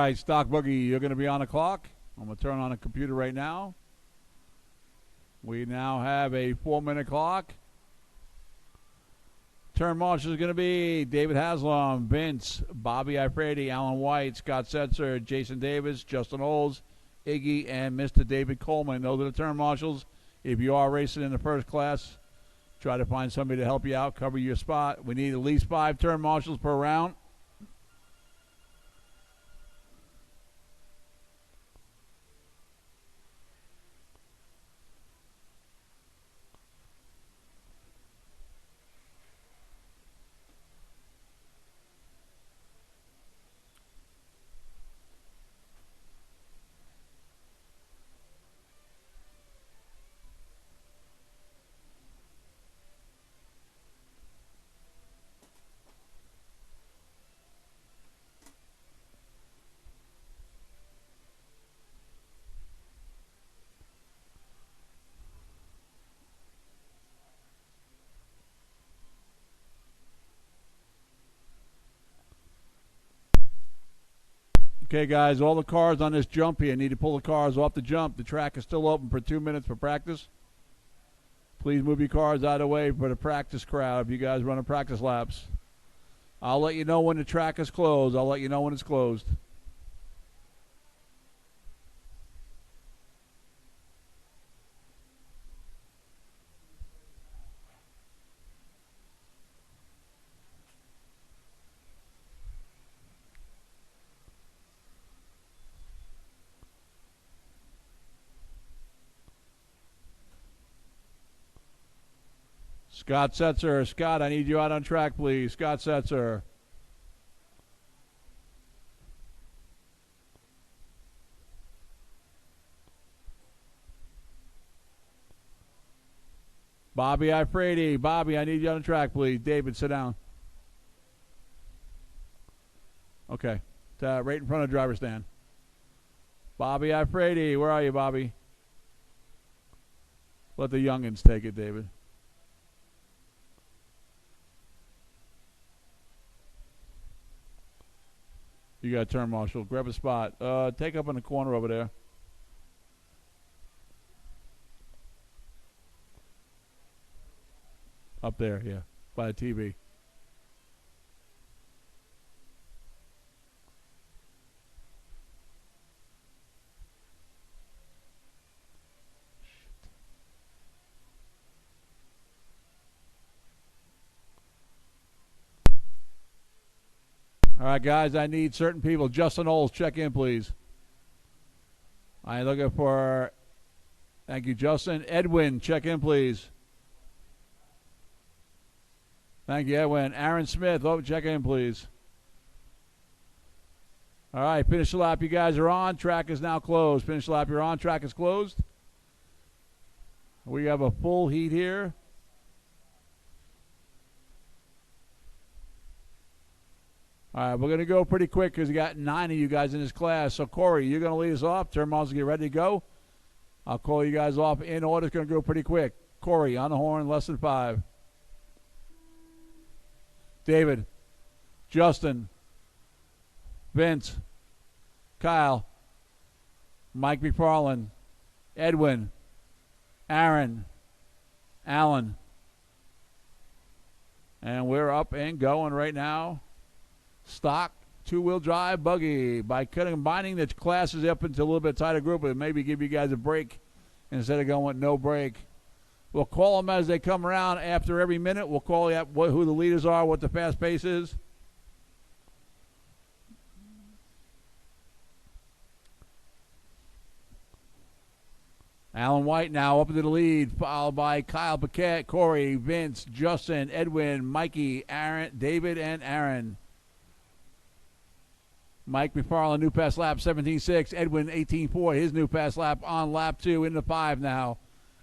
right, Stock Boogie, you're going to be on the clock. I'm going to turn on the computer right now. We now have a 4-minute clock. Turn marshals are going to be David Haslam, Vince, Bobby Ifredi, Alan White, Scott Setzer, Jason Davis, Justin Olds, Iggy, and Mr. David Coleman. Those are the turn marshals. If you are racing in the first class, try to find somebody to help you out, cover your spot. We need at least 5 turn marshals per round. Okay, guys, all the cars on this jump here need to pull the cars off the jump. The track is still open for 2 minutes for practice. Please move your cars out of the way for the practice crowd if you guys run practice laps. I'll let you know when the track is closed. I'll let you know when it's closed. Scott Setzer. Scott, I need you out on track, please. Scott Setzer. Bobby Ifredi. Bobby, I need you on the track, please. David, sit down. Okay. Right in front of the driver's stand. Bobby Ifredi. Where are you, Bobby? Let the youngins take it, David. You got a turn marshal. Grab a spot. Take up in the corner over there. Up there, yeah. By the TV. All right, guys, I need certain people. Justin Olds, check in, please. I'm looking for, thank you, Justin. Edwin, check in, please. Thank you, Edwin. Aaron Smith, check in, please. All right, finish the lap. You guys are on. Track is now closed. Finish the lap. You're on. Track is closed. We have a full heat here. All right, we're going to go pretty quick because we got 9 of you guys in this class. So, Corey, you're going to lead us off. Turn marshals get ready to go. I'll call you guys off in order. It's going to go pretty quick. Corey, on the horn, less than 5. David, Justin, Vince, Kyle, Mike McFarland, Edwin, Aaron, Alan. And we're up and going right now. Stock two-wheel drive buggy. By combining the classes up into a little bit tighter group, it maybe give you guys a break instead of going with no break. We'll call them as they come around after every minute. We'll call you who the leaders are, what the fast pace is. Alan White now up into the lead, followed by Kyle Paquette, Corey, Vince, Justin, Edwin, Mikey, Aaron, David, and Aaron. Mike McFarland, new pass lap, 17.6. Edwin, 18.4. His new pass lap on lap 2 into 5 now.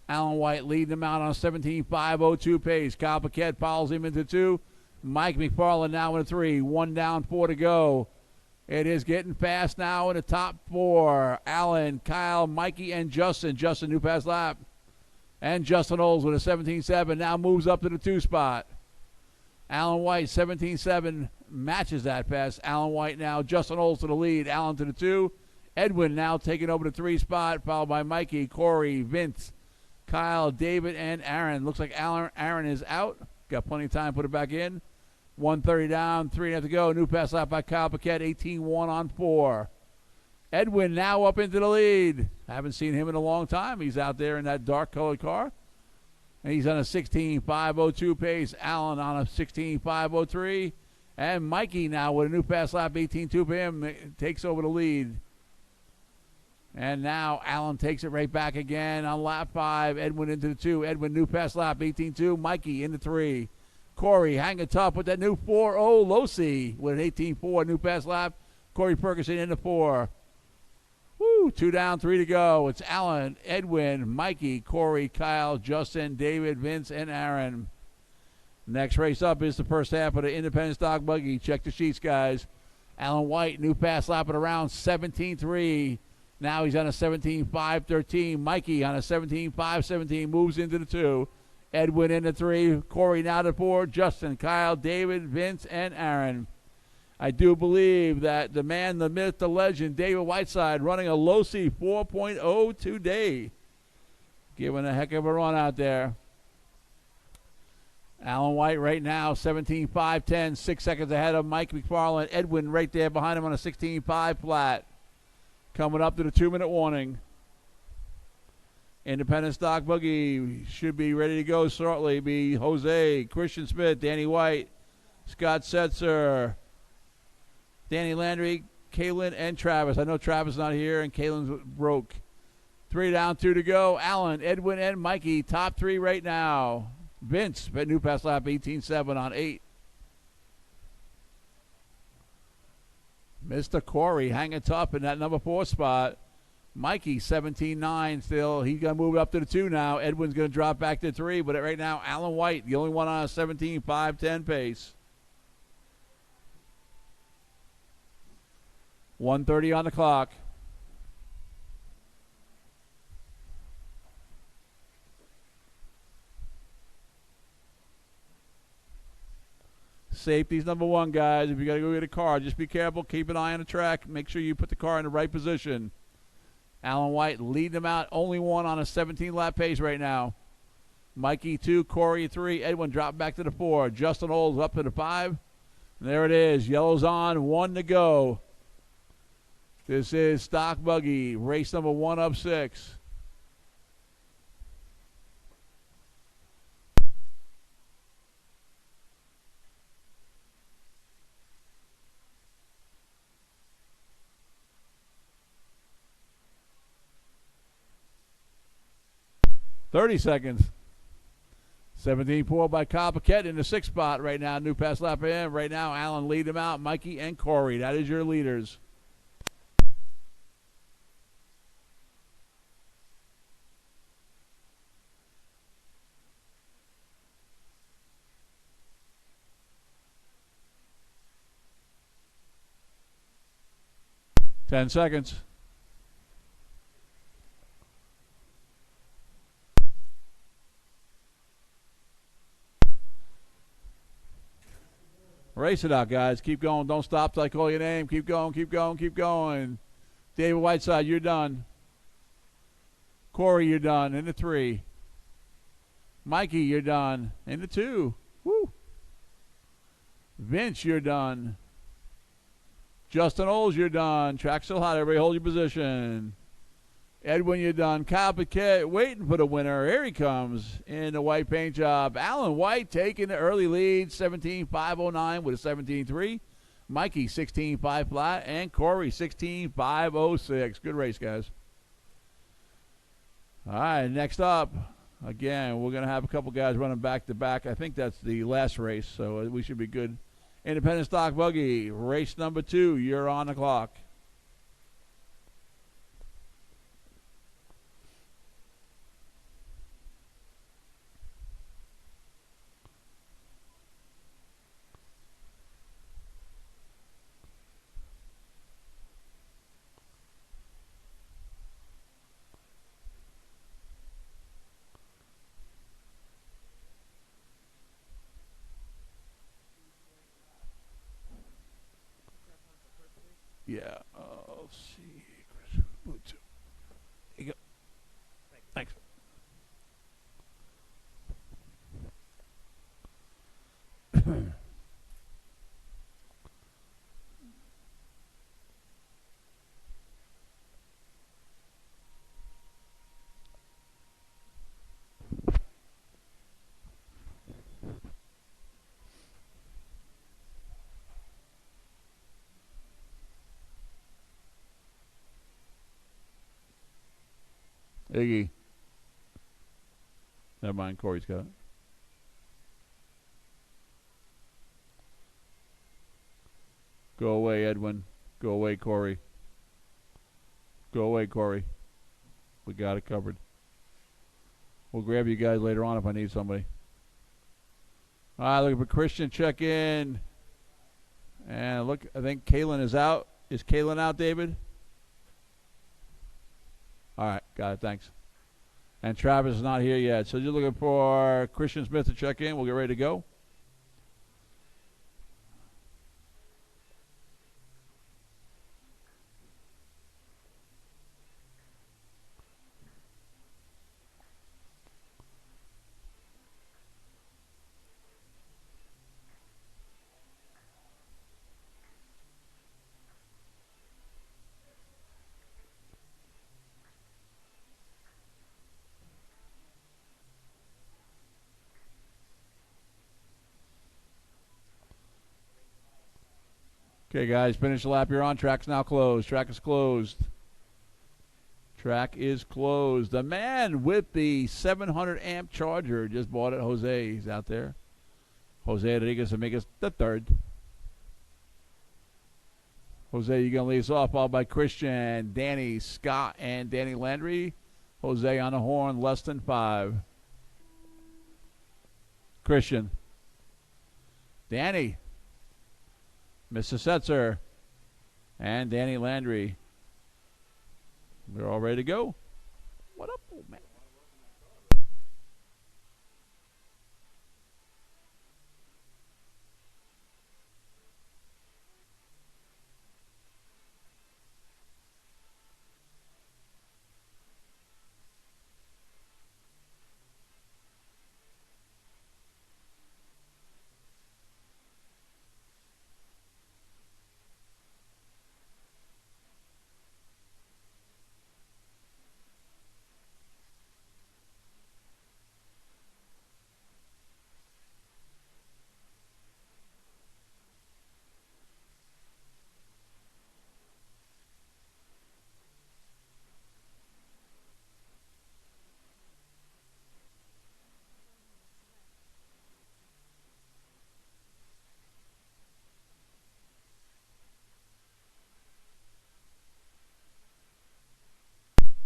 Alan White leading them out on 17.502 pace. Kyle Paquette follows him into 2. Mike McFarland now in 3. 1 down, 4 to go. It is getting fast now in the top 4. Alan, Kyle, Mikey, and Justin. Justin, new pass lap. And Justin Olds with a 17.7 now moves up to the 2 spot. Alan White, 17-7, matches that pass. Alan White now, Justin Olds to the lead, Alan to the 2. Edwin now taking over the 3 spot, followed by Mikey, Corey, Vince, Kyle, David, and Aaron. Looks like Aaron is out. Got plenty of time to put it back in. 1:30 down, 3.5 to go. New pass out by Kyle Paquette, 18-1 on 4. Edwin now up into the lead. Haven't seen him in a long time. He's out there in that dark-colored car. And he's on a 16.502 pace. Allen on a 16.503. And Mikey now with a new pass lap, 18.2 for him, takes over the lead. And now Allen takes it right back again on lap 5. Edwin into the 2. Edwin new pass lap, 18.2. Mikey into 3. Corey hanging tough with that new 4.0 Losi with an 18.4 new pass lap. Corey Ferguson into 4. Woo, 2 down, 3 to go. It's Allen, Edwin, Mikey, Corey, Kyle, Justin, David, Vince, and Aaron. Next race up is the first half of the independent stock buggy. Check the sheets, guys. Alan White, new pass lap at around 17.3. Now he's on a 17.513. Mikey on a 17.517 moves into the 2. Edwin into 3. Corey now to 4. Justin, Kyle, David, Vince, and Aaron. I do believe that the man, the myth, the legend, David Whiteside, running a Losi 4.0 today. Giving a heck of a run out there. Alan White right now, 17.510, 6 seconds ahead of Mike McFarland. Edwin right there behind him on a 16.5 flat. Coming up to the 2-minute warning. Independent stock buggy should be ready to go shortly. Be Jose, Christian Smith, Danny White, Scott Setzer, Danny Landry, Kalen, and Travis. I know Travis is not here, and Kalen's broke. 3 down, 2 to go. Allen, Edwin, and Mikey, top 3 right now. Vince, new pass lap, 18.7 on 8. Mr. Corey hanging tough in that number 4 spot. Mikey, 17.9 still. He's going to move up to the 2 now. Edwin's going to drop back to 3, but right now, Alan White, the only one on a 17.510 pace. 1:30 on the clock. Safety's number 1, guys. If you got to go get a car, just be careful. Keep an eye on the track. Make sure you put the car in the right position. Alan White leading them out. Only one on a 17-lap pace right now. Mikey 2, Corey 3. Edwin dropped back to the 4. Justin Olds up to the 5. And there it is. Yellow's on. 1 to go. This is stock buggy. Race number 1 of 6. .30 seconds. 17.4 by Kyle Paquette in the 6th spot right now. New pass lap in. Right now, Allen lead them out. Mikey and Corey. That is your leaders. Ten seconds. Race it out, guys. Keep going. Don't stop till I call your name. Keep going, keep going, keep going. David Whiteside, you're done. Corey, you're done. In the 3. Mikey, you're done. In the 2. Woo. Vince, you're done. Justin Olds, you're done. Track still hot. Everybody hold your position. Edwin, you're done. Kyle Paquette waiting for the winner. Here he comes in the white paint job. Alan White taking the early lead, 17.509 with a 17.3. Mikey, 16.5 flat. And Corey, 16.506. Good race, guys. All right, next up, again, we're going to have a couple guys running back-to-back. I think that's the last race, so we should be good. Independent stock buggy, race number 2. You're on the clock. Iggy. Never mind, Corey's got it. Go away, Edwin. Go away, Corey. Go away, Corey. We got it covered. We'll grab you guys later on if I need somebody. All right, looking for Christian check in. And look, I think Kalen is out. Is Kalen out, David? All right, got it. Thanks. And Travis is not here yet. So you're looking for Christian Smith to check in. We'll get ready to go. Okay, guys, finish the lap you're on. Track's now closed. Track is closed. Track is closed. The man with the 700 amp charger just bought it. Jose, he's out there. Jose Rodriguez Amigas the third. Jose, you're going to lead us off, followed by Christian, Danny, Scott, and Danny Landry. Jose on the horn, less than 5. Christian. Danny. Mr. Setzer. And Danny Landry. We're all ready to go. What up, old man?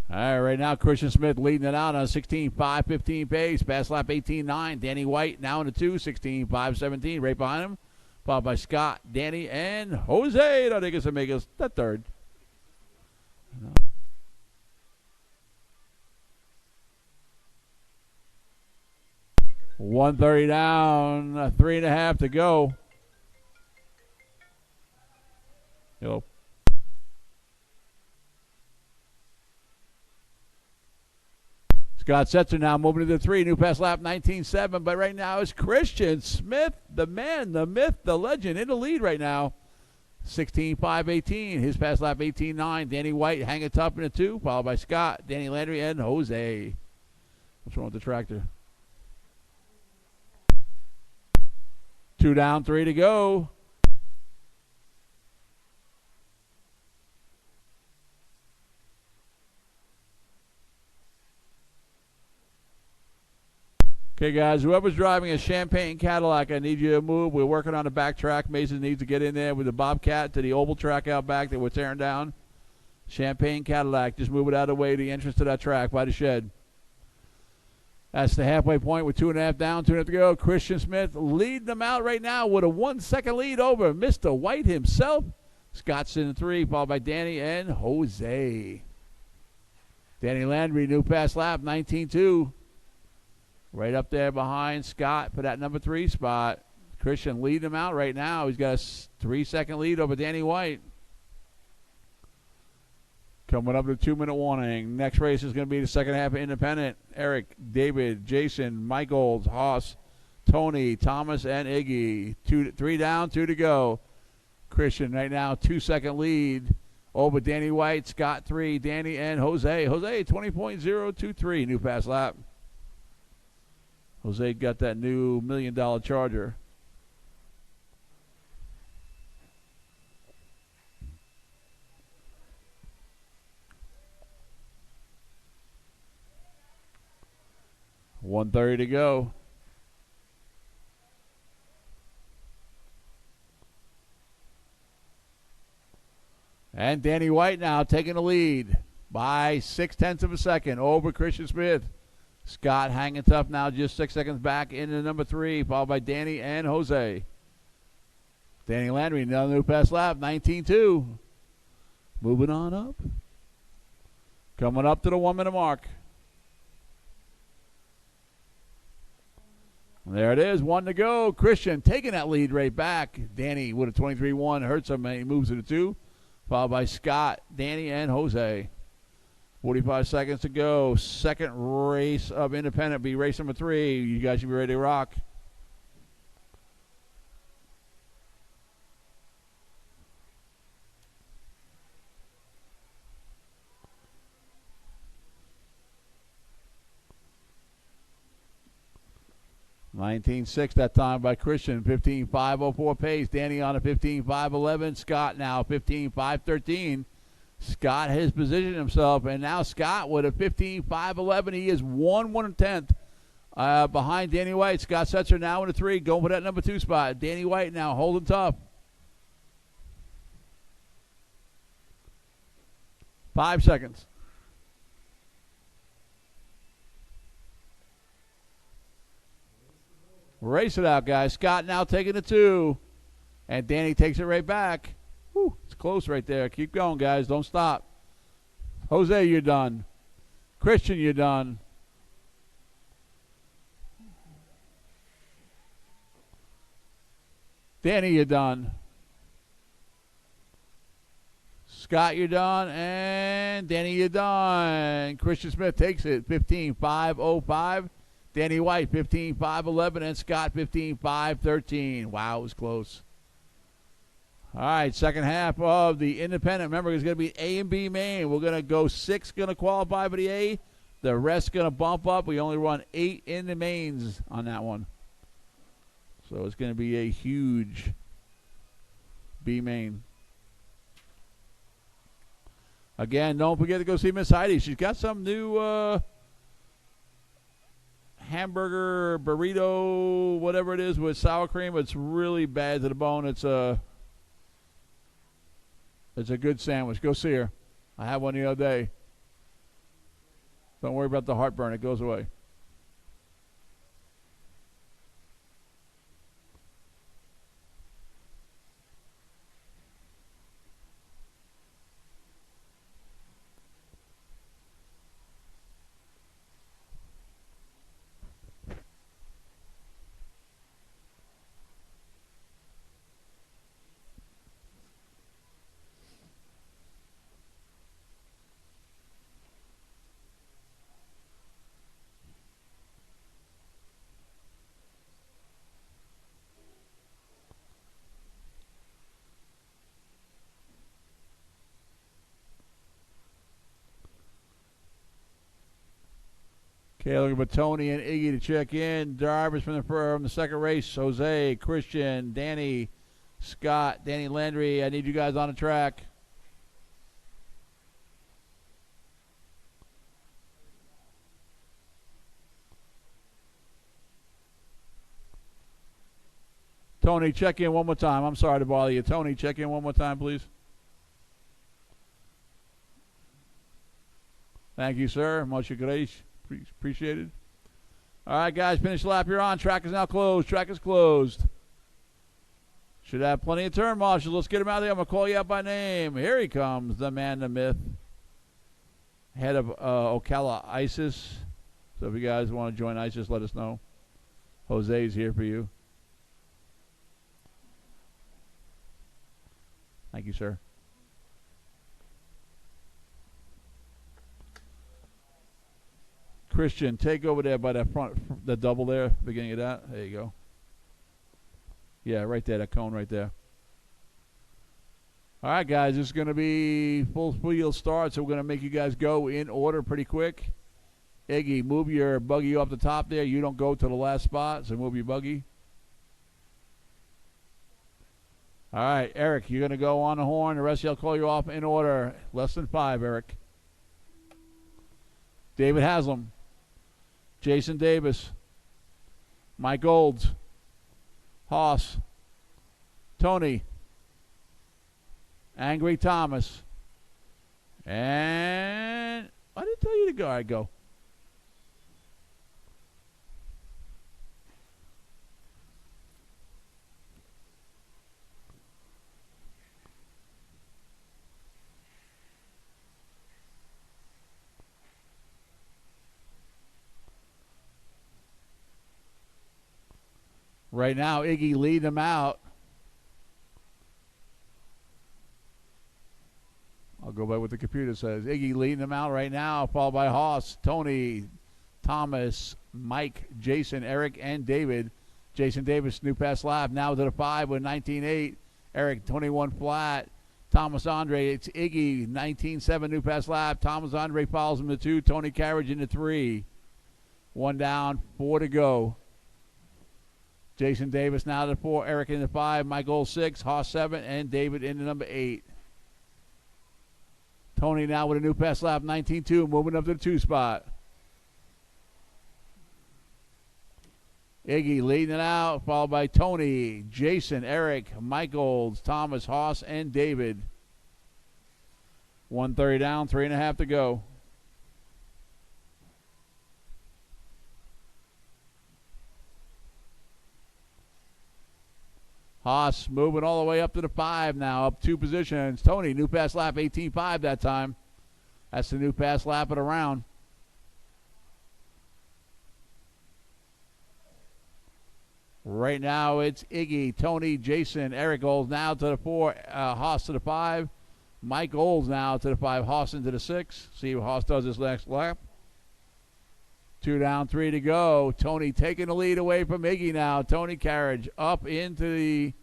All right, right now, Christian Smith leading it out on a 16.5-15 pace. Fast lap 18.9. Danny White now in the 2, 16.5-17. Right behind him. Followed by Scott, Danny, and Jose Rodriguez Amigas, the third. 1:30 down, 3.5 to go. Hello. Scott Setzer now moving to the 3. New pass lap 19.7. But right now is Christian Smith, the man, the myth, the legend, in the lead right now. 16.5-18. His pass lap 18.9. Danny White hanging tough in the 2. Followed by Scott, Danny Landry, and Jose. What's wrong with the tractor? 2 down, 3 to go. Okay, guys, whoever's driving a Champagne Cadillac, I need you to move. We're working on the back track. Mason needs to get in there with the Bobcat to the oval track out back that we're tearing down. Champagne Cadillac, just move it out of the way, the entrance to that track by the shed. That's the halfway point with 2.5 down, 2.5 to go. Christian Smith leading them out right now with a 1-second lead over Mr. White himself. Scott's in the 3, followed by Danny and Jose. Danny Landry, new pass lap, 19.2. Right up there behind Scott for that number 3 spot. Christian leading him out right now. He's got a 3-second lead over Danny White. Coming up to 2-minute warning. Next race is going to be the second half of Independent. Eric, David, Jason, Michael, Haas, Tony, Thomas, and Iggy. 3 down, 2 to go. Christian right now, 2-second lead over Danny White. Scott 3, Danny, and Jose. Jose 20.023 new pass lap. Jose got that new $1 million Charger. 1:30 to go. And Danny White now taking the lead by 0.6 of a second over Christian Smith. Scott hanging tough now, just 6 seconds back into number 3, followed by Danny and Jose. Danny Landry, another new pass lap, 19.2. Moving on up. Coming up to the 1 minute mark. There it is, 1 to go. Christian taking that lead right back. Danny with a 23.1 hurts him, and he moves to the 2. Followed by Scott, Danny, and Jose. 45 seconds to go. Second race of independent, be race number 3. You guys should be ready to rock. $19.6 that time by Christian. 15.504 pace. Danny on a 15.511. Scott now 15.513. Scott has positioned himself, and now Scott with a 15.511. He is 1/110th behind Danny White. Scott Setzer now in the 3, going for that number 2 spot. Danny White now holding tough. 5 seconds. Race it out, guys. Scott now taking the 2, and Danny takes it right back. Whew, it's close right there. Keep going, guys. Don't stop. Jose, you're done. Christian, you're done. Danny, you're done. Scott, you're done. And Danny, you're done. Christian Smith takes it. 15.505. Danny White, 15.511, and Scott, 15.513. Wow, it was close. All right, second half of the independent. Remember, it's going to be A and B main. We're going to go 6 going to qualify for the A. The rest going to bump up. We only run 8 in the mains on that one. So it's going to be a huge B main. Again, don't forget to go see Miss Heidi. She's got some new hamburger, burrito, whatever it is with sour cream. It's really bad to the bone. It's a good sandwich. Go see her. I had one the other day. Don't worry about the heartburn. It goes away. Okay, looking for Tony and Iggy to check in. Drivers from the second race: Jose, Christian, Danny, Scott, Danny Landry. I need you guys on the track. Tony, check in one more time. I'm sorry to bother you. Tony, check in one more time, please. Thank you, sir. Much appreciated. All right, guys, finish the lap you're on. Track is now closed. Track is closed. Should have plenty of turn marshals. Let's get him out there. I'm going to call you out by name. Here he comes, the man, the myth. Head of Ocala ISIS. So if you guys want to join ISIS, let us know. Jose's here for you. Thank you, sir. Christian, take over there by that front, the double there, beginning of that. There you go. Yeah, right there, that cone right there. All right, guys, this is going to be full wheel start, so we're going to make you guys go in order pretty quick. Iggy, move your buggy off the top there. You don't go to the last spot, so move your buggy. All right, Eric, you're going to go on the horn. The rest of you will call you off in order. Less than 5, Eric. David Haslam. Jason Davis, Mike Olds, Haas, Tony, Angry Thomas, and I didn't tell you to go. I go. Right now, Iggy leading them out. I'll go by what the computer says. Iggy leading them out right now, followed by Haas, Tony, Thomas, Mike, Jason, Eric, and David. Jason Davis, new pass lap, now to the 5 with 19.8. Eric, 21 flat. Thomas Andre, it's Iggy, 19.7 new pass lap. Thomas Andre follows him to 2. Tony Carriage into 3. 1 down, 4 to go. Jason Davis now to 4, Eric into 5, Michael 6, Haas 7, and David into number 8. Tony now with a new pass lap, 19.2, moving up to the 2 spot. Iggy leading it out, followed by Tony, Jason, Eric, Michaels, Thomas, Haas, and David. 1:30 down, 3.5 to go. Haas moving all the way up to the 5 now, up 2 positions. Tony, new pass lap, 18.5 that time. That's the new pass lap of the round. Right now it's Iggy, Tony, Jason, Eric Olds now to the 4, Haas to the 5. Mike Olds now to the 5, Haas into the 6. See what Haas does this next lap. 2 down, 3 to go. Tony taking the lead away from Iggy now. Tony Carriage up into the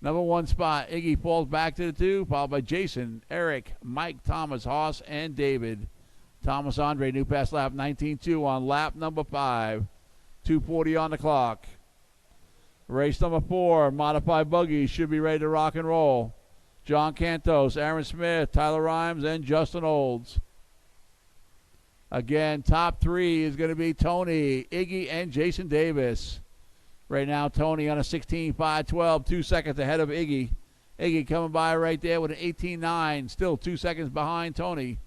number 1 spot. Iggy falls back to the 2, followed by Jason, Eric, Mike, Thomas, Haas, and David. Thomas Andre, new pass lap, 19.2 on lap number 5. 2:40 on the clock. Race number 4, modified buggy, should be ready to rock and roll. John Cantos, Aaron Smith, Tyler Rhymes, and Justin Olds. Again, top 3 is going to be Tony, Iggy, and Jason Davis. Right now, Tony on a 16.512, 2 seconds ahead of Iggy. Iggy coming by right there with an 18.9, still 2 seconds behind Tony.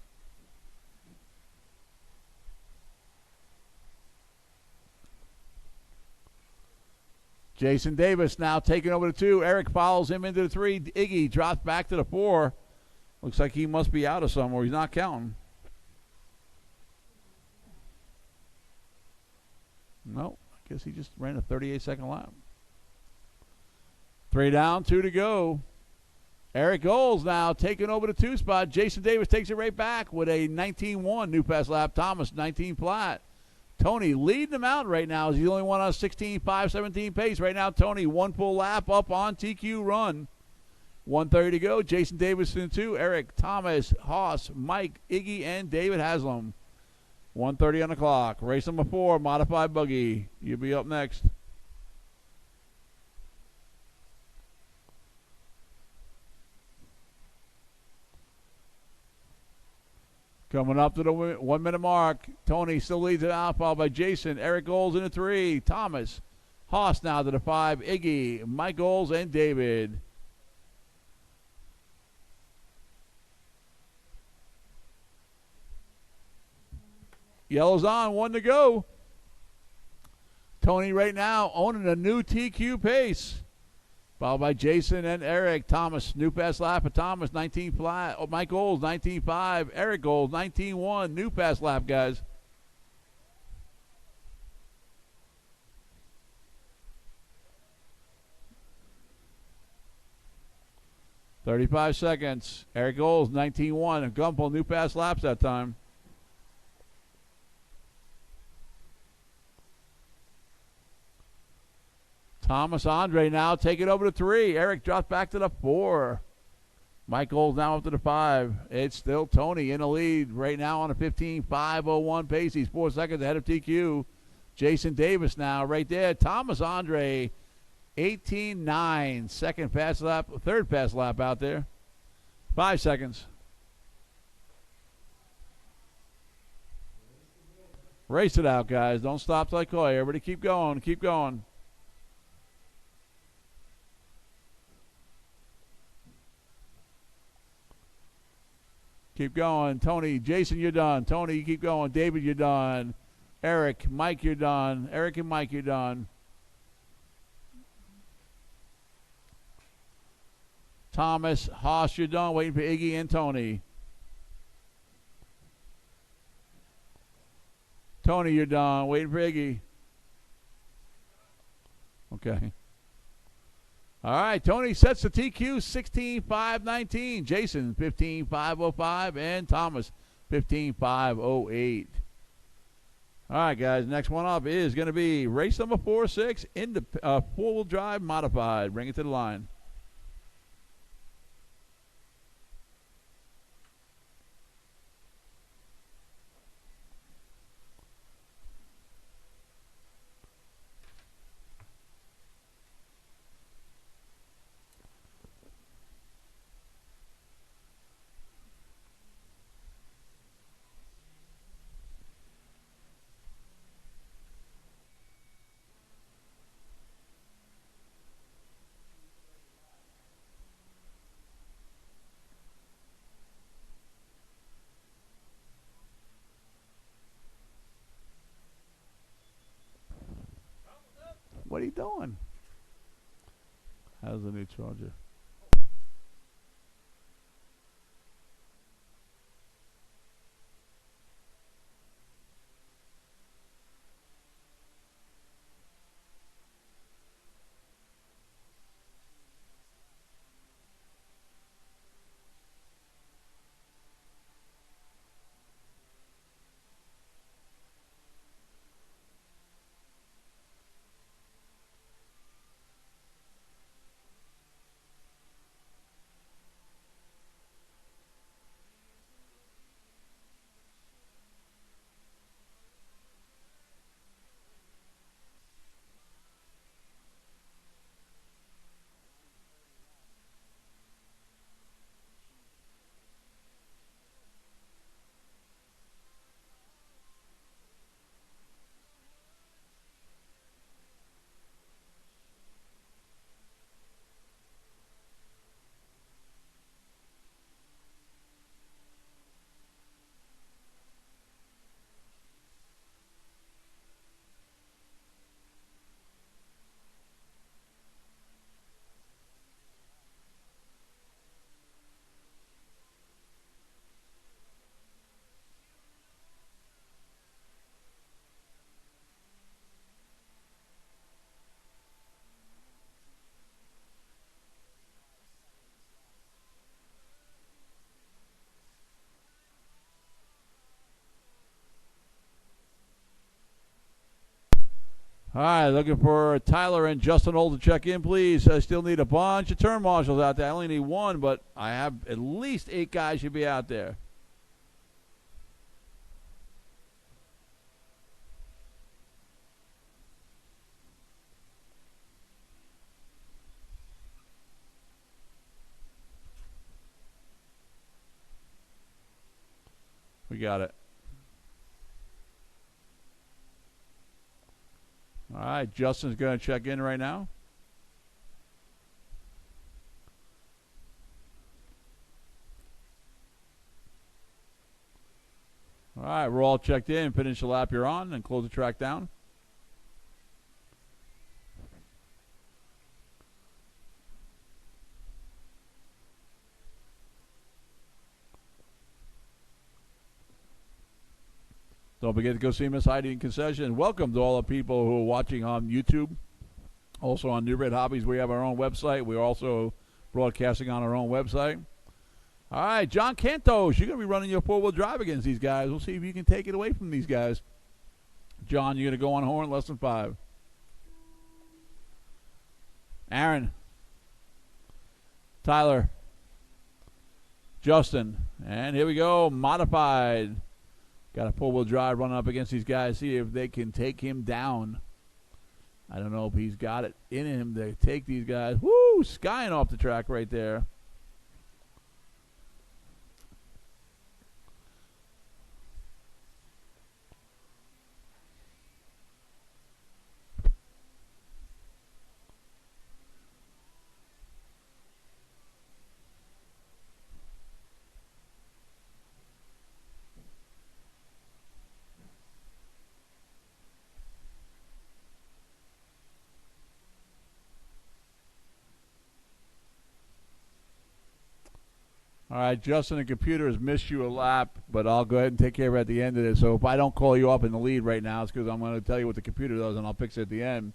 Jason Davis now taking over the 2. Eric follows him into the 3. Iggy drops back to the 4. Looks like he must be out of somewhere. He's not counting. No, I guess he just ran a 38-second lap. 3 down, 2 to go. Eric Olds now taking over the 2 spot. Jason Davis takes it right back with a 19.1 new pass lap. Thomas, 19 flat. Tony leading him out right now. He's the only one on a 16.517 pace. Right now, Tony, 1 full lap up on TQ run. 1:30 to go. Jason Davis in 2. Eric, Thomas, Haas, Mike, Iggy, and David Haslam. 1:30 on the clock. Race number 4, modified buggy. You'll be up next. Coming up to the 1 minute mark. Tony still leads it out, followed by Jason. Eric Olds in the 3. Thomas. Haas now to the 5. Iggy, Mike Olds, and David. Yellow's on, 1 to go. Tony right now owning a new TQ pace. Followed by Jason and Eric. Thomas, new pass lap of Thomas, 19 flat. Oh, Mike Olds, 19.5. Eric Olds, 19.1. New pass lap, guys. $35 seconds. Eric Olds, 19.1. And Gumpel, new pass laps that time. Thomas Andre now taking over to 3. Eric drops back to the 4. Mike Olds now up to the 5. It's still Tony in the lead right now on a 15.501 pace. He's 4 seconds ahead of TQ. Jason Davis now right there. Thomas Andre, 18.9. Second pass lap, third pass lap out there. 5 seconds. Race it out, guys. Don't stop till I call you. Everybody keep going. Keep going. Keep going. Tony, Jason, you're done. Tony, you keep going. David, you're done. Eric, Mike, you're done. Eric and Mike, you're done. Thomas, Haas, you're done. Waiting for Iggy and Tony. Tony, you're done. Waiting for Iggy. Okay. All right, Tony sets the TQ 16.519. Jason 15.505 and Thomas 15.508. All right, guys. Next one up is going to be race number 4-6 in the four-wheel drive modified. Bring it to the line. What are you doing? How's the new Charger? All right, looking for Tyler and Justin Old to check in, please. I still need a bunch of turn marshals out there. I only need one, but I have at least 8 guys should be out there. We got it. All right, Justin's going to check in right now. All right, we're all checked in. Finish the lap you're on and close the track down. Don't forget to go see Miss Heidi in concession. Welcome to all the people who are watching on YouTube. Also on NewRedHobbies, we have our own website. We're also broadcasting on our own website. All right, John Cantos, you're going to be running your four-wheel drive against these guys. We'll see if you can take it away from these guys. John, you're going to go on horn, less than 5. Aaron. Tyler. Justin. And here we go, modified. Got a four-wheel drive running up against these guys. See if they can take him down. I don't know if he's got it in him to take these guys. Woo! Skying off the track right there. right, Justin, the computer has missed you a lap, but I'll go ahead and take care of it at the end of this. So if I don't call you up in the lead right now, it's because I'm going to tell you what the computer does, and I'll fix it at the end.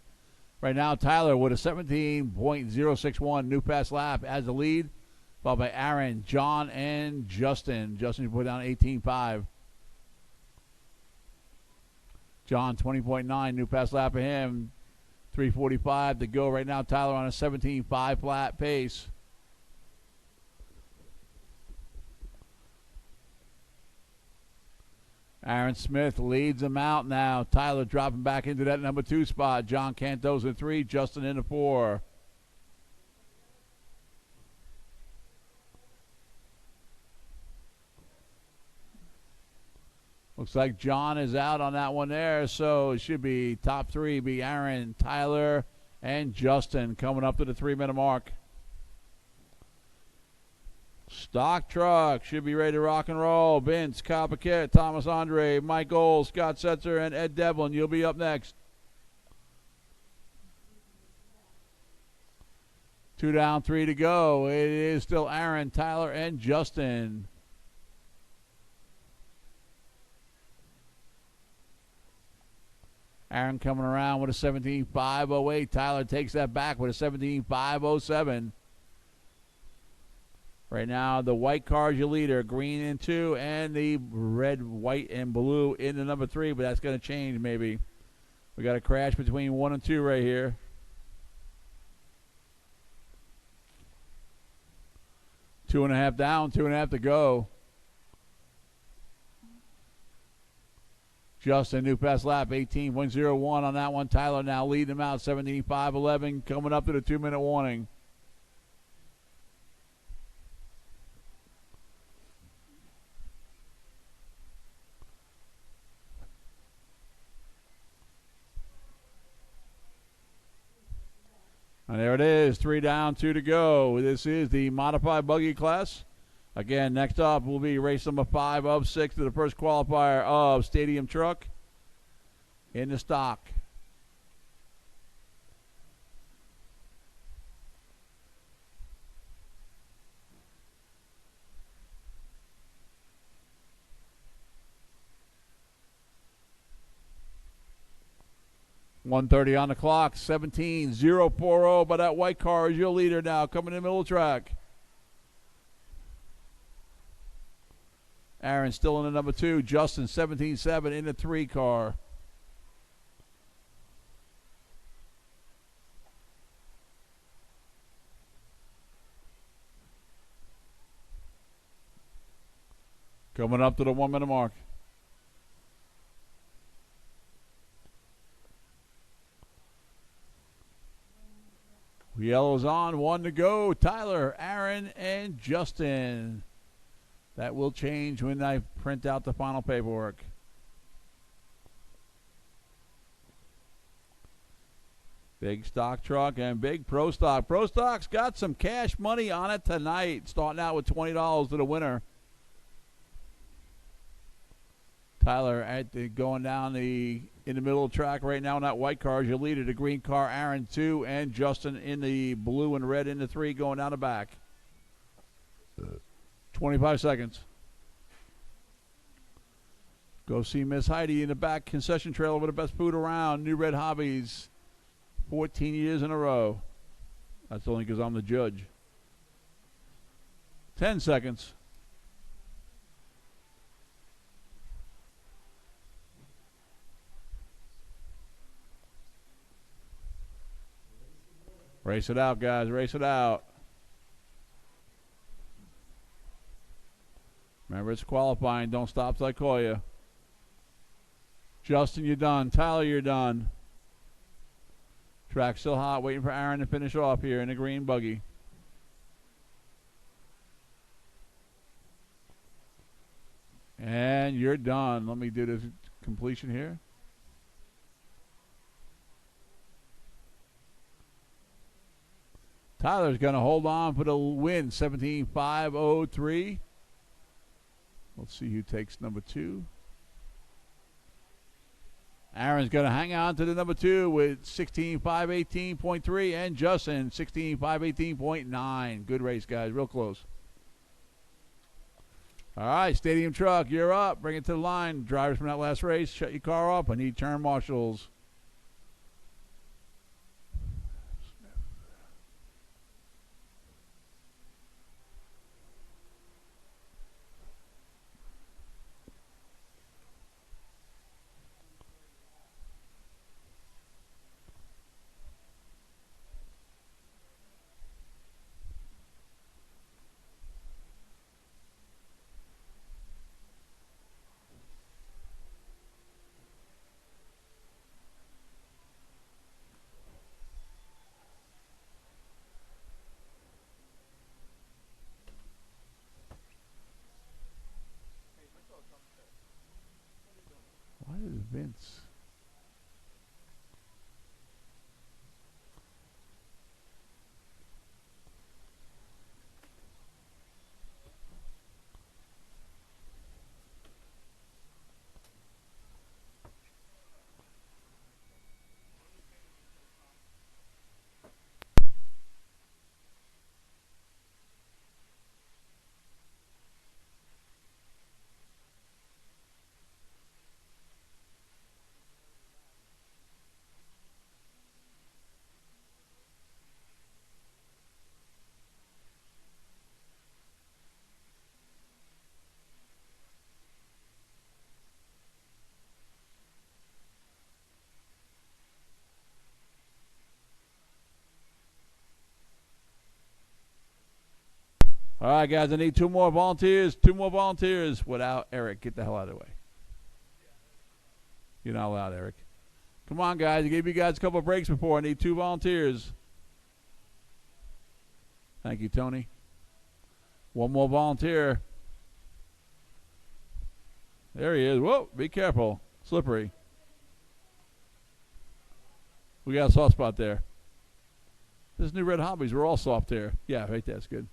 Right now, Tyler with a 17.061 new pass lap as the lead, followed by Aaron, John, and Justin. Justin put down 18.5. John, 20.9 new pass lap for him. 3:45 to go right now. Tyler on a 17.5 flat pace. Aaron Smith leads them out now. Tyler dropping back into that number 2 spot. John Cantos in 3, Justin in the 4. Looks like John is out on that one there, so it should be top 3 be Aaron, Tyler, and Justin coming up to the 3-minute mark. Stock truck should be ready to rock and roll. Vince, Kyle Paquette, Thomas Andre, Mike Gold, Scott Setzer, and Ed Devlin. You'll be up next. 2 down, 3 to go. It is still Aaron, Tyler, and Justin. Aaron coming around with a 17.508. Tyler takes that back with a 17.507. Right now, the white car is your leader. Green in 2, and the red, white, and blue in the number 3, but that's going to change maybe. We got a crash between 1 and 2 right here. Two and a half down, 2.5 to go. Justin, new pass lap, 18.01 on that one. Tyler now leading them out, 17.511, coming up to the 2-minute warning. And there it is, 3 down, 2 to go. This is the modified buggy class. Again, next up will be race number 5 of 6 to the first qualifier of Stadium Truck in the stock. .130 on the clock, 17.040 by that white car is your leader now, coming in the middle of the track. Aaron still in the number 2. Justin, 17.7 in the 3 car. Coming up to the 1-minute mark. Yellow's on, 1 to go. Tyler, Aaron, and Justin. That will change when I print out the final paperwork. Big stock truck and big pro stock. Pro stock's got some cash money on it tonight, starting out with $20 to the winner. Tyler going down in the middle of the track right now in that white car is your leader. The green car, Aaron, 2, and Justin in the blue and red in the 3 going down the back. 25 seconds. Go see Miss Heidi in the back concession trailer with the best food around. New Red Hobbies, 14 years in a row. That's only because I'm the judge. 10 seconds. Race it out, guys. Race it out. Remember, it's qualifying. Don't stop till I call you. Justin, you're done. Tyler, you're done. Track still hot. Waiting for Aaron to finish off here in the green buggy. And you're done. Let me do this completion here. Tyler's going to hold on for the win, 17.503. Let's see who takes number 2. Aaron's going to hang on to the number 2 with 16.518.3, and Justin 16.518.9. Good race, guys. Real close. All right, Stadium Truck, you're up. Bring it to the line. Drivers from that last race, shut your car up. I need turn marshals. Why is Vince? All right, guys, I need two more volunteers. Two more volunteers without Eric. Get the hell out of the way. You're not allowed, Eric. Come on, guys. I gave you guys a couple of breaks before. I need two volunteers. Thank you, Tony. One more volunteer. There he is. Whoa, be careful. Slippery. We got a soft spot there. This is New Red Hobbies. We're all soft here. Yeah, right there. That's good.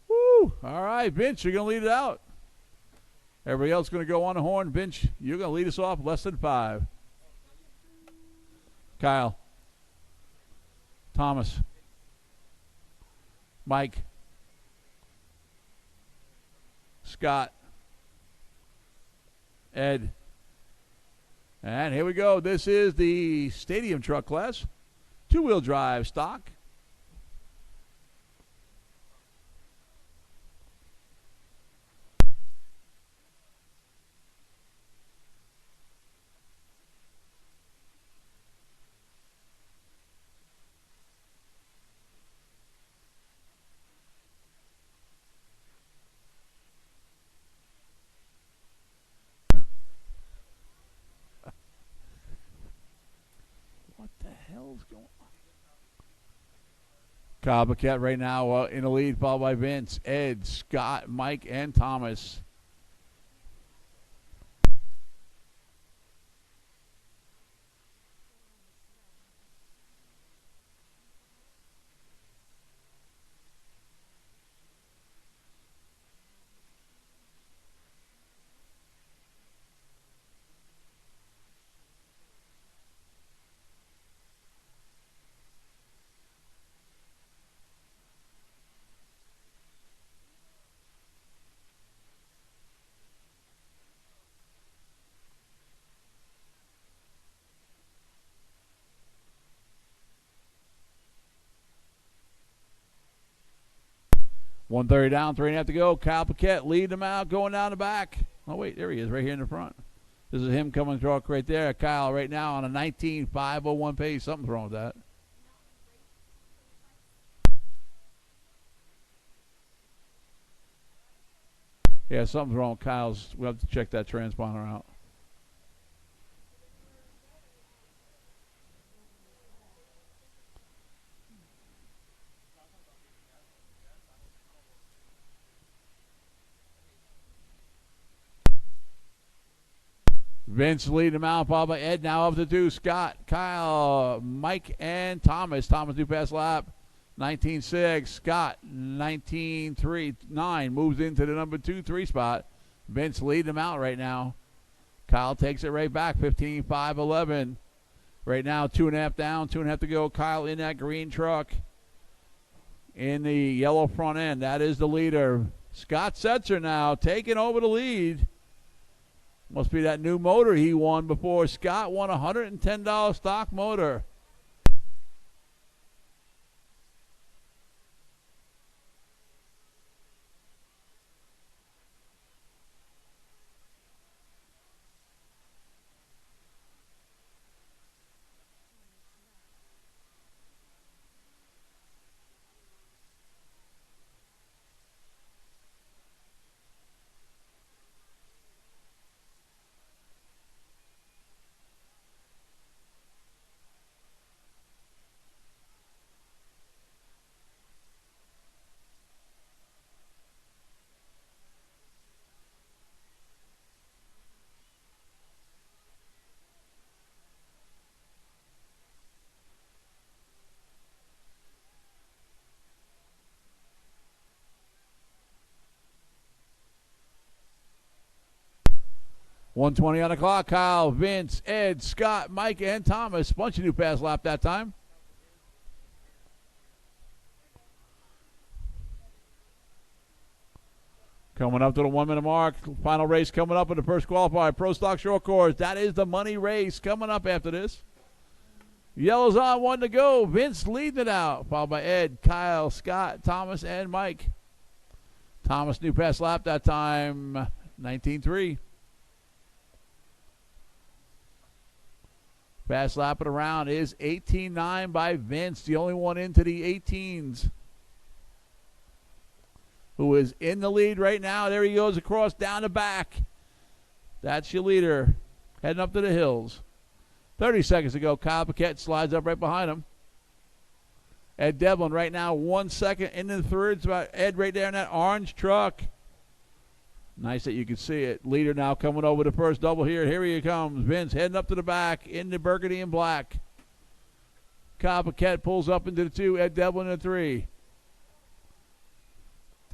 Woo! All right, Vince, you're going to lead it out. Everybody else going to go on the horn. Vince, you're going to lead us off less than 5. Kyle. Thomas. Mike. Scott. Ed. And here we go. This is the Stadium Truck class. Two-wheel drive stock. Going on? Kyle Paquette right now in the lead, followed by Vince, Ed, Scott, Mike, and Thomas. .130 down, 3.5 to go. Kyle Paquette leading them out, going down the back. Oh, wait, there he is, right here in the front. This is him coming truck right there. Kyle right now on a 19.501 pace. Something's wrong with that. Yeah, something's wrong with Kyle's. We'll have to check that transponder out. Vince leading him out, followed by Ed. Now up to 2. Scott, Kyle, Mike, and Thomas. Thomas new pass lap, 19.6. Scott, 19.3.9. Moves into the number 2-3 spot. Vince leading him out right now. Kyle takes it right back, 15.511. Right now, 2.5 down, 2.5 to go. Kyle in that green truck in the yellow front end. That is the leader. Scott Setzer now taking over the lead. Must be that new motor he won before. Scott won a $110 stock motor. $120 on the clock. Kyle, Vince, Ed, Scott, Mike, and Thomas. Bunch of new pass lap that time. Coming up to the 1 minute mark. Final race coming up in the first qualifier. Pro Stock Short Course. That is the money race coming up after this. Yellow's on, 1 to go. Vince leading it out. Followed by Ed, Kyle, Scott, Thomas, and Mike. Thomas new pass lap that time. 19.3. Fast lap it around is 18.9 by Vince, the only one into the 18s. Who is in the lead right now. There he goes across down the back. That's your leader. Heading up to the hills. 30 seconds ago, Kyle Paquette slides up right behind him. Ed Devlin right now 1 second into the third. It's about Ed right there in that orange truck. Nice that you can see it. Leader now coming over the first double here. Here he comes. Vince heading up to the back in the burgundy and black. Kyle Paquette pulls up into the 2. Ed Devlin in the 3.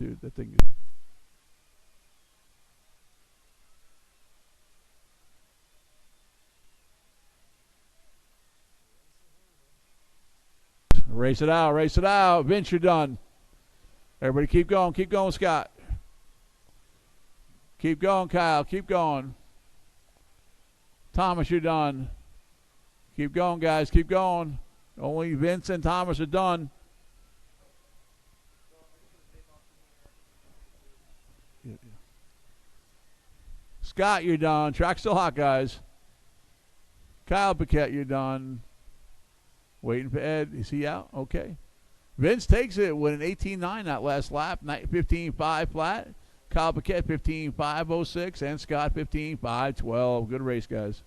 Dude, that thing is... Race it out, race it out. Vince, you're done. Everybody keep going, Scott. Keep going, Kyle. Keep going. Thomas, you're done. Keep going, guys. Keep going. Only Vince and Thomas are done. Scott, you're done. Track's still hot, guys. Kyle Paquette, you're done. Waiting for Ed. Is he out? Okay. Vince takes it with an 18.9 that last lap. 15.5 flat. Kyle Paquette 15.506 and Scott 15.512. Good race, guys.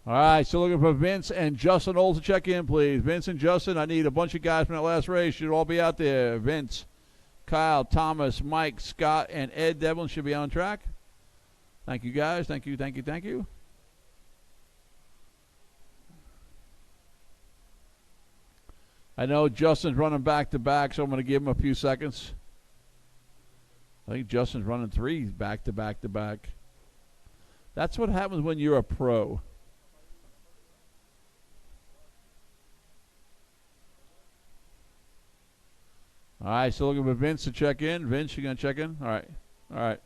All right, so looking for Vince and Justin Old to check in, please. Vince and Justin, I need a bunch of guys from that last race. Should all be out there. Vince, Kyle, Thomas, Mike, Scott, and Ed Devlin should be on track. Thank you, guys. Thank you, thank you, thank you. I know Justin's running back-to-back, so I'm going to give him a few seconds. I think Justin's running 3 back-to-back-to-back. That's what happens when you're a pro. All right, so looking for Vince to check in. Vince, you going to check in? All right. All right.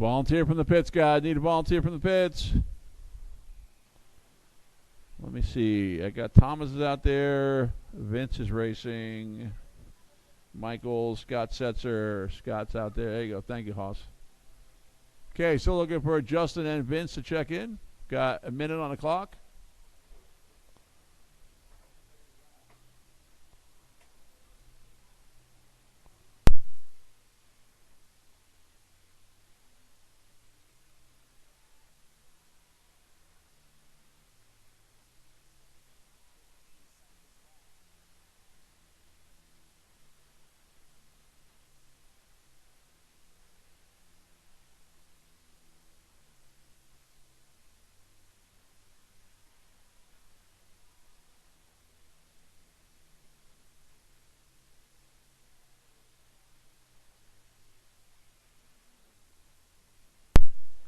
Volunteer from the pits, guys. Need a volunteer from the pits. Let me see. I got Thomas is out there. Vince is racing. Michael, Scott Setzer. Scott's out there. There you go. Thank you, Hoss. Okay, so looking for Justin and Vince to check in. Got a minute on the clock.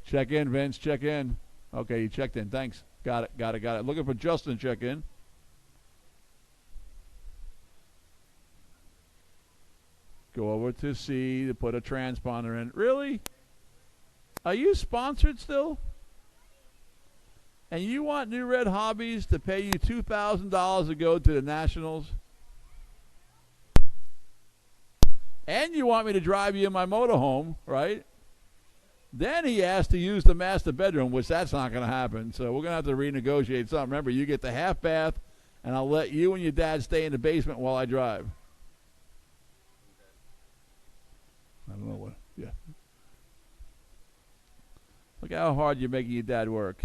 Check in, Vince. Check in. Okay, you checked in. Thanks. Got it. Got it. Got it. Looking for Justin. Check in. Go over to C to put a transponder in. Really? Are you sponsored still? And you want New Red Hobbies to pay you $2,000 to go to the Nationals? And you want me to drive you in my motorhome, right? Then he asked to use the master bedroom, which that's not going to happen. So we're going to have to renegotiate something. Remember, you get the half bath, and I'll let you and your dad stay in the basement while I drive. I don't know what. Yeah. Look how hard you're making your dad work.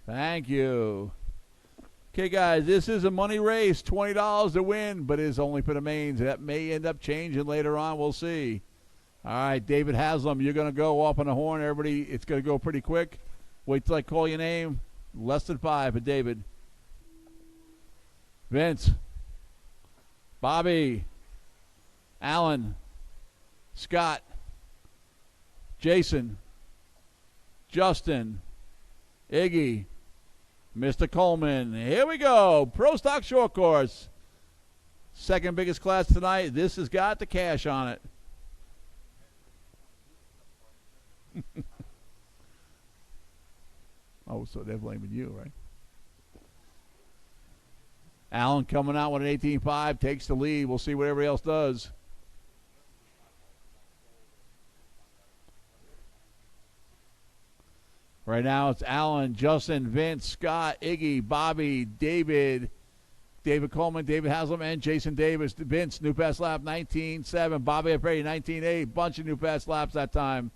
Thank you. Okay, guys, this is a money race. $20 to win, but it's only for the mains. That may end up changing later on. We'll see. All right, David Haslam, you're going to go off on the horn. Everybody, it's going to go pretty quick. Wait till I call your name. Less than 5 for David. Vince. Bobby. Alan. Scott. Jason. Justin. Iggy. Mr. Coleman. Here we go. Pro Stock Short Course. Second biggest class tonight. This has got the cash on it. Oh, so they're blaming you, right? Allen coming out with an 18.5, takes the lead. We'll see what everybody else does. Right now it's Allen, Justin, Vince, Scott, Iggy, Bobby, David Coleman, David Haslam, and Jason Davis. Vince, new pass lap 19.7. Bobby Afredi, 19.8. Bunch of new pass laps that time.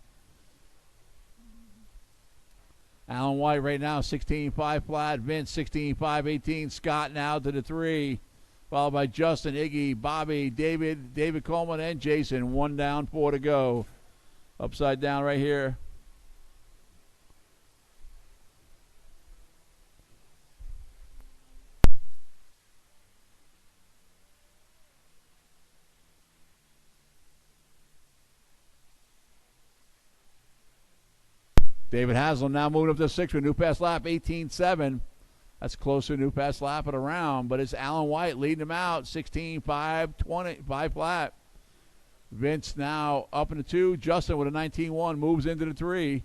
Alan White right now, 16.5 flat. Vince, 16.5, 18. Scott now to the 3. Followed by Justin, Iggy, Bobby, David Coleman, and Jason. 1 down, 4 to go. Upside down right here. David Haslam now moving up to 6 with new pass lap 18.7. That's closer to new pass lap of the round, but it's Alan White leading him out 16.5, 5 flat. Vince now up in the 2. Justin with a 19.1 moves into the 3.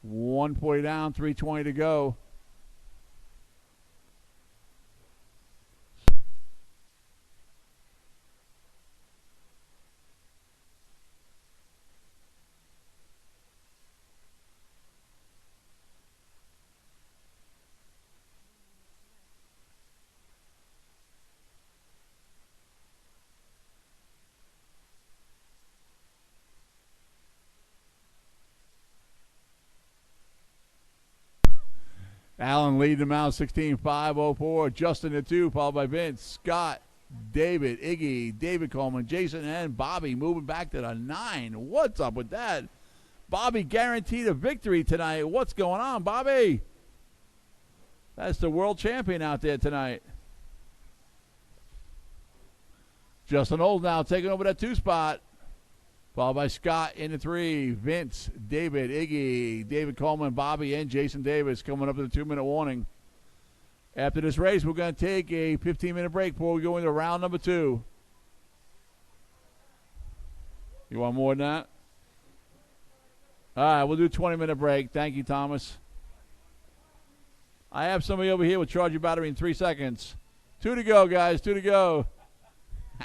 140 down, 320 to go. Allen leading him out 16.504. Justin the 2, followed by Vince, Scott, David, Iggy, David Coleman, Jason, and Bobby moving back to the 9. What's up with that? Bobby guaranteed a victory tonight. What's going on, Bobby? That's the world champion out there tonight. Justin Old now taking over that 2 spot. Followed by Scott in the 3. Vince, David, Iggy, David Coleman, Bobby, and Jason Davis coming up to the 2-minute warning. After this race, we're going to take a 15-minute break before we go into round number 2. You want more than that? All right, we'll do a 20-minute break. Thank you, Thomas. I have somebody over here with charge your battery in 3 seconds. 2 to go, guys. 2 to go.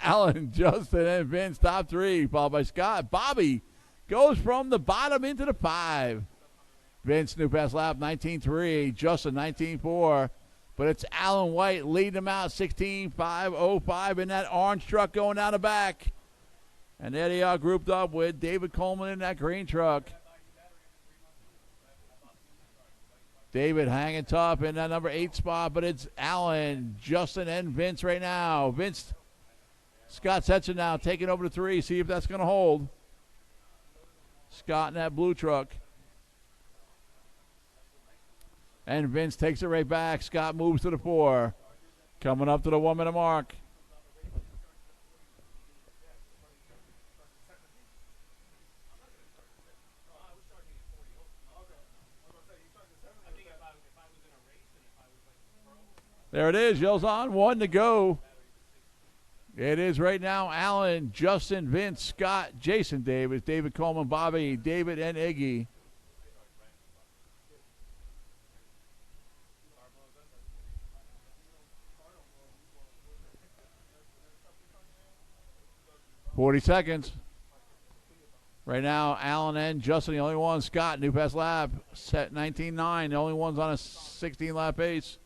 Alan, Justin, and Vince, top 3, followed by Scott. Bobby goes from the bottom into the 5. Vince, new pass lap, 19.3. Justin, 19.4. But it's Alan White leading him out, 16.505 in that orange truck going down the back. And there they are grouped up with David Coleman in that green truck. David hanging tough in that number 8 spot, but it's Alan, Justin, and Vince right now. Vince, Scott Setzer now taking over to 3. See if that's going to hold. Scott in that blue truck. And Vince takes it right back. Scott moves to the 4. Coming up to the 1-minute mark. There it is. Yells on. 1 to go. It is right now Alan, Justin, Vince, Scott, Jason Davis, David Coleman, Bobby, David, and Iggy. $40 seconds. Right now, Alan and Justin, the only one. Scott, new pass lap, set 19.9. The only one's on a 16-lap pace.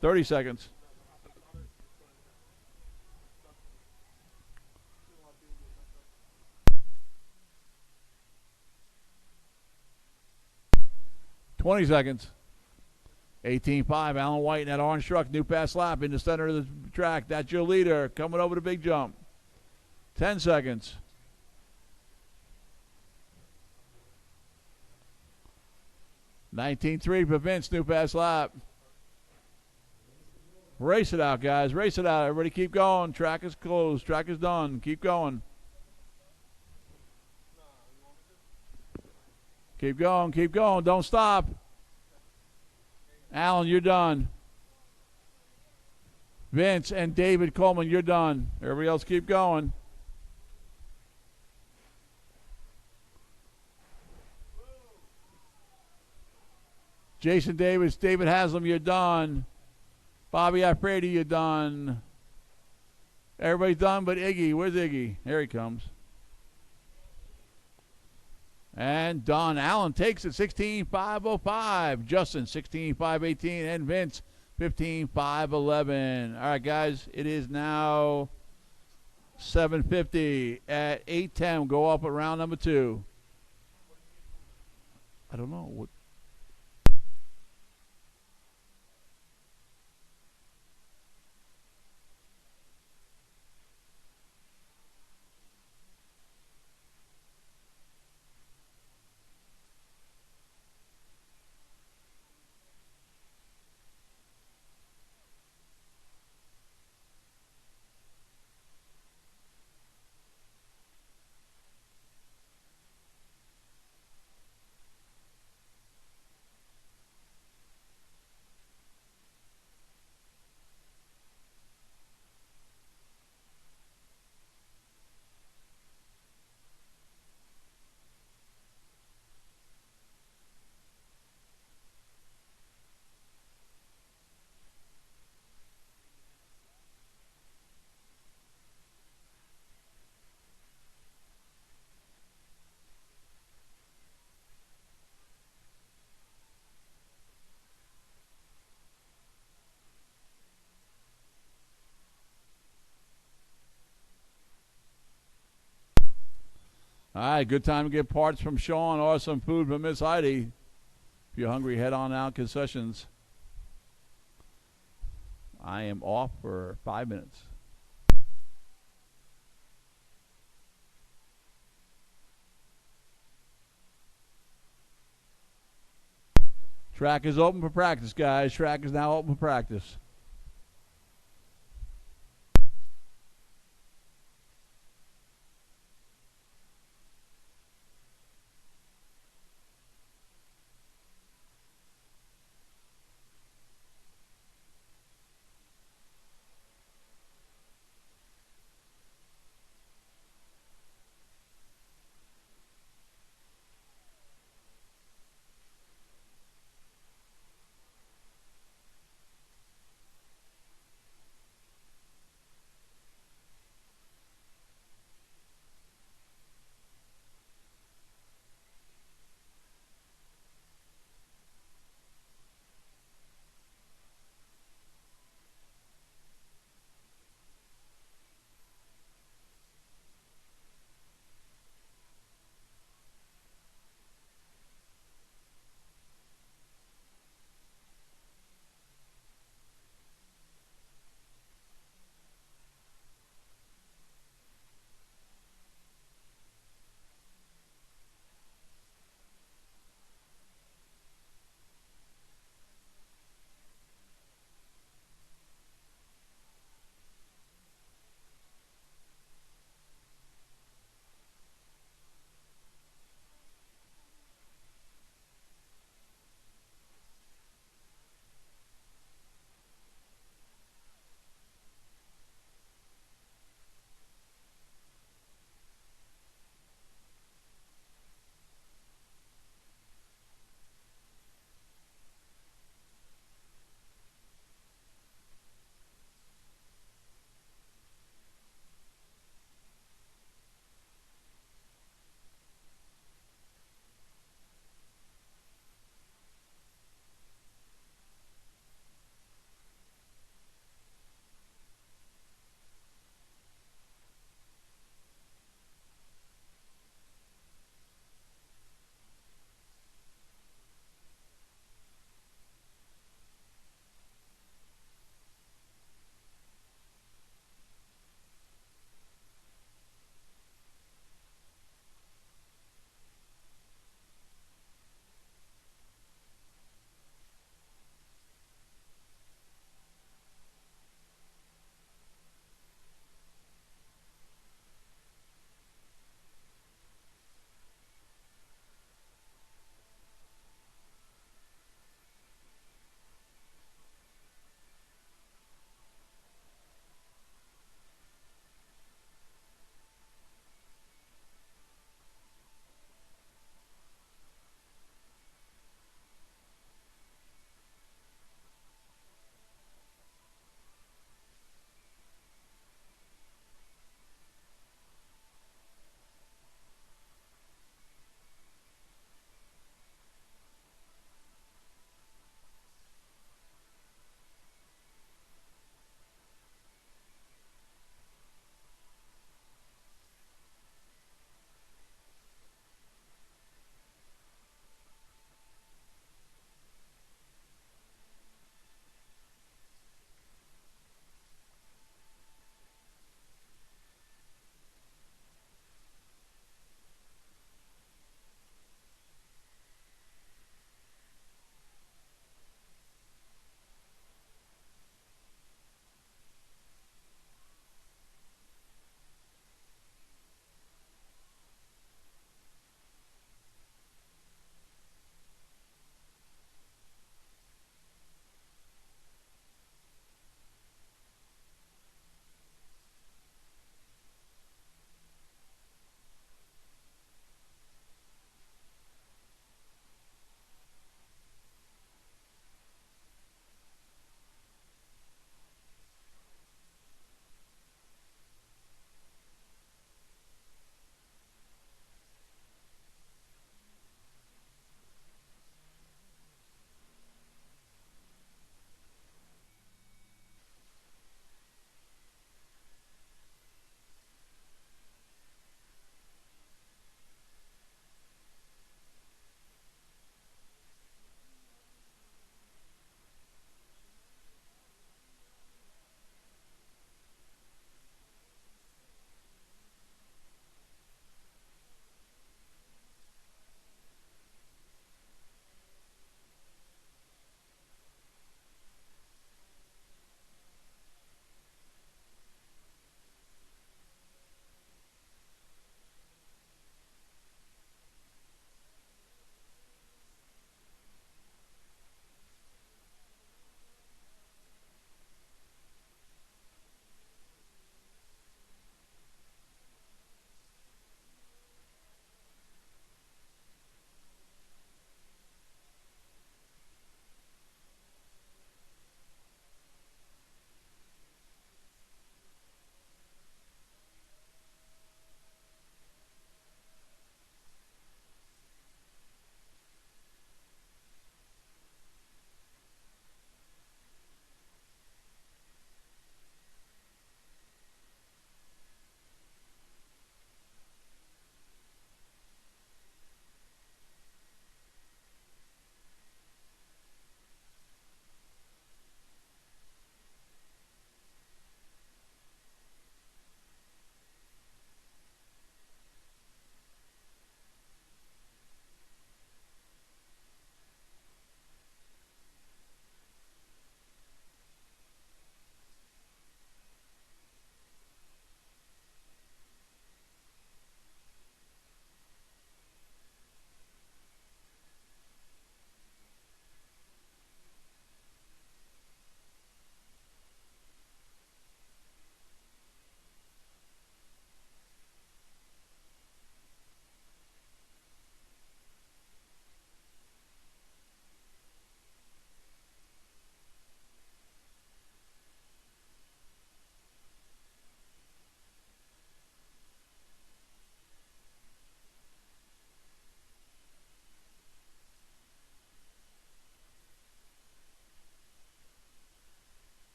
30 seconds. $20 seconds. 18.5. Alan White in that orange truck. New pass lap in the center of the track. That's your leader. Coming over the big jump. 10 seconds. $19.3 for Vince. New pass lap. Race it out, guys. Race it out. Everybody keep going. Track is closed. Track is done. Keep going. Keep going. Keep going. Don't stop. Alan, you're done. Vince and David Coleman, you're done. Everybody else keep going. Jason Davis, David Haslam, you're done. Bobby Alfredi, you're done. Everybody's done but Iggy. Where's Iggy? Here he comes. And Don Allen takes it 16.505. Justin 16.518. And Vince 15.511. All right, guys, it is now 7:50 at 8:10. Go up at round number 2. I don't know what. All right, good time to get parts from Sean or some food from Miss Heidi. If you're hungry, head on out concessions. I am off for 5 minutes. Track is open for practice, guys. Track is now open for practice.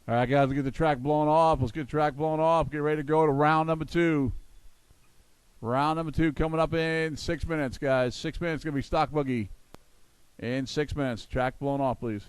All right, guys, let's get the track blown off. Let's get the track blown off. Get ready to go to round number 2. Round number 2 coming up in 6 minutes, guys. 6 minutes, going to be stock buggy. In 6 minutes. Track blown off, please.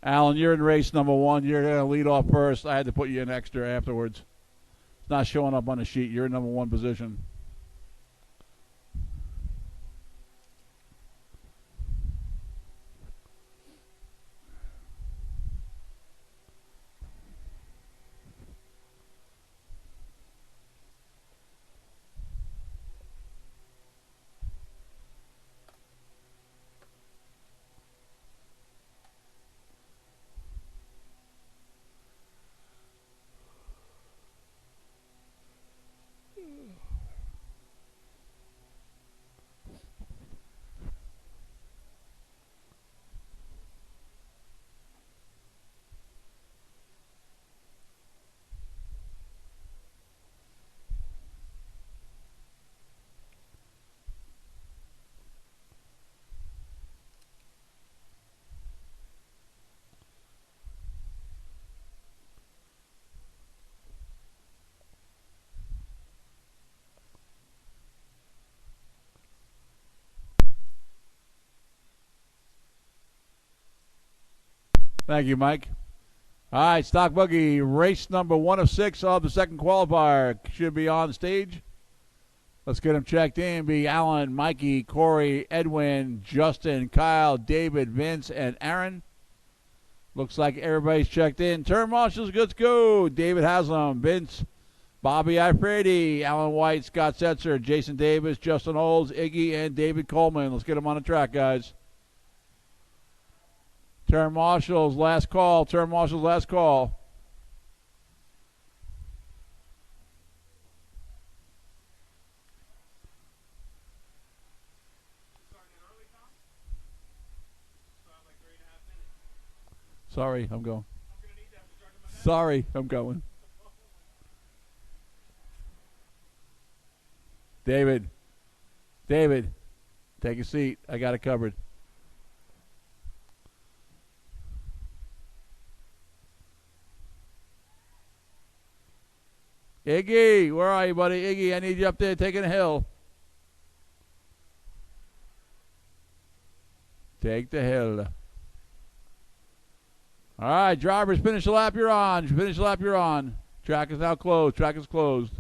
Alan, you're in race number 1. You're going to lead off first. I had to put you in extra afterwards. It's not showing up on the sheet. You're in number 1 position. Thank you, Mike. All right, stock buggy, race number 1 of 6 of the second qualifier should be on stage. Let's get them checked in. Be Alan, Mikey, Corey, Edwin, Justin, Kyle, David, Vince, and Aaron. Looks like everybody's checked in. Turn marshals, good to go. David Haslam, Vince, Bobby Ifredi, Alan White, Scott Setzer, Jason Davis, Justin Olds, Iggy, and David Coleman. Let's get them on the track, guys. Turn marshals, last call. Turn marshals, last call. Sorry, I'm going. Sorry, I'm going. David, take a seat. I got it covered. Iggy, where are you, buddy? Iggy, I need you up there taking a hill. Take the hill. All right, drivers, finish the lap you're on. Finish the lap you're on. Track is now closed. Track is closed.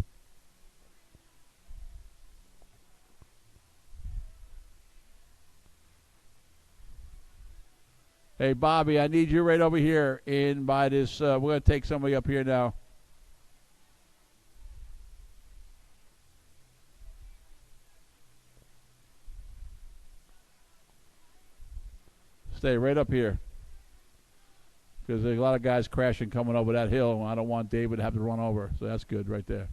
Hey, Bobby, I need you right over here in by this. We're going to take somebody up here now. Stay right up here. Because there's a lot of guys crashing coming over that hill. I don't want David to have to run over. So that's good right there.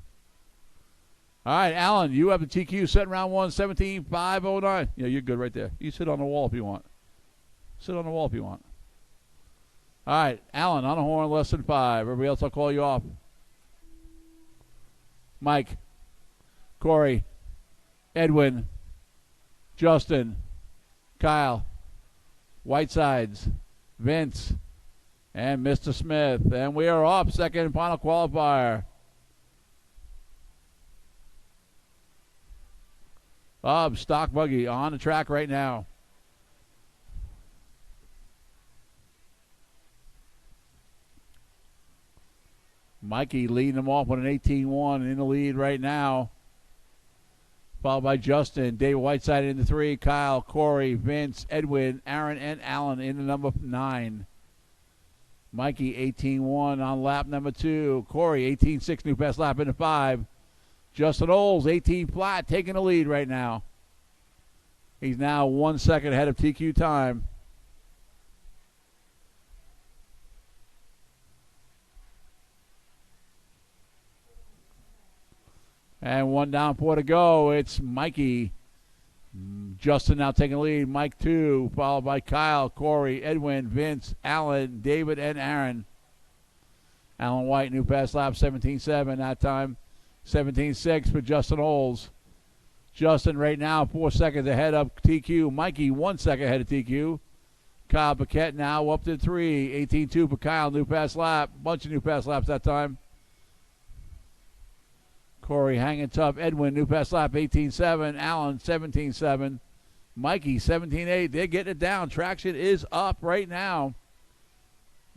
All right, Alan, you have the TQ set in round 1, 17.509. Yeah, you're good right there. You sit on the wall if you want. Sit on the wall if you want. All right, Alan, on a horn, less than 5. Everybody else, I'll call you off. Mike, Corey, Edwin, Justin, Kyle, Whitesides, Vince, and Mr. Smith. And we are off, second and final qualifier. Bob, stock buggy on the track right now. Mikey leading them off with an 18-1 in the lead right now. Followed by Justin, Dave Whiteside in the 3, Kyle, Corey, Vince, Edwin, Aaron, and Alan in the number 9. Mikey 18-1 on lap number 2. Corey 18-6 new best lap in the 5. Justin Oles 18 flat taking the lead right now. He's now 1 second ahead of TQ time. And 1 down, 4 to go. It's Mikey. Justin now taking the lead. Mike 2, followed by Kyle, Corey, Edwin, Vince, Alan, David, and Aaron. Alan White, new pass lap, 17.7 that time. 17.6 for Justin Oles. Justin right now 4 seconds ahead of TQ. Mikey 1 second ahead of TQ. Kyle Paquette now up to 3. 18.2 for Kyle, new pass lap. Bunch of new pass laps that time. Corey hanging tough. Edwin, new pass lap, 18.7. Allen, 17.7. Mikey, 17.8. They're getting it down. Traction is up right now.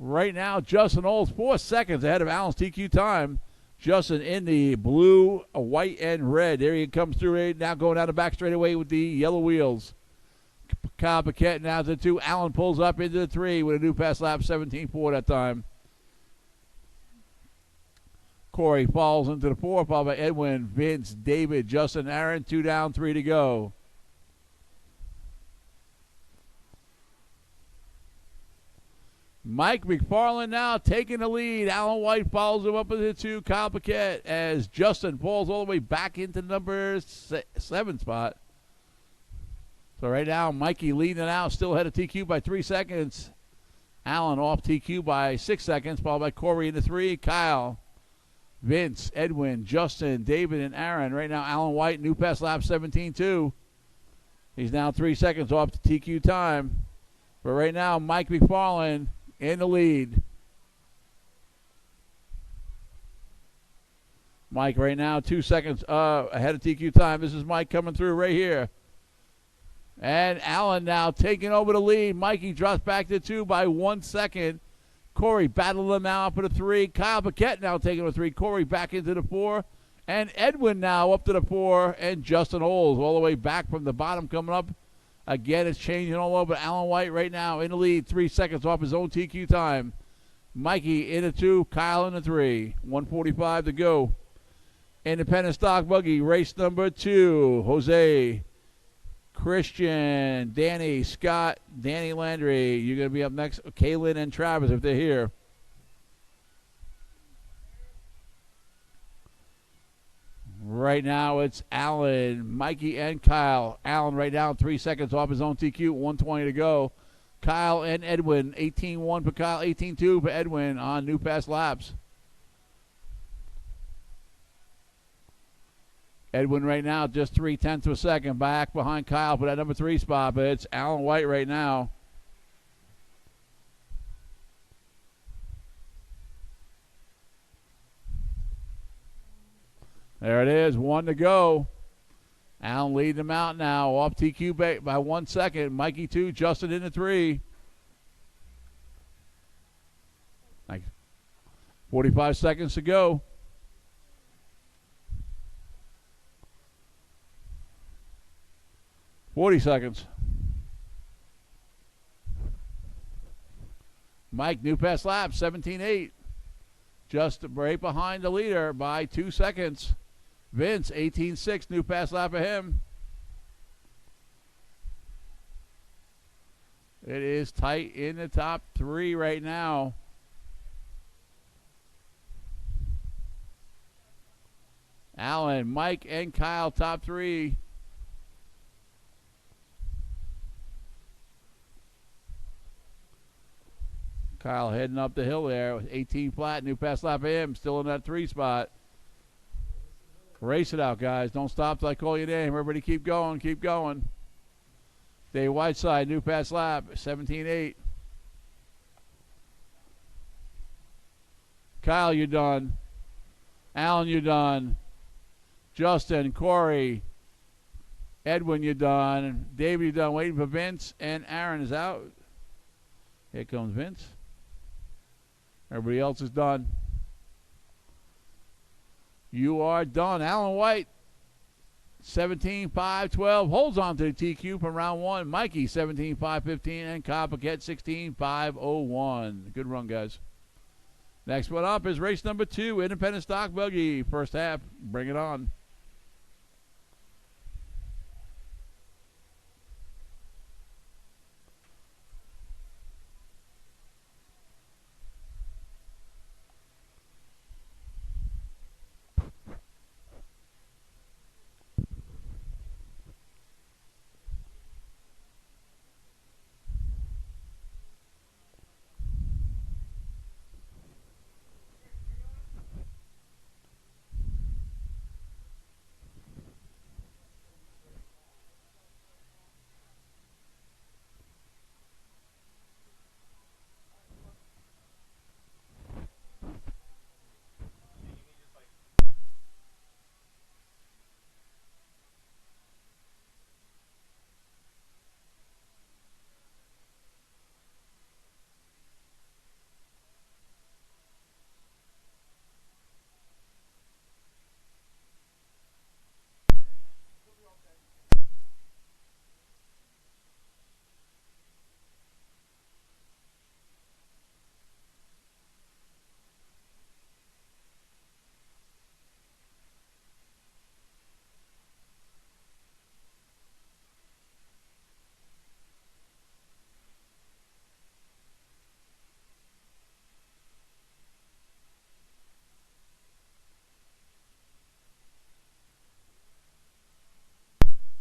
Right now, Justin Oles, 4 seconds ahead of Allen's TQ time. Justin in the blue, white, and red. There he comes through right now, going down the back straightaway with the yellow wheels. Kyle Paquette now to 2. Allen pulls up into the 3 with a new pass lap, 17.4 that time. Corey falls into the 4, followed by Edwin, Vince, David, Justin, Aaron. 2 down, 3 to go. Mike McFarland now taking the lead. Alan White follows him up into 2. Kyle Paquette as Justin falls all the way back into number 7 spot. So right now, Mikey leading it out, still ahead of TQ by 3 seconds. Alan off TQ by 6 seconds, followed by Corey in the 3. Kyle, Vince, Edwin, Justin, David, and Aaron. Right now, Alan White, new pass lap, 17.2. He's now 3 seconds off the TQ time. But right now, Mike McFarland in the lead. Mike right now 2 seconds ahead of TQ time. This is Mike coming through right here. And Allen now taking over the lead. Mikey drops back to 2 by 1 second. Corey battling him now up to the 3. Kyle Paquette now taking the 3. Corey back into the 4. And Edwin now up to the 4. And Justin Oles all the way back from the bottom coming up. Again, it's changing all over. Alan White right now in the lead. 3 seconds off his own TQ time. Mikey in the 2. Kyle in the 3. 1:45 to go. Independent stock buggy, race number 2. Jose, Christian, Danny, Scott, Danny Landry. You're going to be up next. Kaylin and Travis if they're here. Right now it's Allen, Mikey, and Kyle. Allen right now 3 seconds off his own TQ. 1:20 to go. Kyle and Edwin. 18-1 for Kyle, 18-2 for Edwin on New Pass Laps. Edwin right now just 0.3 of a second back behind Kyle for that number 3 spot, but it's Alan White right now. There it is, 1 to go. Alan leading them out now, off TQ by 1 second. Mikey 2, Justin in the 3. 45 seconds to go. $40 seconds. Mike, New Pass Lap, 17-8. Just right behind the leader by 2 seconds. Vince, 18-6, New Pass Lap for him. It is tight in the top 3 right now. Alan, Mike, and Kyle, top 3. Kyle heading up the hill there with 18 flat. New Pass Lap for him, still in that 3 spot. Race it out, guys. Don't stop till I call your name. Everybody keep going, keep going. Dave Whiteside, New Pass Lap, 17-8. Kyle, you're done. Alan, you're done. Justin, Corey, Edwin, you're done. David, you're done. Waiting for Vince, and Aaron is out. Here comes Vince. Everybody else is done. You are done. Alan White, 17-5-12, holds on to the TQ from round 1. Mikey, 17-5-15, and Kyle Paquette, 16-5-01. Good run, guys. Next one up is race number 2, Independent Stock Buggy. First half, bring it on.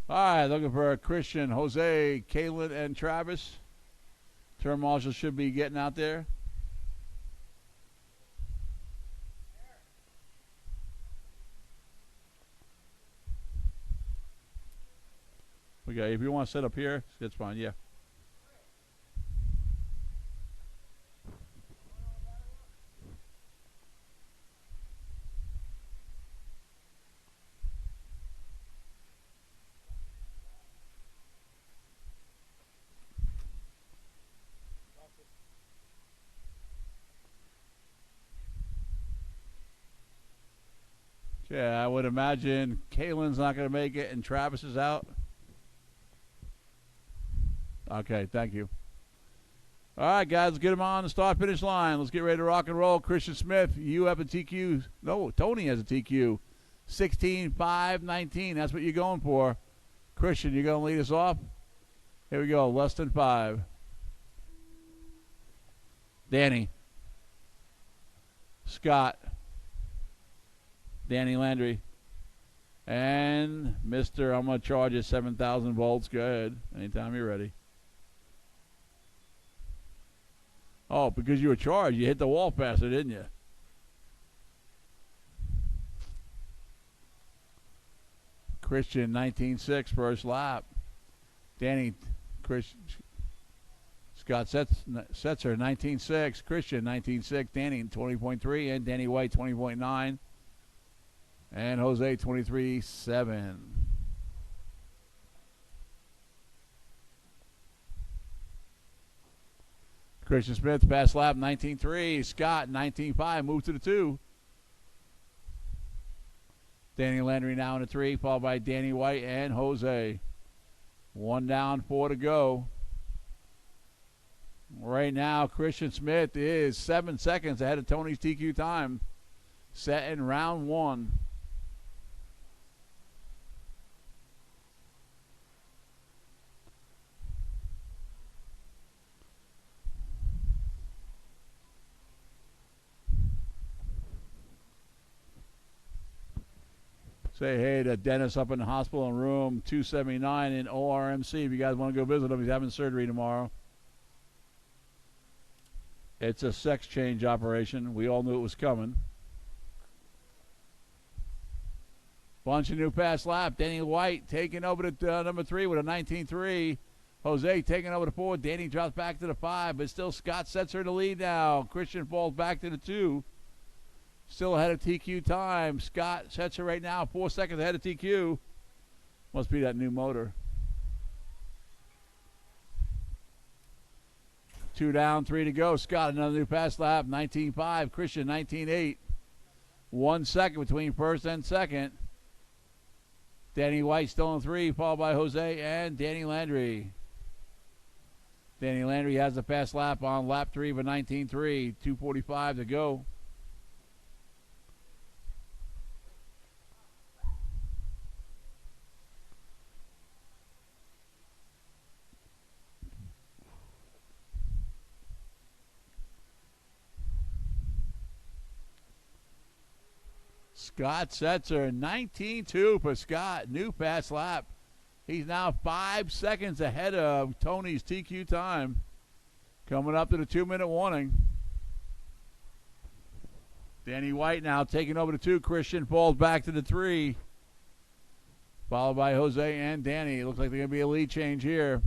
All right, looking for Christian, Jose, Kaylin, and Travis. Turn marshal should be getting out there. Okay, if you want to sit up here, that's fine, yeah. Yeah, I would imagine Kaylin's not going to make it and Travis is out. Okay, thank you. All right, guys, let's get them on the start-finish line. Let's get ready to rock and roll. Christian Smith, you have a TQ. No, Tony has a TQ. 16-5-19. That's what you're going for. Christian, you're going to lead us off? Here we go, less than 5. Danny. Scott. Danny Landry. And Mr. I'm going to charge you 7,000 volts. Go ahead. Anytime you're ready. Oh, because you were charged. You hit the wall faster, didn't you? Christian, 19.6 first lap. Danny, Scott Setzer, 19.6. Christian, 19.6. Danny, 20.3. And Danny White, 20.9. And Jose, 23.7. Christian Smith, fast lap, 19.3. Scott, 19.5. Move to the 2. Danny Landry now in the 3, followed by Danny White and Jose. 1 down, 4 to go. Right now, Christian Smith is 7 seconds ahead of Tony's TQ time. Set in round 1. Say hey to Dennis up in the hospital in room 279 in ORMC. If you guys want to go visit him, he's having surgery tomorrow. It's a sex change operation. We all knew it was coming. Bunch of new pass lap. Danny White taking over to number 3 with a 19.3. Jose taking over to 4. Danny drops back to the 5, but still Scott sets her to lead now. Christian falls back to the 2. Still ahead of TQ time. Scott sets her right now, 4 seconds ahead of TQ. Must be that new motor. 2 down, 3 to go. Scott, another new pass lap, 19.5. Christian, 19.8. 1 second between first and second. Danny White still in 3, followed by Jose and Danny Landry. Danny Landry has the fast lap on lap 3 of a 19.3. 2:45 to go. Scott Setzer, 19.2 for Scott. New fast lap. He's now 5 seconds ahead of Tony's TQ time. Coming up to the 2-minute warning. Danny White now taking over the 2. Christian falls back to the 3. Followed by Jose and Danny. Looks like there's going to be a lead change here.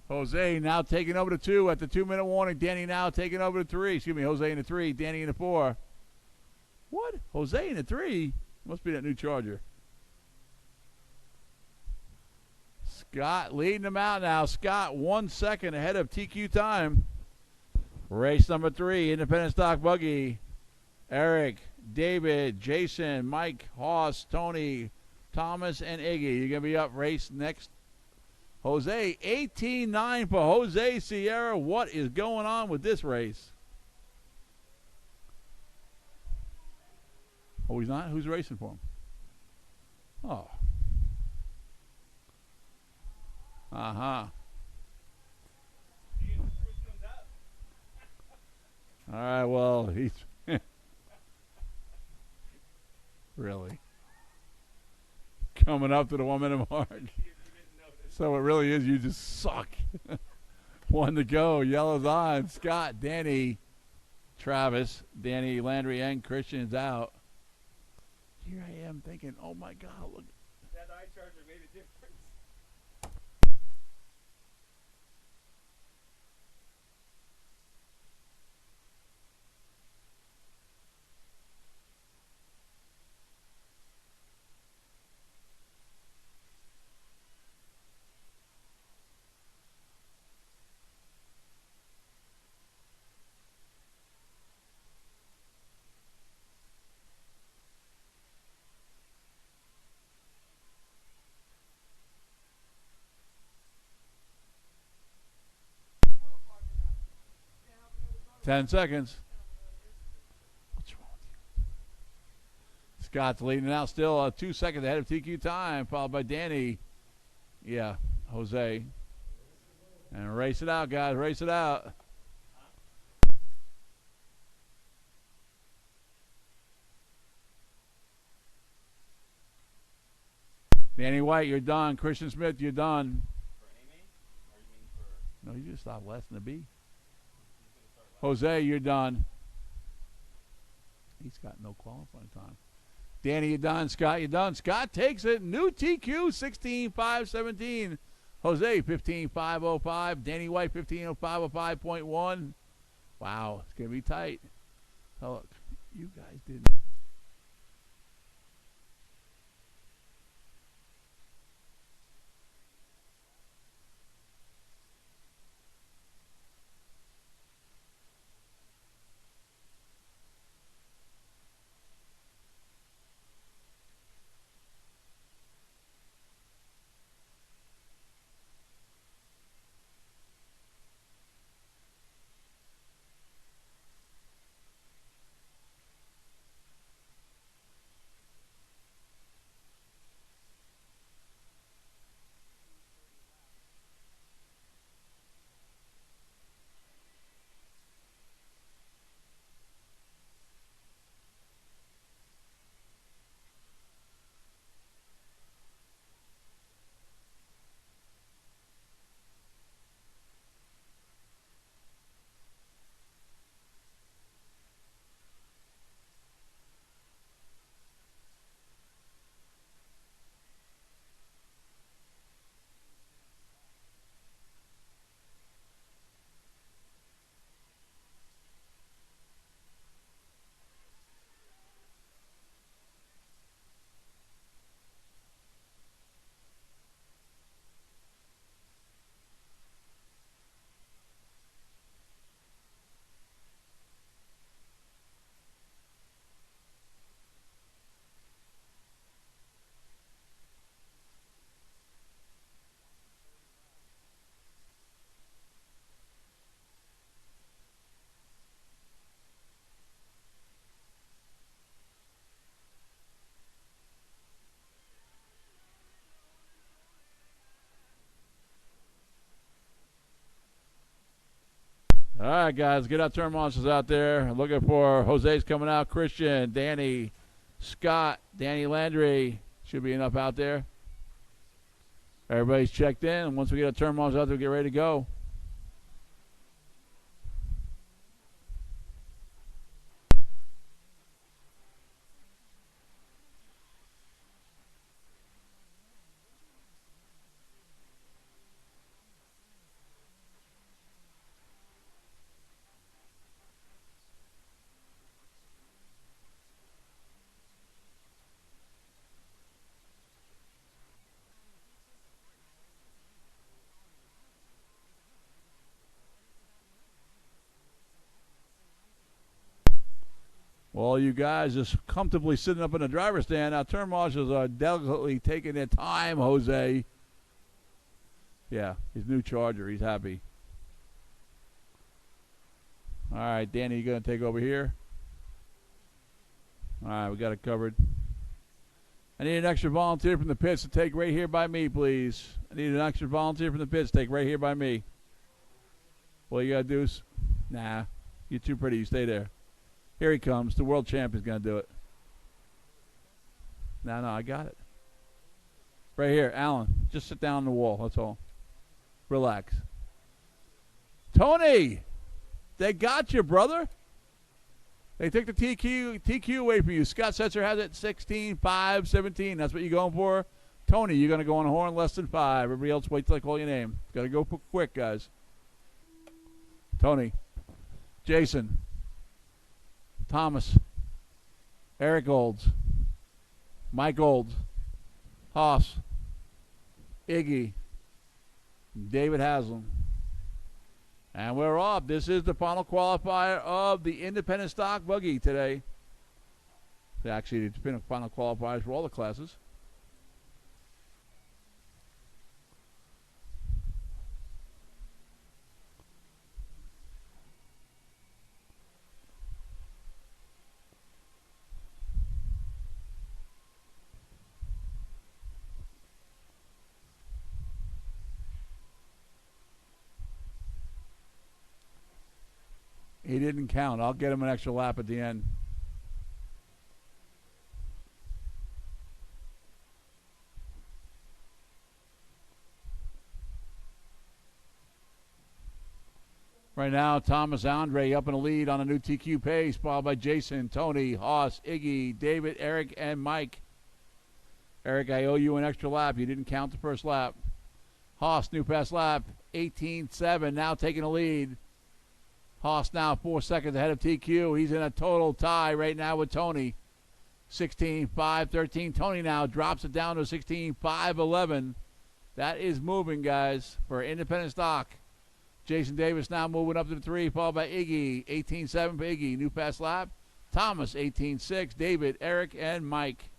Jose now taking over the 2 at the 2-minute warning. Danny now taking over the 3. Excuse me, Jose in the 3, Danny in the 4. What? Jose in the 3? Must be that new Charger. Scott leading them out now. Scott 1 second ahead of TQ time. Race number 3, independent stock buggy. Eric, David, Jason, Mike, Hoss, Tony, Thomas, and Iggy. You're going to be up race next. Jose, 18.9 for Jose Sierra. What is going on with this race? Oh, he's not? Who's racing for him? Oh. Uh-huh. All right, well, he's... really? Coming up to the 1-minute mark. So it really is, you just suck. 1 to go. Yellow's on. Scott, Danny, Travis, Danny Landry, and Christian's out. Here I am thinking, oh my God, look. That eye charger made a difference. Ten seconds. What's wrong with you? Scott's leading out still, 2 seconds ahead of TQ time, followed by Danny. Yeah, Jose. And race it out, guys. Race it out. Danny White, you're done. Christian Smith, you're done. No, you just stopped last in the B. Jose, you're done. He's got no qualifying time. Danny, you're done. Scott, you're done. Scott takes it. New TQ, 16.517. Jose, 15.505. Danny White, 15.505.1. Wow, it's going to be tight. Oh, look, you guys didn't. All right, guys, get our turn monsters out there. Looking for Jose's coming out. Christian, Danny, Scott, Danny Landry. Should be enough out there. Everybody's checked in. Once we get our turn monsters out there, we get ready to go. Well, you guys just comfortably sitting up in the driver's stand. Our turn marshals are delicately taking their time, Jose. Yeah, his new Charger. He's happy. All right, Danny, you going to take over here? All right, we got it covered. I need an extra volunteer from the pits to take right here by me, please. I need an extra volunteer from the pits to take right here by me. All you got to do is, nah, you're too pretty. You stay there. Here he comes. The world champ is going to do it. No, I got it. Right here, Alan. Just sit down on the wall. That's all. Relax. Tony, they got you, brother. They took the TQ away from you. Scott Setzer has it 16.517. That's what you're going for. Tony, you're going to go on a horn less than 5. Everybody else wait till I call your name. Got to go quick, guys. Tony. Jason. Thomas, Eric Olds, Mike Olds, Haas, Iggy, David Haslam. And we're off. This is the final qualifier of the independent stock buggy today. Actually, it's been a final qualifiers for all the classes. He didn't count. I'll get him an extra lap at the end. Right now, Thomas Andre up in the lead on a new TQ pace, followed by Jason, Tony, Haas, Iggy, David, Eric, and Mike. Eric, I owe you an extra lap. You didn't count the first lap. Haas, new pass lap, 18.7, now taking the lead. Haas now 4 seconds ahead of TQ. He's in a total tie right now with Tony. 16.5.13. Tony now drops it down to 16.5.11. That is moving, guys, for independent stock. Jason Davis now moving up to the 3, followed by Iggy. 18.7 for Iggy. New pass lap. Thomas, 18.6. David, Eric, and Mike.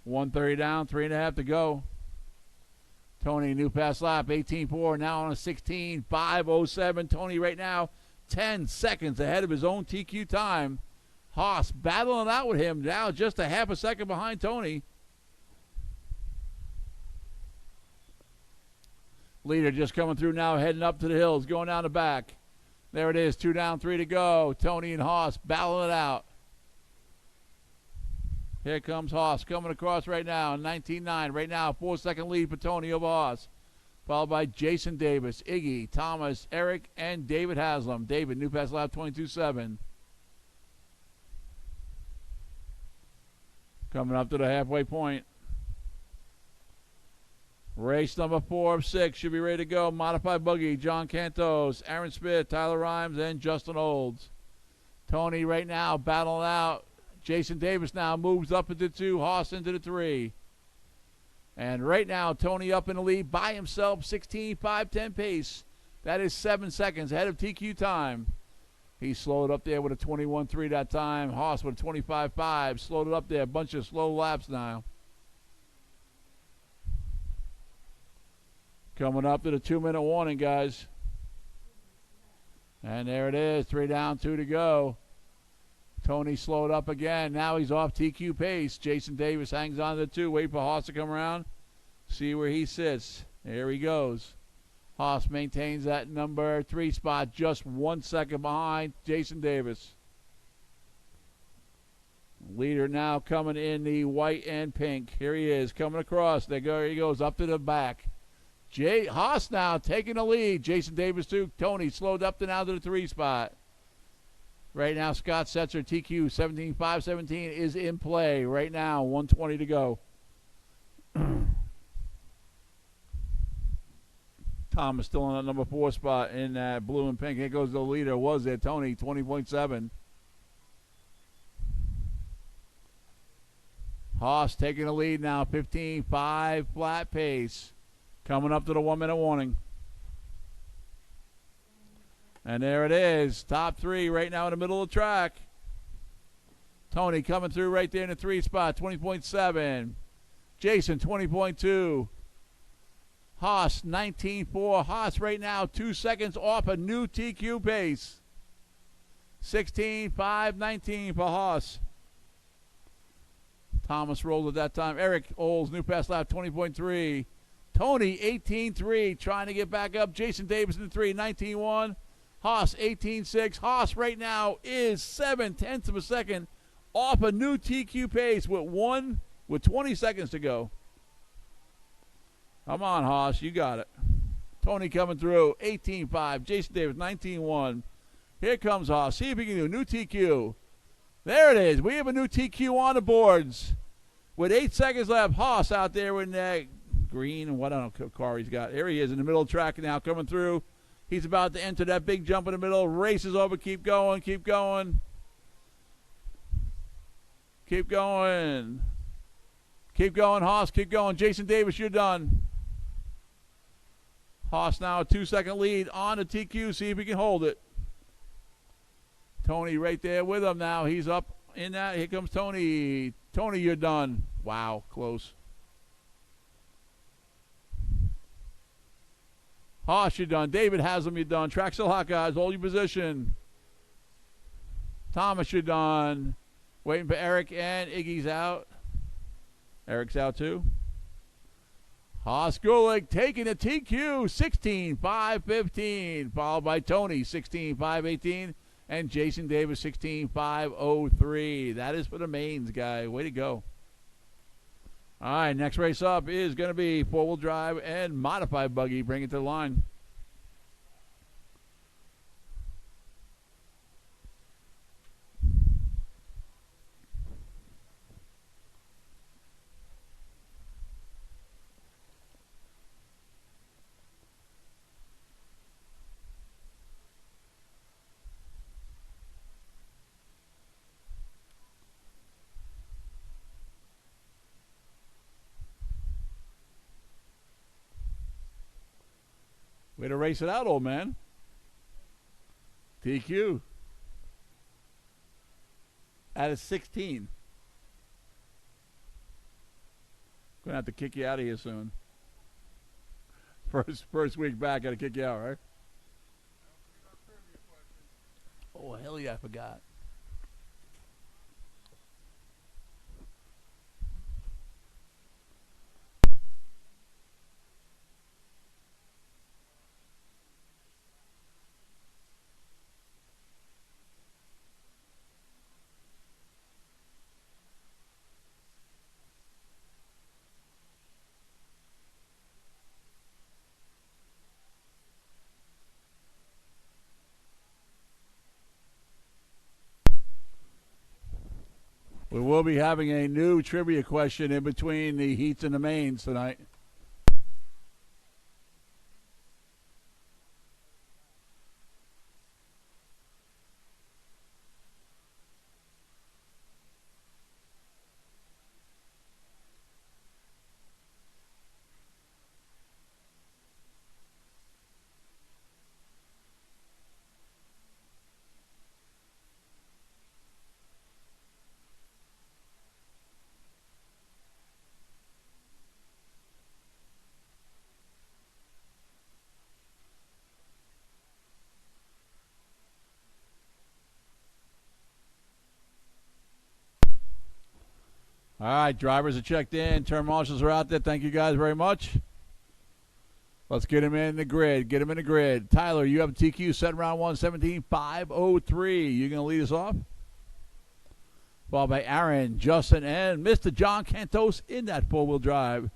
1:30 down, 3.5 to go. Tony, new pass lap, 18.4. Now on a 16.5.07. Tony right now 10 seconds ahead of his own TQ time. Haas battling out with him now, just a half a second behind Tony. Leader just coming through now, heading up to the hills, going down the back. There it is, 2 down, 3 to go. Tony and Haas battling it out. Here comes Haas coming across right now, 19.9. Right now, 4-second lead for Tony over Haas. Followed by Jason Davis, Iggy, Thomas, Eric, and David Haslam. David, new pass lap, 22.7. Coming up to the halfway point. Race number 4 of 6 should be ready to go. Modified buggy, John Cantos, Aaron Smith, Tyler Rhymes, and Justin Olds. Tony right now battling out. Jason Davis now moves up into 2, Haas into the 3. And right now, Tony up in the lead by himself, 16.5.10 pace. That is 7 seconds ahead of TQ time. He slowed up there with a 21.3 that time. Haas with a 25.5. Slowed it up there. A bunch of slow laps now. Coming up to the 2-minute warning, guys. And there it is. 3 down, 2 to go. Tony slowed up again. Now he's off TQ pace. Jason Davis hangs on to the 2. Wait for Haas to come around. See where he sits. There he goes. Haas maintains that number 3 spot, just 1 second behind Jason Davis. Leader now coming in the white and pink. Here he is, coming across. There he goes, up to the back. Haas now taking the lead. Jason Davis too. Tony slowed up to now to the 3 spot. Right now, Scott Setzer, TQ 17.5.17 is in play right now. 1:20 to go. Thomas still on that number 4 spot in that blue and pink. Here goes the leader. Was there Tony, 20.7. Haas taking the lead now, 15.5 flat pace. Coming up to the 1-minute warning. And there it is. Top 3 right now in the middle of the track. Tony coming through right there in the 3 spot, 20.7. Jason, 20.2. Haas, 19.4. Haas right now 2 seconds off a new TQ pace. 16.5.19 for Haas. Thomas rolled at that time. Eric Olds, new pass lap, 20.3. Tony, 18.3, trying to get back up. Jason Davis in the 3, 19.1. Haas, 18.6. Haas right now is 0.7 of a second off a new TQ pace with 20 seconds to go. Come on, Haas, you got it. Tony coming through, 18.5. Jason Davis, 19.1. Here comes Haas. See if he can do a new TQ. There it is. We have a new TQ on the boards. With 8 seconds left, Haas out there in that green, what I don't know car he's got. Here he is in the middle of the track now, coming through. He's about to enter that big jump in the middle. Races over. Keep going. Keep going. Keep going. Keep going, Haas. Keep going. Jason Davis, you're done. Haas now a 2-second lead on the TQ. See if he can hold it. Tony right there with him now. He's up in that. Here comes Tony. Tony, you're done. Wow, close. Haas, you're done. David Haslam, you're done. Track still hot, guys. Hold your position. Thomas, you're done. Waiting for Eric, and Iggy's out. Eric's out too. Haas Gulick taking a TQ, 16.5.15. Followed by Tony, 16.5.18. And Jason Davis, 16.5.03. That is for the mains, guy. Way to go. All right, next race up is going to be 4-wheel drive and modified buggy. Bring it to the line. Way to race it out, old man. TQ. Out of 16. Gonna have to kick you out of here soon. First week back, gotta kick you out, right? Oh, hell yeah, I forgot. We will be having a new trivia question in between the heats and the mains tonight. All right, drivers are checked in. Turn marshals are out there. Thank you guys very much. Let's get him in the grid. Get him in the grid. Tyler, you have a TQ set round 1, 17.503. You going to lead us off? Followed by Aaron, Justin, and Mr. John Cantos in that four-wheel drive.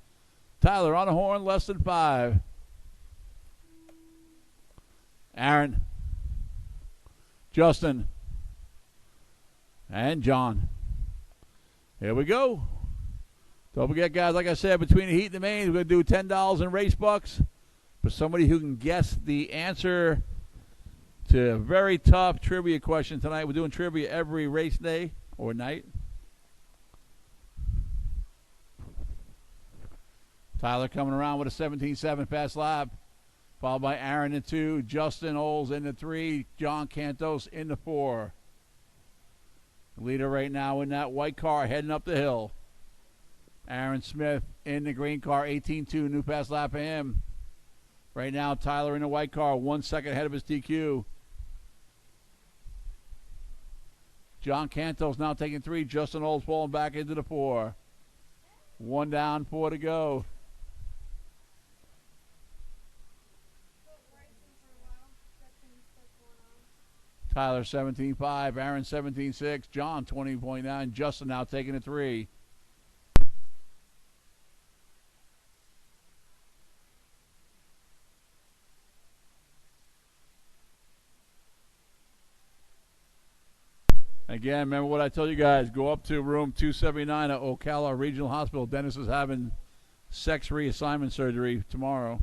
Tyler on the horn, less than 5. Aaron, Justin, and John. Here we go. Don't forget, guys, like I said, between the heat and the mains, we're going to do $10 in race bucks for somebody who can guess the answer to a very tough trivia question tonight. We're doing trivia every race day or night. Tyler coming around with a 17.7 fast lap, followed by Aaron in 2, Justin Oles in the 3, John Cantos in the 4. Leader right now in that white car heading up the hill. Aaron Smith in the green car, 18.2, new fast lap for him. Right now, Tyler in the white car, 1 second ahead of his DQ. John Cantos now taking 3. Justin Oles falling back into the 4. 1 down, 4 to go. Tyler 17.5, Aaron 17.6, John 20.9, Justin now taking a 3. Again, remember what I told you guys. Go up to room 279 at Ocala Regional Hospital. Dennis is having sex reassignment surgery tomorrow.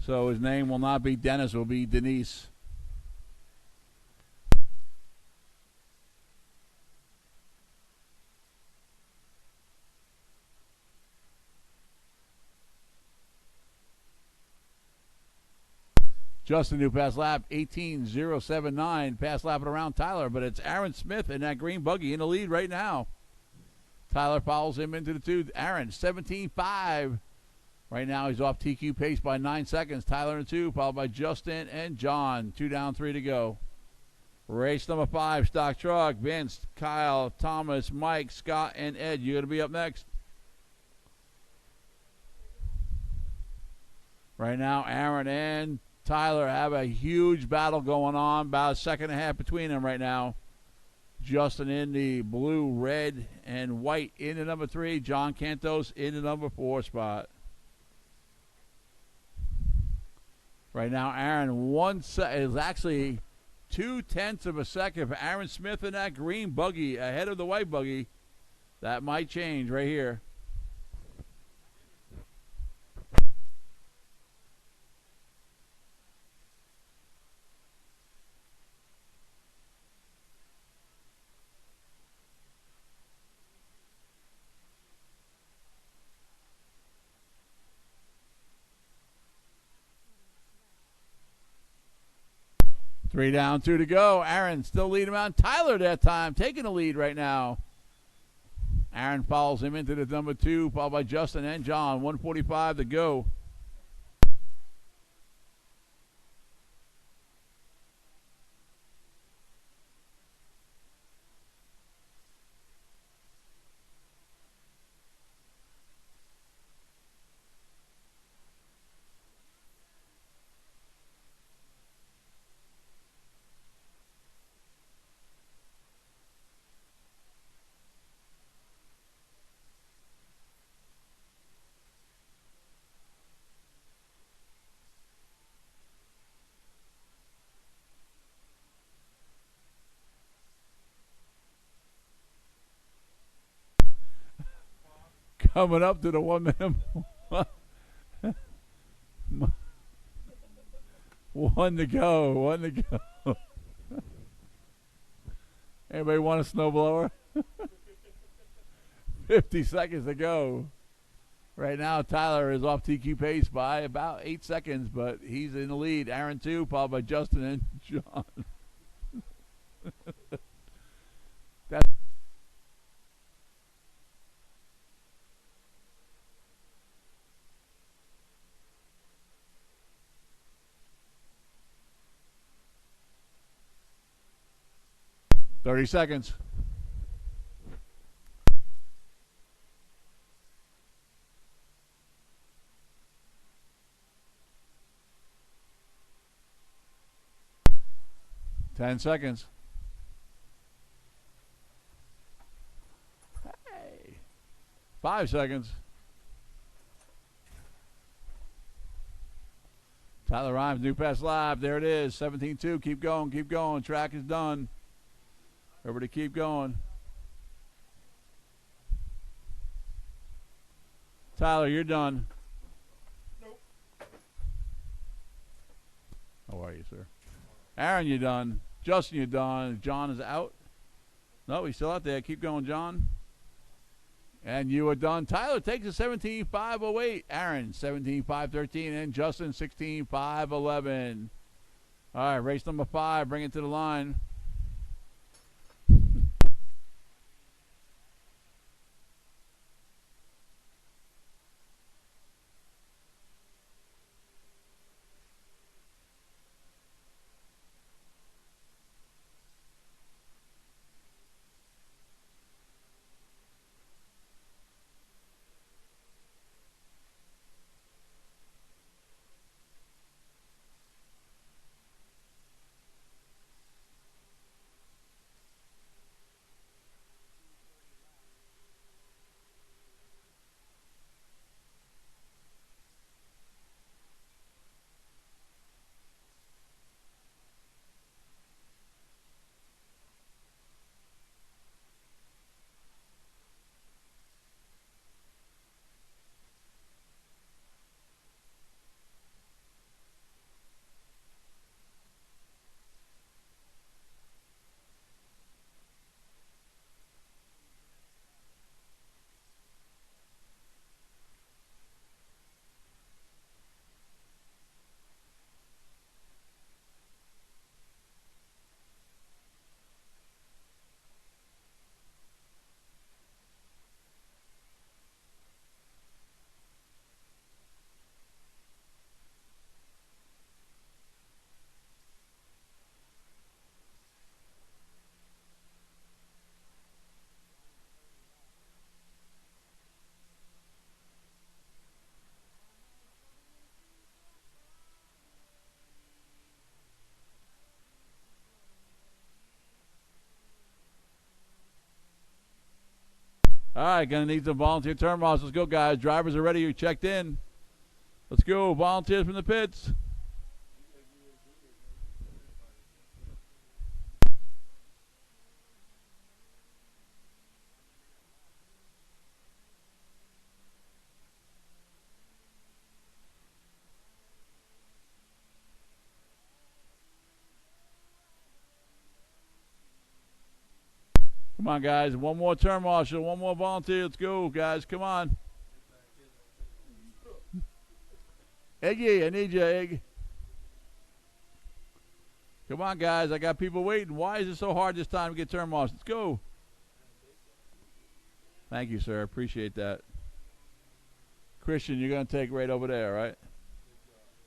So his name will not be Dennis, it will be Denise. Justin, new pass lap, 18.079. Pass lapping around Tyler, but it's Aaron Smith in that green buggy in the lead right now. Tyler follows him into the 2. Aaron, 17.5. Right now he's off TQ pace by 9 seconds. Tyler in 2, followed by Justin and John. 2 down, 3 to go. Race number 5, stock truck. Vince, Kyle, Thomas, Mike, Scott, and Ed. You're going to be up next. Right now, Aaron and Tyler have a huge battle going on. About a second and a half between them right now. Justin in the blue, red, and white in the number 3. John Cantos in the number 4 spot. Right now, Aaron is actually 0.2 of a second for Aaron Smith in that green buggy ahead of the white buggy. That might change right here. 3 down, 2 to go. Aaron still leading him out. Tyler that time taking the lead right now. Aaron follows him into the number 2, followed by Justin and John. 1:45 to go. Coming up to the 1 minute. 1 to go. 1 to go. Anybody want a snowblower? 50 seconds to go. Right now, Tyler is off TQ pace by about 8 seconds, but he's in the lead. Aaron 2, followed by Justin and John. That's 30 seconds. Ten seconds. Hey. 5 seconds. Tyler Rhymes, New Pass Live. There it is. 17-2. Keep going. Keep going. Track is done. Everybody keep going. Tyler, you're done. Nope. How are you, sir? Aaron, you're done. Justin, you're done. John is out. No, he's still out there. Keep going, John. And you are done. Tyler takes a 17.508. Aaron, 17.513. And Justin, 16.511. All right, race number 5. Bring it to the line. All right, going to need some volunteer turn marshals. Let's go, guys. Drivers are ready. You checked in. Let's go. Volunteers from the pits. Come on, guys. One more turn marshal. One more volunteer. Let's go, guys. Come on. Eggy, I need you, Egg. Come on, guys. I got people waiting. Why is it so hard this time to get turn offs? Let's go. Thank you, sir. Appreciate that. Christian, you're going to take right over there, right?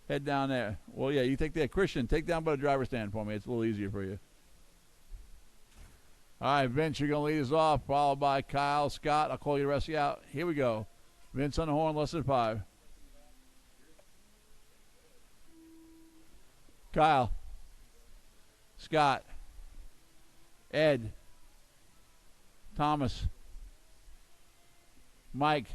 Head down there. Well, yeah, you take that. Christian, take down by the driver's stand for me. It's a little easier for you. All right, Vince, you're going to lead us off, followed by Kyle, Scott. I'll call you the rest of you out. Here we go. Vince on the horn, less than 5. Kyle, Scott, Ed, Thomas, Mike,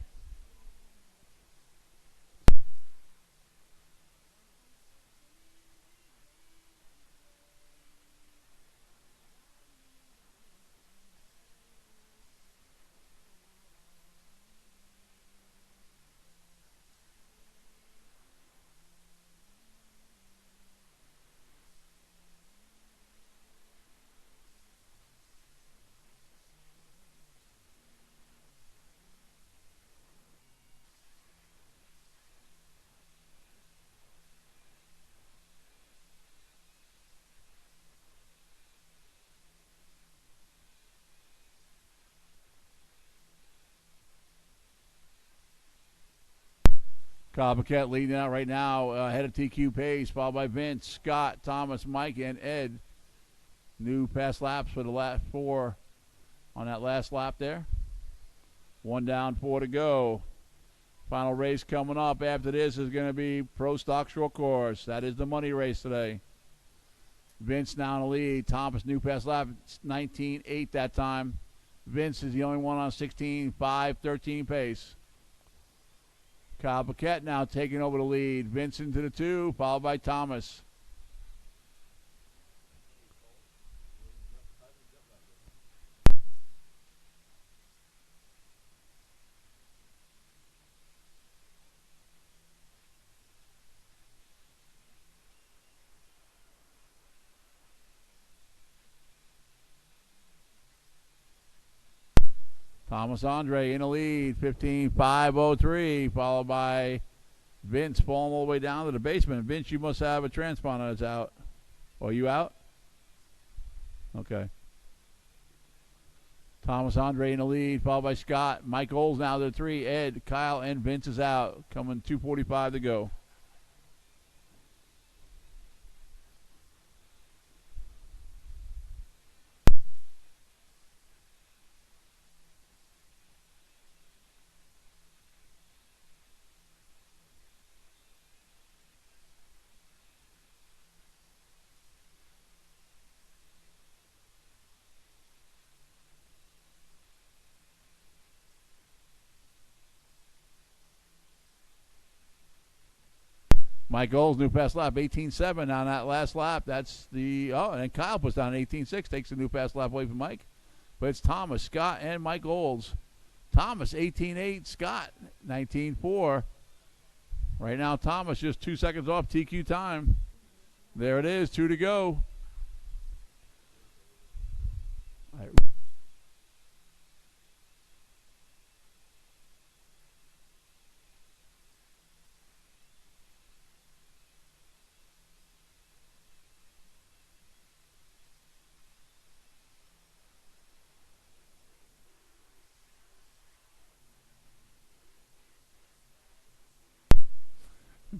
Copycat leading out right now, ahead of TQ pace, followed by Vince, Scott, Thomas, Mike, and Ed. New pass laps for the last 4 on that last lap there. 1 down, 4 to go. Final race coming up after this is going to be Pro Stock Short Course. That is the money race today. Vince now in the lead. Thomas, new pass lap, 19.8 that time. Vince is the only one on 16.5, 13 pace. Kyle Paquette now taking over the lead. Vince into the 2, followed by Thomas. Thomas Andre in the lead, 15.503, followed by Vince falling all the way down to the basement. Vince, you must have a transponder that's out. Are you out? Okay. Thomas Andre in the lead, followed by Scott. Mike Oles now to the 3. Ed, Kyle, and Vince is out. Coming 2:45 to go. Mike Oles, new pass lap, 18.7 on that last lap. That's the, and then Kyle puts down 18.6, takes the new pass lap away from Mike. But it's Thomas, Scott, and Mike Oles. Thomas, 18.8, Scott, 19.4. Right now, Thomas just 2 seconds off TQ time. There it is, 2 to go. All right.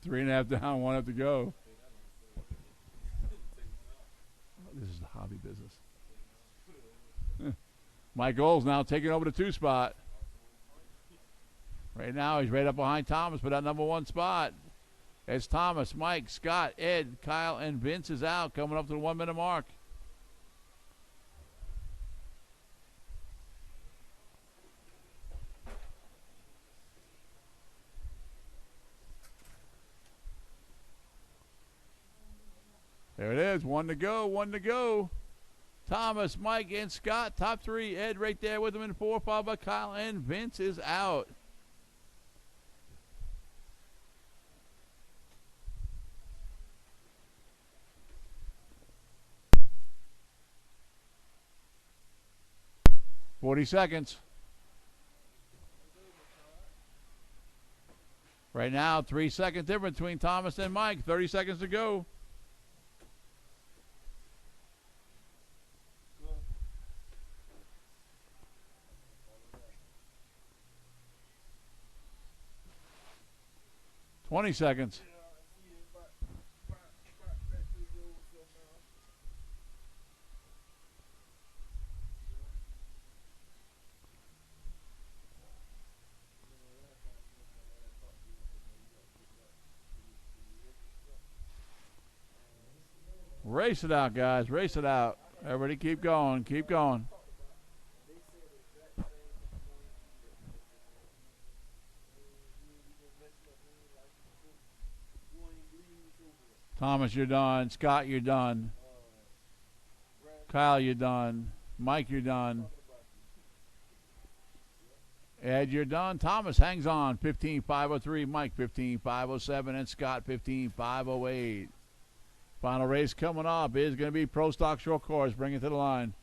Three and a half down, 1 up to go. This is the hobby business. Mike Oles now taking over the 2 spot. Right now, he's right up behind Thomas for that number 1 spot. It's Thomas, Mike, Scott, Ed, Kyle, and Vince is out, coming up to the 1 minute mark. There it is, 1 to go, 1 to go. Thomas, Mike, and Scott, top 3. Ed right there with them in 4, followed by Kyle, and Vince is out. "40 seconds. Right now, 3 second difference between Thomas and Mike. 30 seconds to go. 20 seconds. Race it out, guys. Race it out. Everybody keep going. Keep going. Thomas, you're done. Scott, you're done. Kyle, you're done. Mike, you're done. Ed, you're done. Thomas hangs on. 15.503. Mike, 15.507. And Scott, 15.508. Final race coming up is going to be Pro Stock Short Course. Bring it to the line.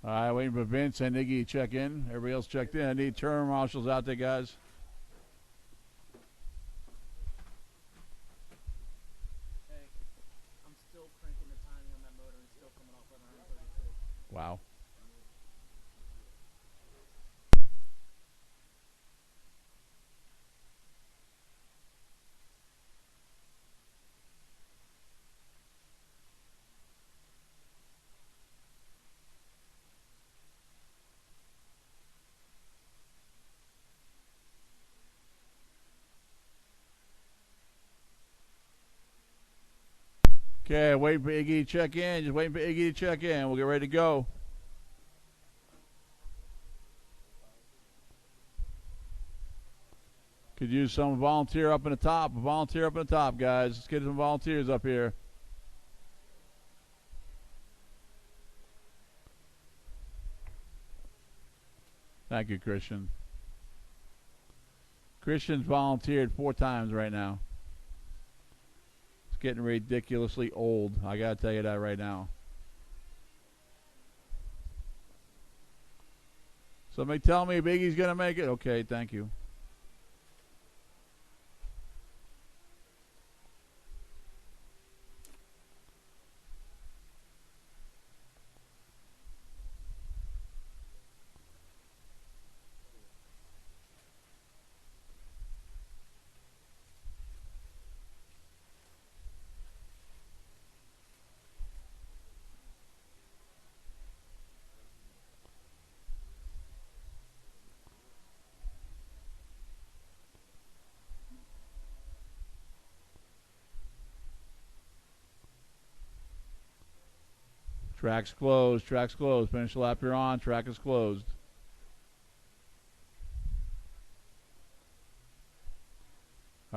All right, waiting for Vince and Iggy to check in. Everybody else checked in. I need turn marshals out there, guys. Hey, I'm still cranking the timing on that motor and still coming off at 132. Wow. Okay, waiting for Iggy to check in. Just waiting for Iggy to check in. We'll get ready to go. Could use some volunteer up in the top. A volunteer up in the top, guys. Let's get some volunteers up here. Thank you, Christian. Christian's volunteered 4 times right now. It's getting ridiculously old. I got to tell you that right now. Somebody tell me Biggie's going to make it. Okay, thank you. Track's closed. Track's closed. Finish the lap you're on. Track is closed.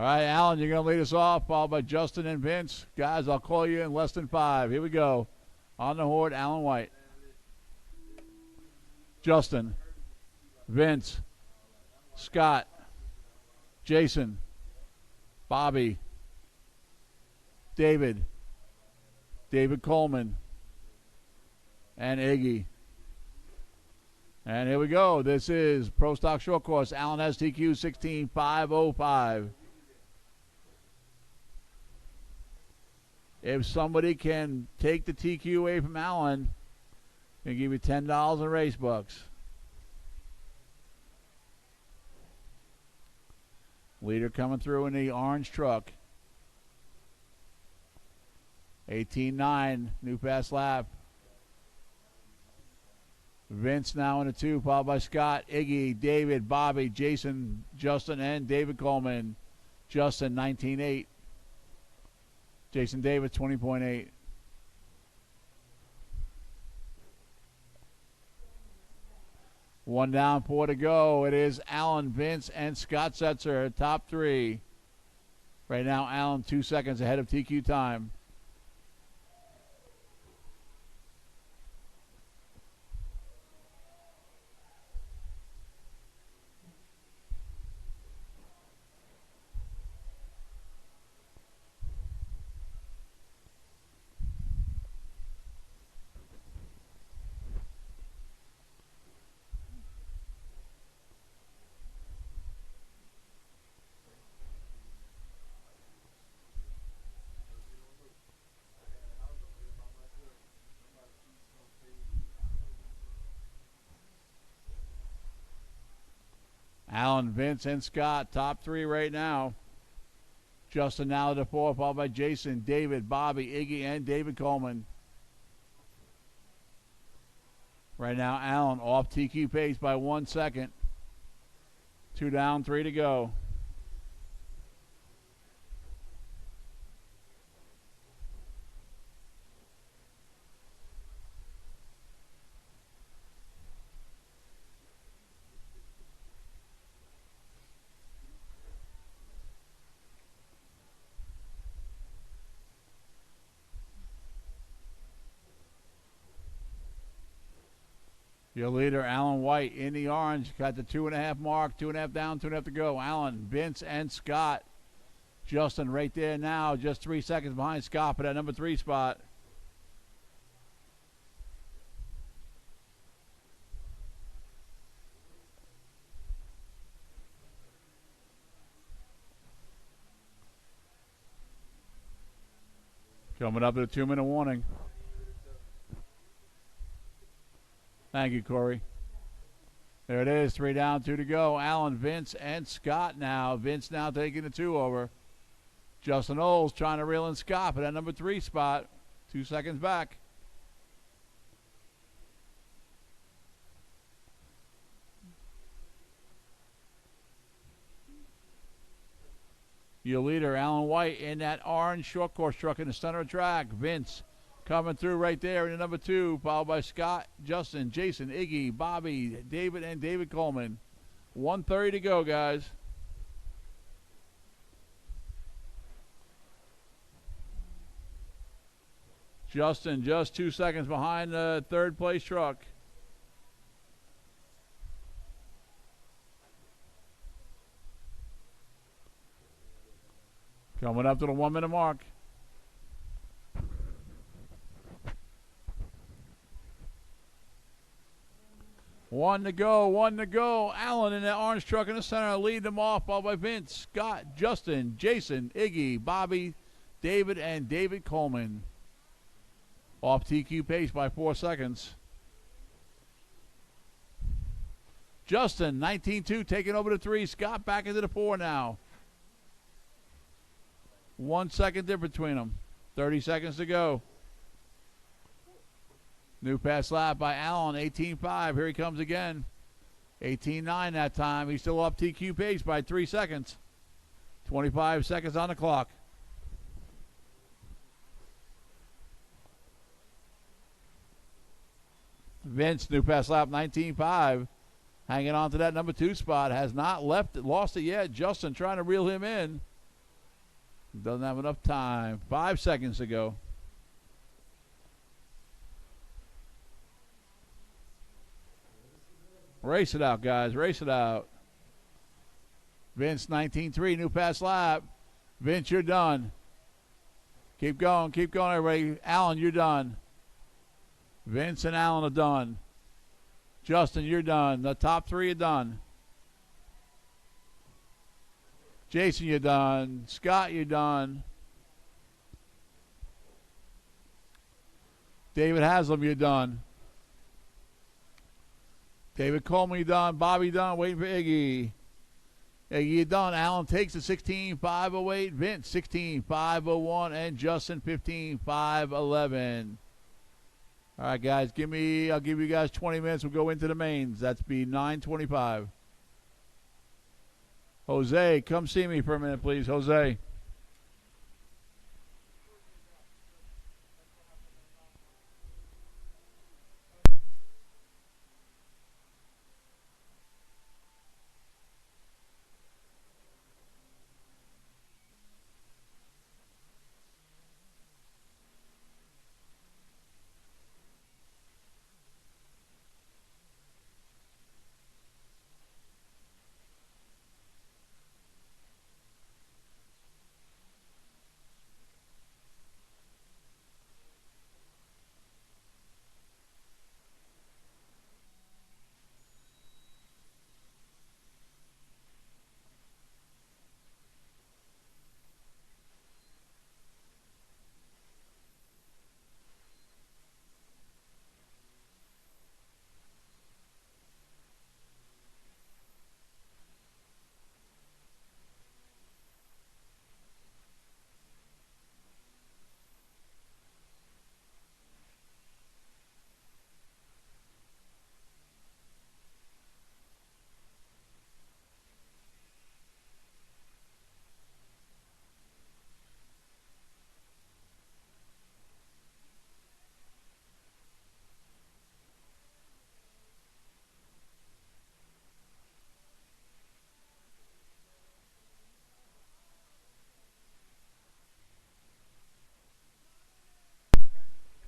All right, Alan, you're going to lead us off, followed by Justin and Vince. Guys, I'll call you in less than 5. Here we go. On the horn, Alan White. Justin, Vince, Scott, Jason, Bobby, David Coleman, and Iggy. And here we go. This is Pro Stock Short Course. Alan has TQ 16505. If somebody can take the TQ away from Alan, he'll give you $10 in race bucks. Leader coming through in the orange truck. 18-9, new fast lap. Vince now in a 2, followed by Scott, Iggy, David, Bobby, Jason, Justin, and David Coleman. Justin, 19.8. Jason David, 20.8. One down, 4 to go. It is Alan, Vince, and Scott Setzer, top 3. Right now, Alan 2 seconds ahead of TQ time. Alan, Vince, and Scott, top 3 right now. Justin now to 4, followed by Jason, David, Bobby, Iggy, and David Coleman. Right now, Alan off TQ pace by 1 second. 2 down, 3 to go. Your leader, Alan White, in the orange, got the 2.5 mark, 2.5 down, 2.5 to go. Alan, Vince, and Scott. Justin right there now, just 3 seconds behind Scott for that number 3 spot. Coming up to the 2-minute warning. Thank you, Corey. There it is, 3 down, 2 to go. Alan, Vince, and Scott now. Vince now taking the 2 over. Justin Oles trying to reel in Scott for that number 3 spot. 2 seconds back. Your leader, Alan White, in that orange short course truck in the center of track. Vince coming through right there in the number 2, followed by Scott, Justin, Jason, Iggy, Bobby, David, and David Coleman. 1:30 to go, guys. Justin just 2 seconds behind the 3rd place truck. Coming up to the 1-minute mark. One to go. Allen in that orange truck in the center, lead them off, followed by Vince, Scott, Justin, Jason, Iggy, Bobby, David, and David Coleman. Off TQ pace by 4 seconds. Justin, 19-2, taking over the 3. Scott back into the 4 now. 1 second difference between them. 30 seconds to go. New pass lap by Allen, 18.5. Here he comes again. 18.9 that time. He's still up TQ pace by 3 seconds. 25 seconds on the clock. Vince, new pass lap, 19.5. Hanging on to that number 2 spot. Has not lost it yet. Justin trying to reel him in. Doesn't have enough time. 5 seconds to go. Race it out, guys. Race it out. Vince, 19-3, new pass lap. Vince, you're done. Keep going, everybody. Alan, you're done. Vince and Alan are done. Justin, you're done. The top three are done. Jason, you're done. Scott, you're done. David Haslam, you're done. David Coleman, you're done. Bobby, done. Waiting for Iggy. Iggy, you're done. Alan takes the 16.508. Vince, 16.501. And Justin, 15.511. All right, guys, I'll give you guys 20 minutes. We'll go into the mains. That's be 9:25. Jose, come see me for a minute, please. Jose.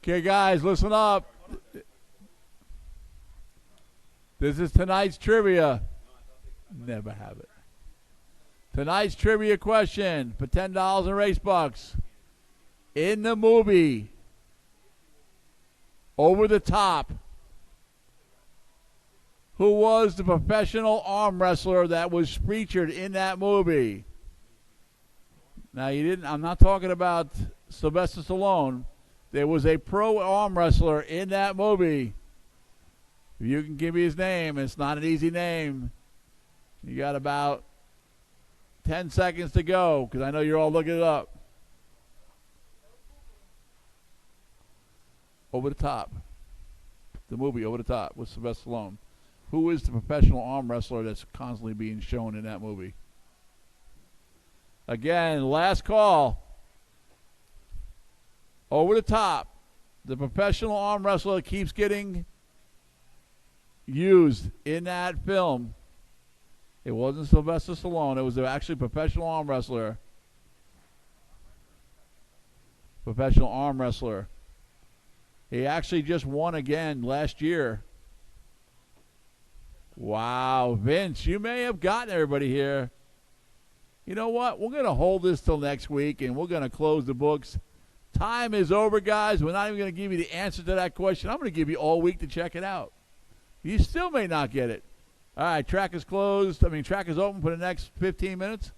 Okay, guys, listen up. This is tonight's trivia. Never have it. Tonight's trivia question for $10 in race bucks. In the movie, Over the Top, who was the professional arm wrestler that was featured in that movie? Now, I'm not talking about Sylvester Stallone. There was a pro arm wrestler in that movie. If you can give me his name, it's not an easy name. You got about 10 seconds to go because I know you're all looking it up. Over the Top. The movie Over the Top with Sylvester Stallone. Who is the professional arm wrestler that's constantly being shown in that movie? Again, last call. Over the Top. The professional arm wrestler keeps getting used in that film. It wasn't Sylvester Stallone. It was actually a professional arm wrestler. Professional arm wrestler. He actually just won again last year. Wow, Vince, you may have gotten everybody here. You know what? We're going to hold this till next week, and we're going to close the books. Time is over, guys. We're not even going to give you the answer to that question. I'm going to give you all week to check it out. You still may not get it. All right, track is closed. Track is open for the next 15 minutes.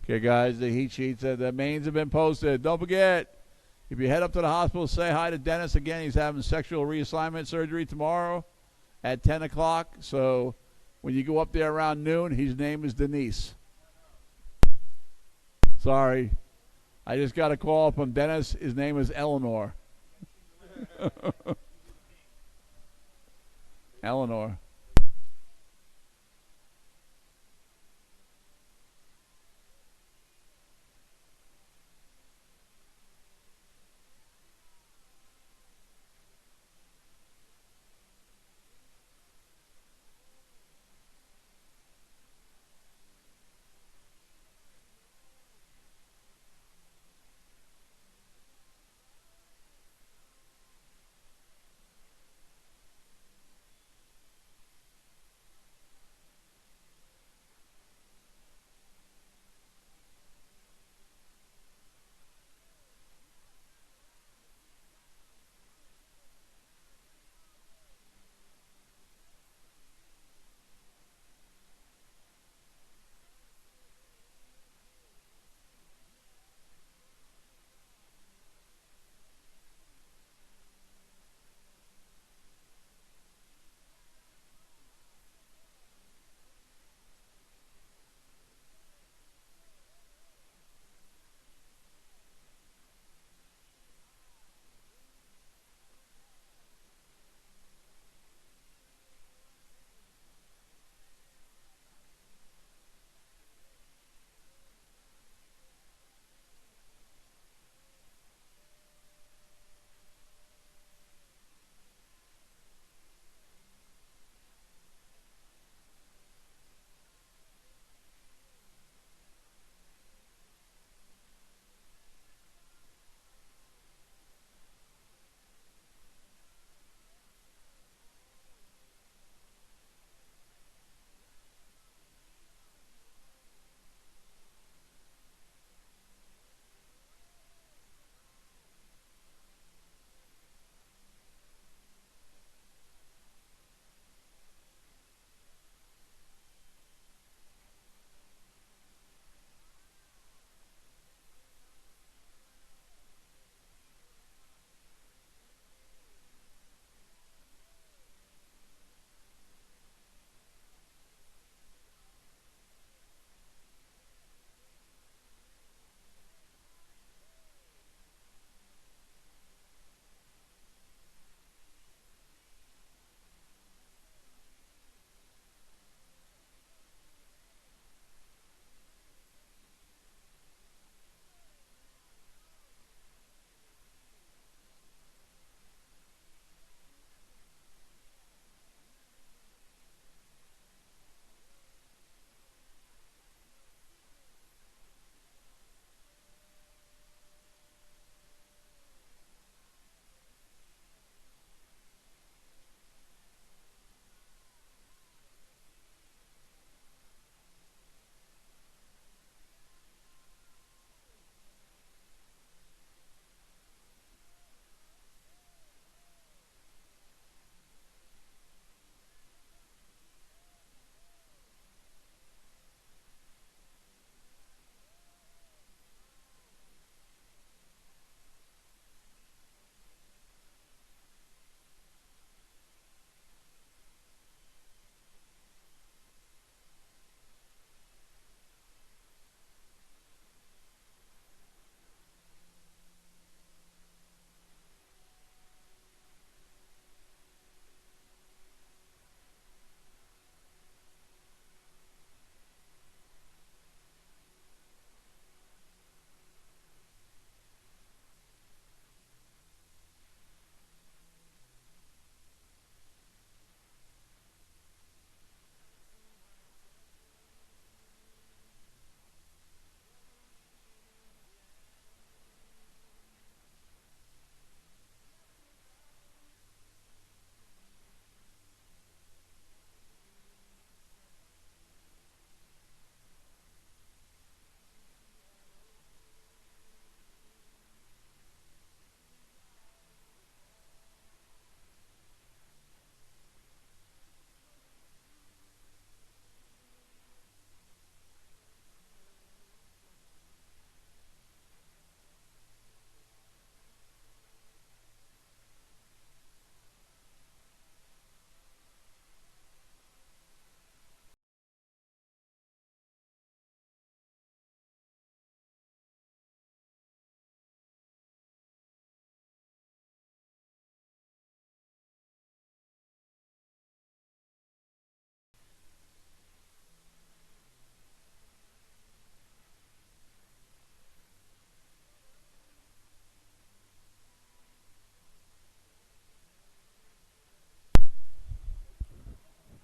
Okay, guys, the heat sheets, the mains have been posted. Don't forget, if you head up to the hospital, say hi to Dennis again. He's having sexual reassignment surgery tomorrow at 10 o'clock. So when you go up there around noon, his name is Denise. Sorry. I just got a call from Dennis. His name is Eleanor. Eleanor.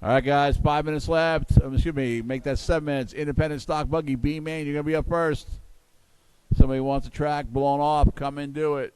All right, guys, 5 minutes left. Excuse me, make that 7 minutes. Independent stock buggy, B-Main, you're going to be up first. Somebody wants the track blown off, come and do it.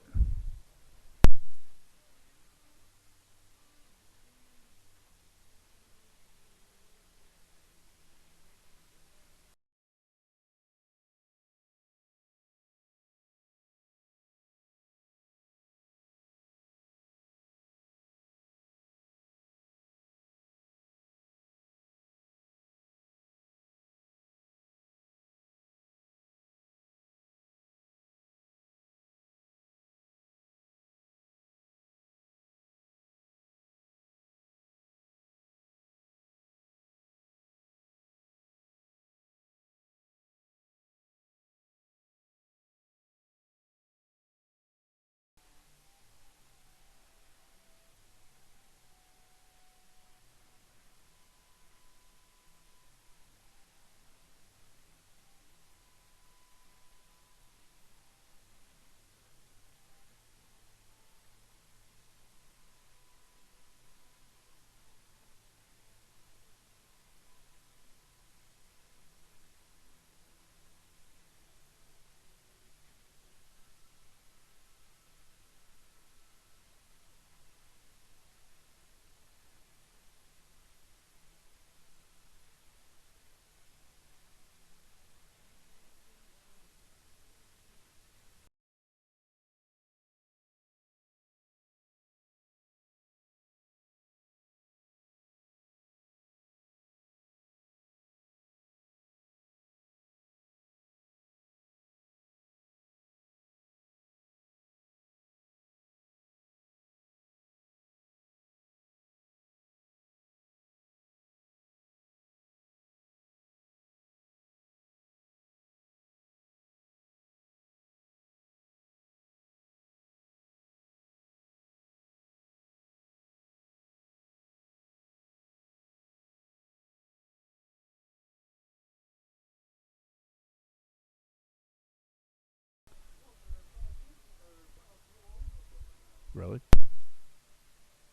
Really?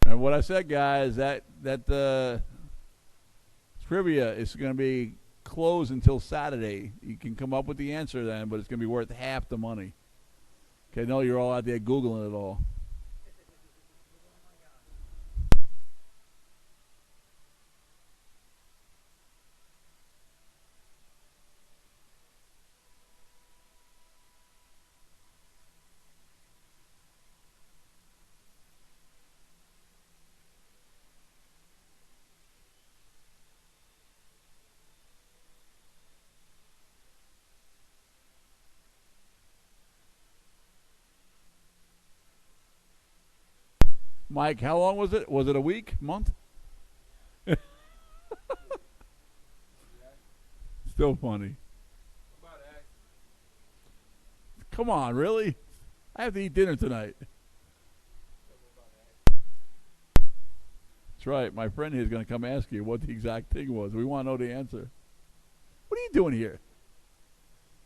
And what I said, guys, that trivia is going to be closed until Saturday. You can come up with the answer then, but it's going to be worth half the money. Okay, I know you're all out there Googling it all. Mike, how long was it? Was it a week? Month? Still funny. Come on, really? I have to eat dinner tonight. That's right. My friend here is going to come ask you what the exact thing was. We want to know the answer. What are you doing here?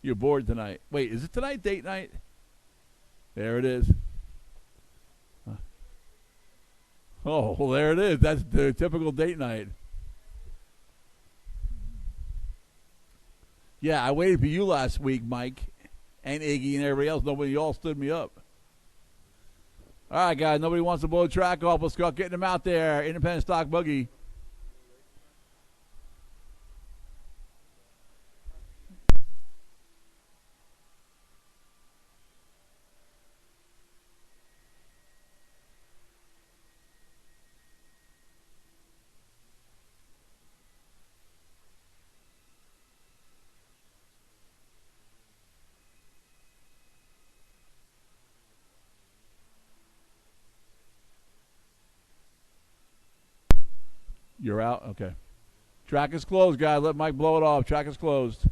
You're bored tonight. Wait, is it tonight date night? There it is. Oh, well, there it is. That's the typical date night. Yeah, I waited for you last week, Mike, and Iggy and everybody else. Nobody all stood me up. All right, guys. Nobody wants to blow the track off. Let's go getting them out there. Independent stock buggy. You're out? Okay. Track is closed, guys. Let Mike blow it off. Track is closed.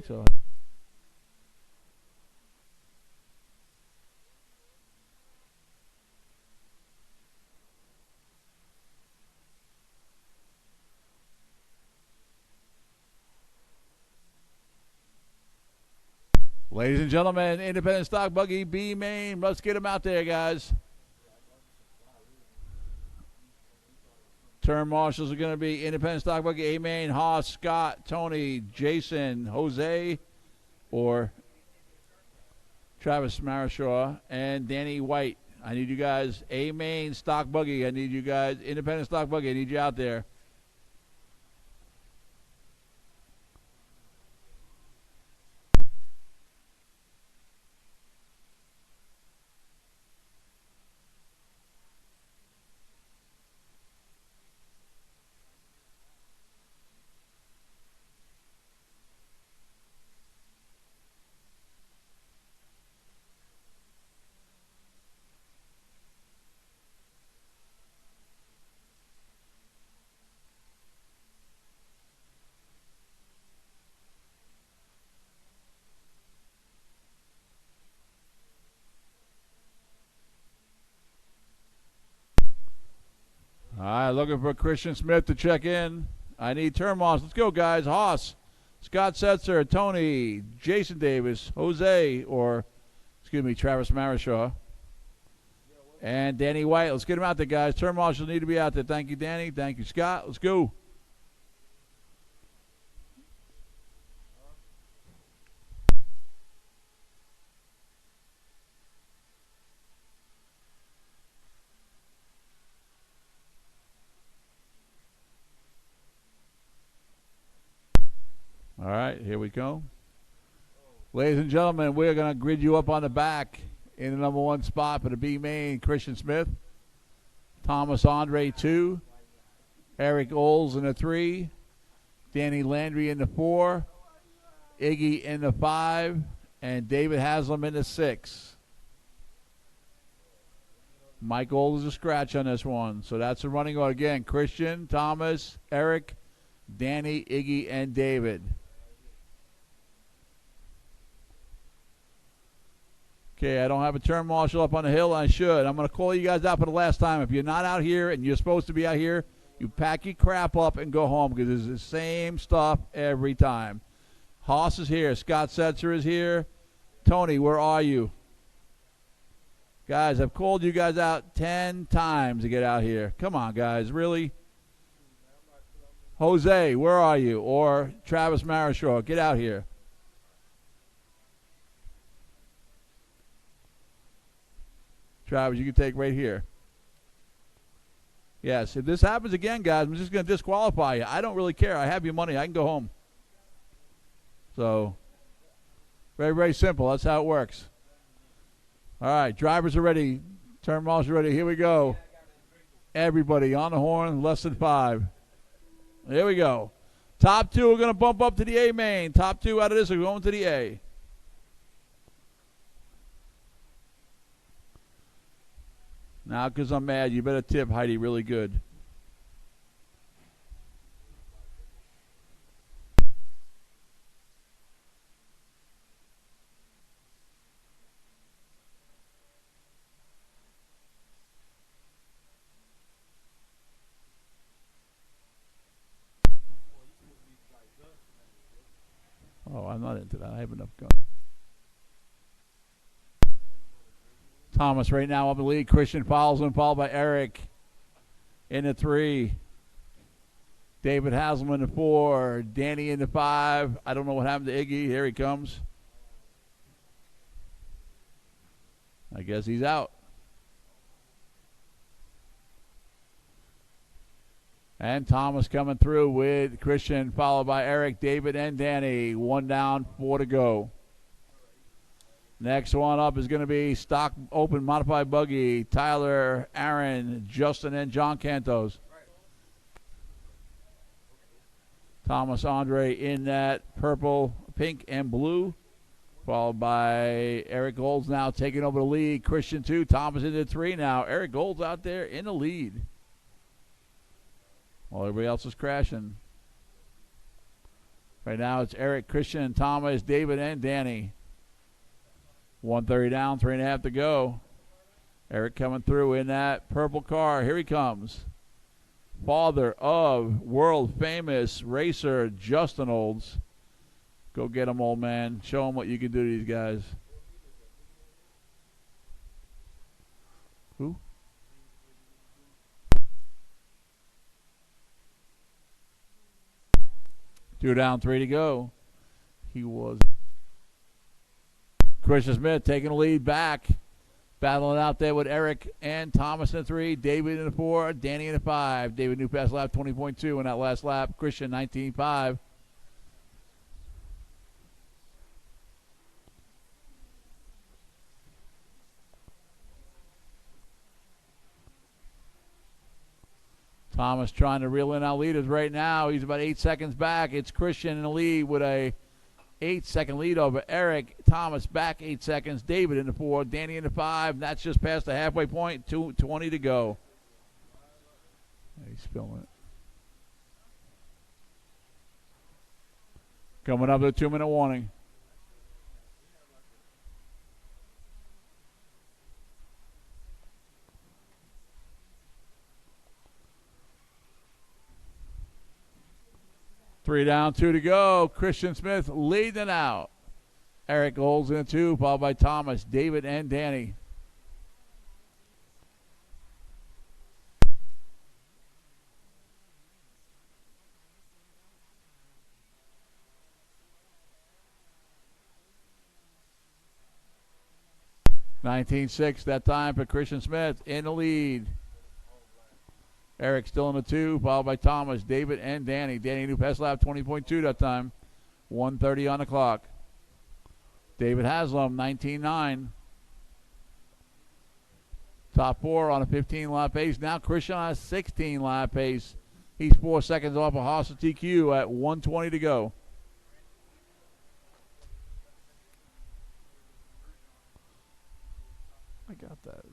think so. Ladies and gentlemen, independent stock buggy B main. Let's get him out there, guys. Turn marshals are going to be independent stock buggy A main, Haas, Scott, Tony, Jason, Jose, or Travis Marishaw, and Danny White. I need you guys. A main stock buggy. I need you guys. Independent stock buggy. I need you out there. All right, looking for Christian Smith to check in. I need turn marshals. Let's go, guys. Haas, Scott Setzer, Tony, Jason Davis, Jose, or, excuse me, Travis Marishaw, and Danny White. Let's get him out there, guys. Turn marshals need to be out there. Thank you, Danny. Thank you, Scott. Let's go. All right, here we go. Ladies and gentlemen, we're going to grid you up on the back in the number 1 spot for the B main, Christian Smith. Thomas Andre 2. Eric Oles in the 3. Danny Landry in the 4. Iggy in the 5. And David Haslam in the 6. Mike Oles is a scratch on this one. So that's the running order again. Christian, Thomas, Eric, Danny, Iggy, and David. Okay, I don't have a turn marshal up on the hill. I should. I'm going to call you guys out for the last time. If you're not out here and you're supposed to be out here, you pack your crap up and go home because it's the same stuff every time. Haas is here. Scott Setzer is here. Tony, where are you? Guys, I've called you guys out 10 times to get out here. Come on, guys. Really? Jose, where are you? Or Travis Marishaw, get out here. Travis, you can take right here. Yes, if this happens again, guys, I'm just going to disqualify you. I don't really care. I have your money. I can go home. So, very, very simple. That's how it works. All right, drivers are ready. Turn marshals are ready. Here we go. Everybody on the horn, less than 5. Here we go. Top 2 are going to bump up to the A main. Top 2 out of this are going to the A. Now, because I'm mad, you better tip Heidi really good. Oh, I'm not into that. I have enough gun. Thomas right now up the lead. Christian follows him, followed by Eric in the 3. David Haslam in the 4. Danny in the 5. I don't know what happened to Iggy. Here he comes. I guess he's out. And Thomas coming through with Christian, followed by Eric, David, and Danny. 1 down, 4 to go. Next one up is going to be stock open modified buggy. Tyler, Aaron, Justin, and John Cantos. Thomas Andre in that purple, pink, and blue. Followed by Eric Golds now taking over the lead. Christian 2, Thomas into 3 now. Eric Golds out there in the lead. While everybody else is crashing. Right now it's Eric, Christian, Thomas, David, and Danny. 1:30 down, 3.5 to go. Eric coming through in that purple car. Here he comes. Father of world famous racer Justin Olds. Go get him, old man. Show him what you can do to these guys. Who? Two down, 3 to go. He was Christian Smith taking the lead back. Battling out there with Eric and Thomas in the 3, David in the 4, Danny in the 5. David new pass lap 20.2 in that last lap. Christian 19.5. Thomas trying to reel in our leaders right now. He's about 8 seconds back. It's Christian in the lead with a 8-second lead over Eric. Thomas back 8 seconds. David in the 4. Danny in the 5. That's just past the halfway point. 2:20 to go. He's spilling it. Coming up with a 2-minute warning. Three down, 2 to go. Christian Smith leading out. Eric holds in 2, followed by Thomas, David, and Danny. (19.6) that time for Christian Smith in the lead. Eric still in the 2, followed by Thomas, David, and Danny. Danny new pass lap 20.2 that time. 1:30 on the clock. David Haslam 19.9. Top 4 on a 15-lap pace. Now Christian on a 16-lap pace. He's 4 seconds off of Haas TQ at 1:20 to go. I got that.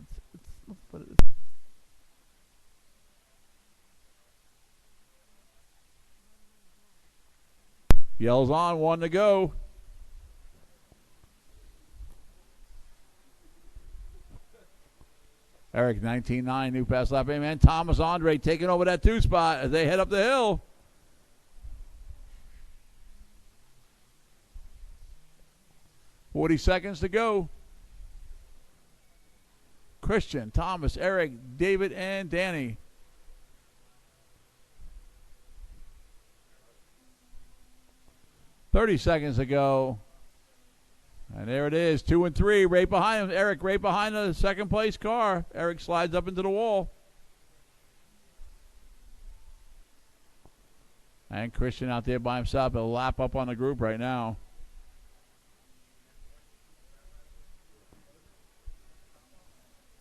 Yells on, 1 to go. Eric 19.9, new pass lap. And Thomas Andre taking over that 2 spot as they head up the hill. $40 to go. Christian, Thomas, Eric, David, and Danny. $30 to go. And there it is, 2 and 3, right behind him. Eric right behind the second place car. Eric slides up into the wall. And Christian out there by himself, a lap up on the group right now.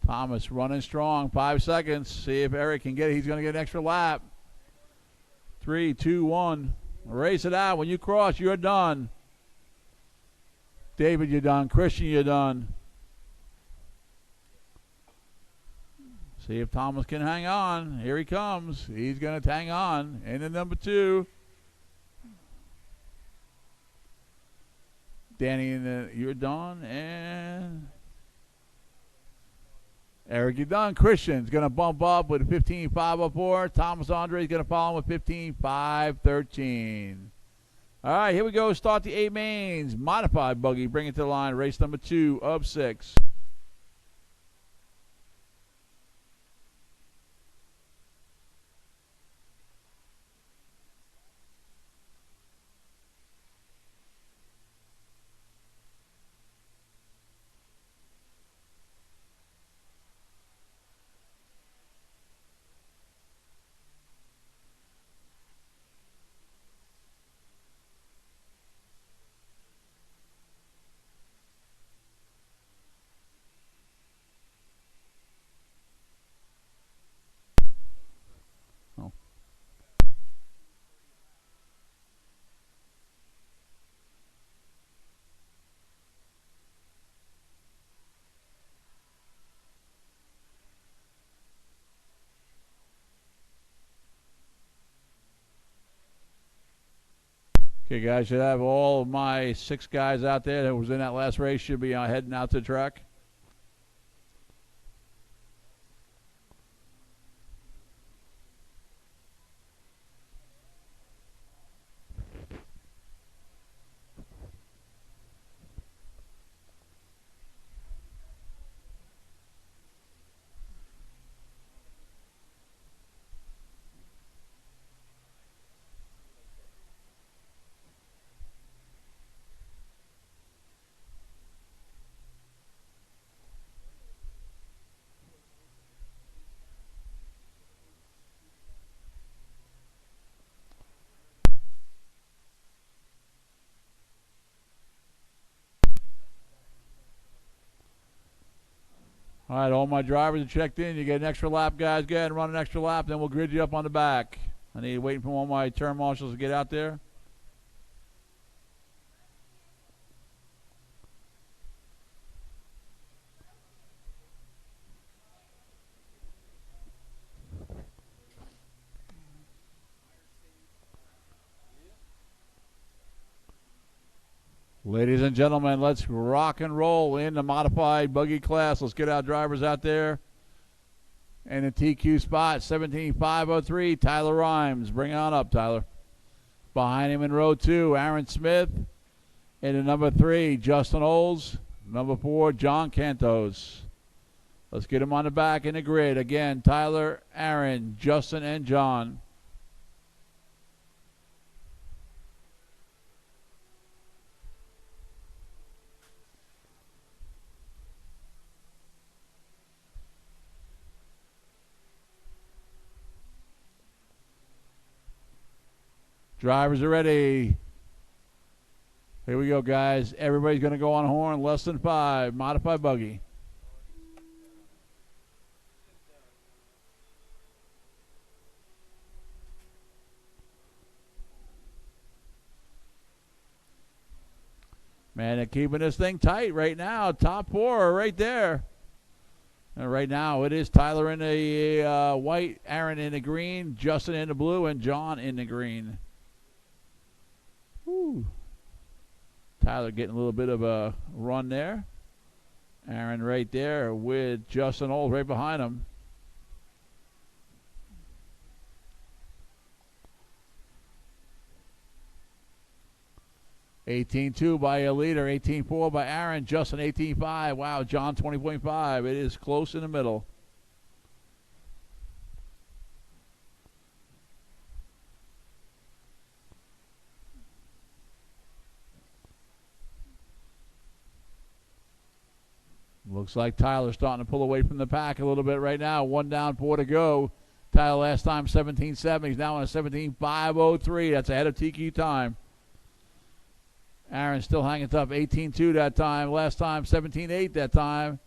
Thomas running strong, 5 seconds. See if Eric can get it. He's going to get an extra lap. 3, 2, 1. Race it out. When you cross, you're done. David, you're done. Christian, you're done. See if Thomas can hang on. Here he comes. He's going to hang on. And then number 2. Danny, you're done. And Eric, you're done. Christian's going to bump up with a 15.504. Thomas Andre is going to follow him with 15.513. All right, here we go. Start the 8 mains. Modified buggy. Bring it to the line. Race number 2 of 6. Okay, guys, should have all of my 6 guys out there that was in that last race should be heading out to the track. All right, all my drivers are checked in. You get an extra lap, guys. Go ahead and run an extra lap, then we'll grid you up on the back. I need waiting for all my turn marshals to get out there. Ladies and gentlemen, let's rock and roll in the modified buggy class. Let's get our drivers out there. And the TQ spot, 17,503, Tyler Rhymes. Bring on up, Tyler. Behind him in row 2, Aaron Smith. And in number 3, Justin Olds. Number 4, John Cantos. Let's get him on the back in the grid. Again, Tyler, Aaron, Justin, and John. Drivers are ready. Here we go, guys. Everybody's going to go on horn. Less than 5. Modified buggy. Man, they're keeping this thing tight right now. Top 4 are right there. And right now it is Tyler in the white, Aaron in the green, Justin in the blue, and John in the green. Woo. Tyler getting a little bit of a run there. Aaron right there with Justin Old right behind him. $18.2 by a leader, $18.4 by Aaron, Justin $18.5. Wow, John $20.5. It is close in the middle. Looks like Tyler's starting to pull away from the pack a little bit right now. 1 down, 4 to go. Tyler last time 17.7. He's now on a 17.503. That's ahead of TQ time. Aaron still hanging tough. 18.2 that time. Last time 17.8 that time.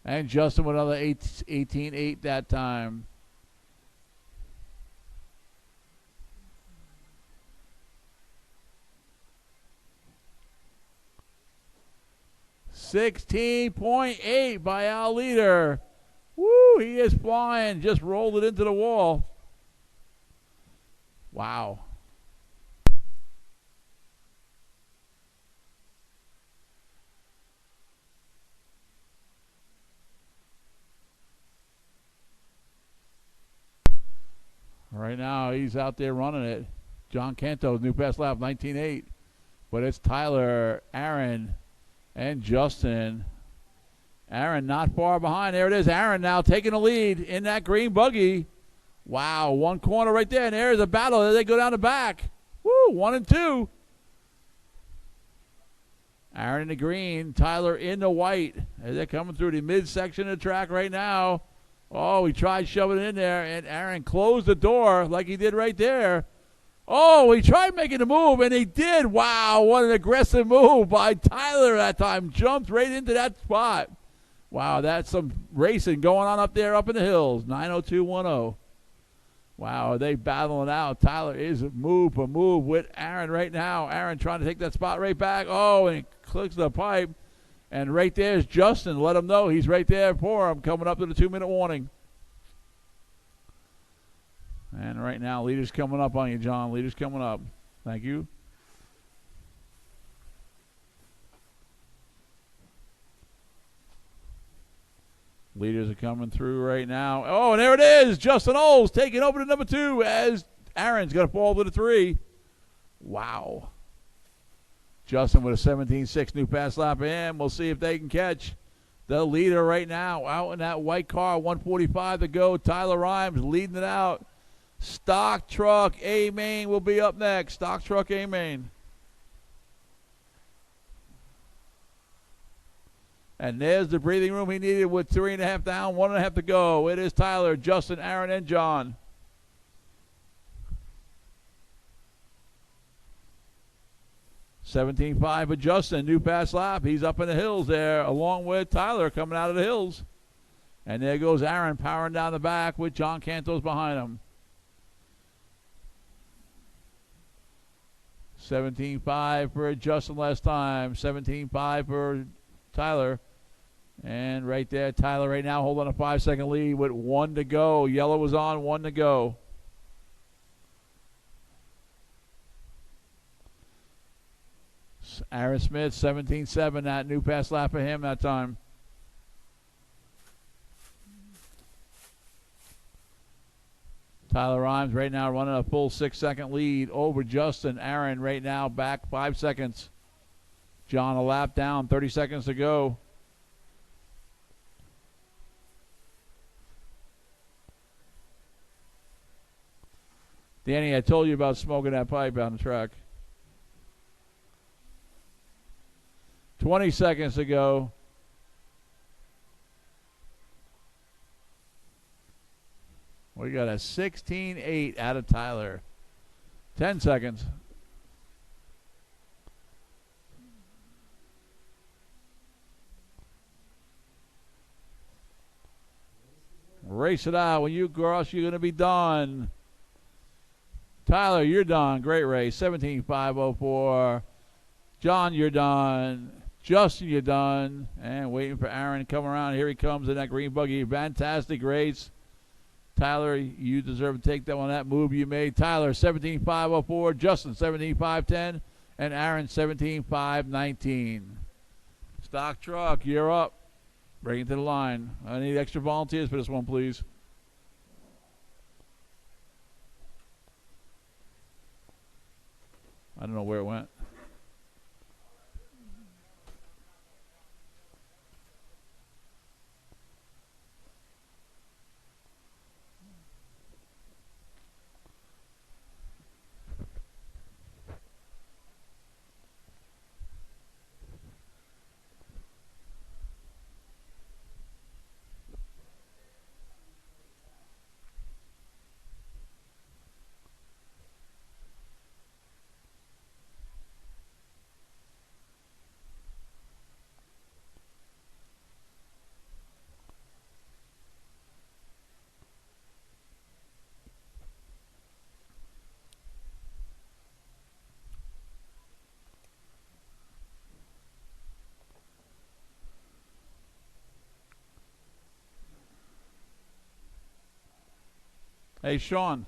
And Justin with another 18.8 that time. $16.8 by our leader. Woo, he is flying. Just rolled it into the wall. Wow. Right now, he's out there running it. John Cantos, new pass lap, 19.8. But it's Tyler, Aaron, and Justin. Aaron not far behind. There it is. Aaron now taking the lead in that green buggy. Wow, 1 corner right there. And there's a battle. There they go down the back. Woo, 1 and 2. Aaron in the green. Tyler in the white. As they're coming through the midsection of the track right now. Oh, he tried shoving it in there, and Aaron closed the door like he did right there. Oh, he tried making a move, and he did. Wow, what an aggressive move by Tyler that time. Jumped right into that spot. Wow, that's some racing going on up there up in the hills. 90210. Wow, are they battling out? Tyler is move for move with Aaron right now. Aaron trying to take that spot right back. Oh, and he clicks the pipe. And right there's Justin. Let him know he's right there for him, coming up to the 2-minute warning. And right now, leader's coming up on you, John. Leader's coming up. Thank you. Leaders are coming through right now. Oh, and there it is. Justin Oles taking over to number 2 as Aaron's going to fall to the 3. Wow. Justin with a 17.6 new pass lap, and we'll see if they can catch the leader right now. Out in that white car, 1:45 to go. Tyler Rhymes leading it out. Stock Truck A-Main will be up next. Stock Truck A-Main. And there's the breathing room he needed with 3.5 down, 1.5 to go. It is Tyler, Justin, Aaron, and John. $17.5 for Justin, new pass lap. He's up in the hills there, along with Tyler coming out of the hills. And there goes Aaron powering down the back with John Cantos behind him. 17.5 for Justin last time, 17.5 for Tyler. And right there, Tyler right now holding a 5-second lead with 1 to go. Yellow was on, 1 to go. Aaron Smith, 17.7, that new pass lap for him that time. Tyler Rhymes right now running a full 6-second lead over Justin. Aaron right now back 5 seconds. John a lap down, 30 seconds to go. Danny, I told you about smoking that pipe on the track. 20 seconds to go. We got a 16.8 out of Tyler. 10 seconds. Race it out. When you cross, you're going to be done. Tyler, you're done. Great race. 17.504. John, you're done. Justin, you're done. And waiting for Aaron to come around. Here he comes in that green buggy. Fantastic race. Tyler, you deserve to take that one, that move you made. Tyler, 17.504. Justin, 17.510. And Aaron, 17.519. Stock Truck, you're up. Bring it to the line. I need extra volunteers for this one, please. I don't know where it went. Hey, Sean.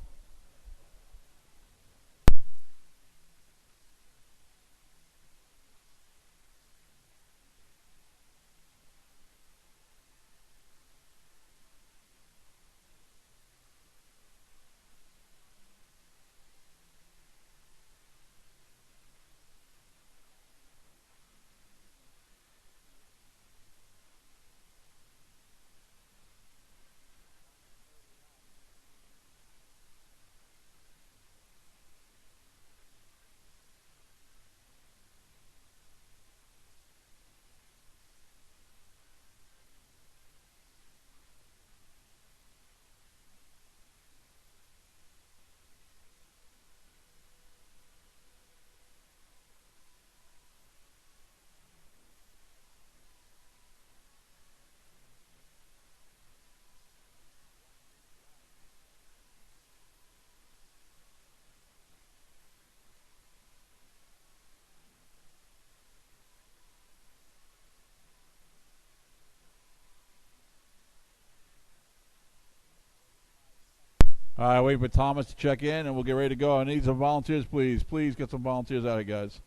All right, wait for Thomas to check in, and we'll get ready to go. I need some volunteers, please. Please get some volunteers out of here, guys.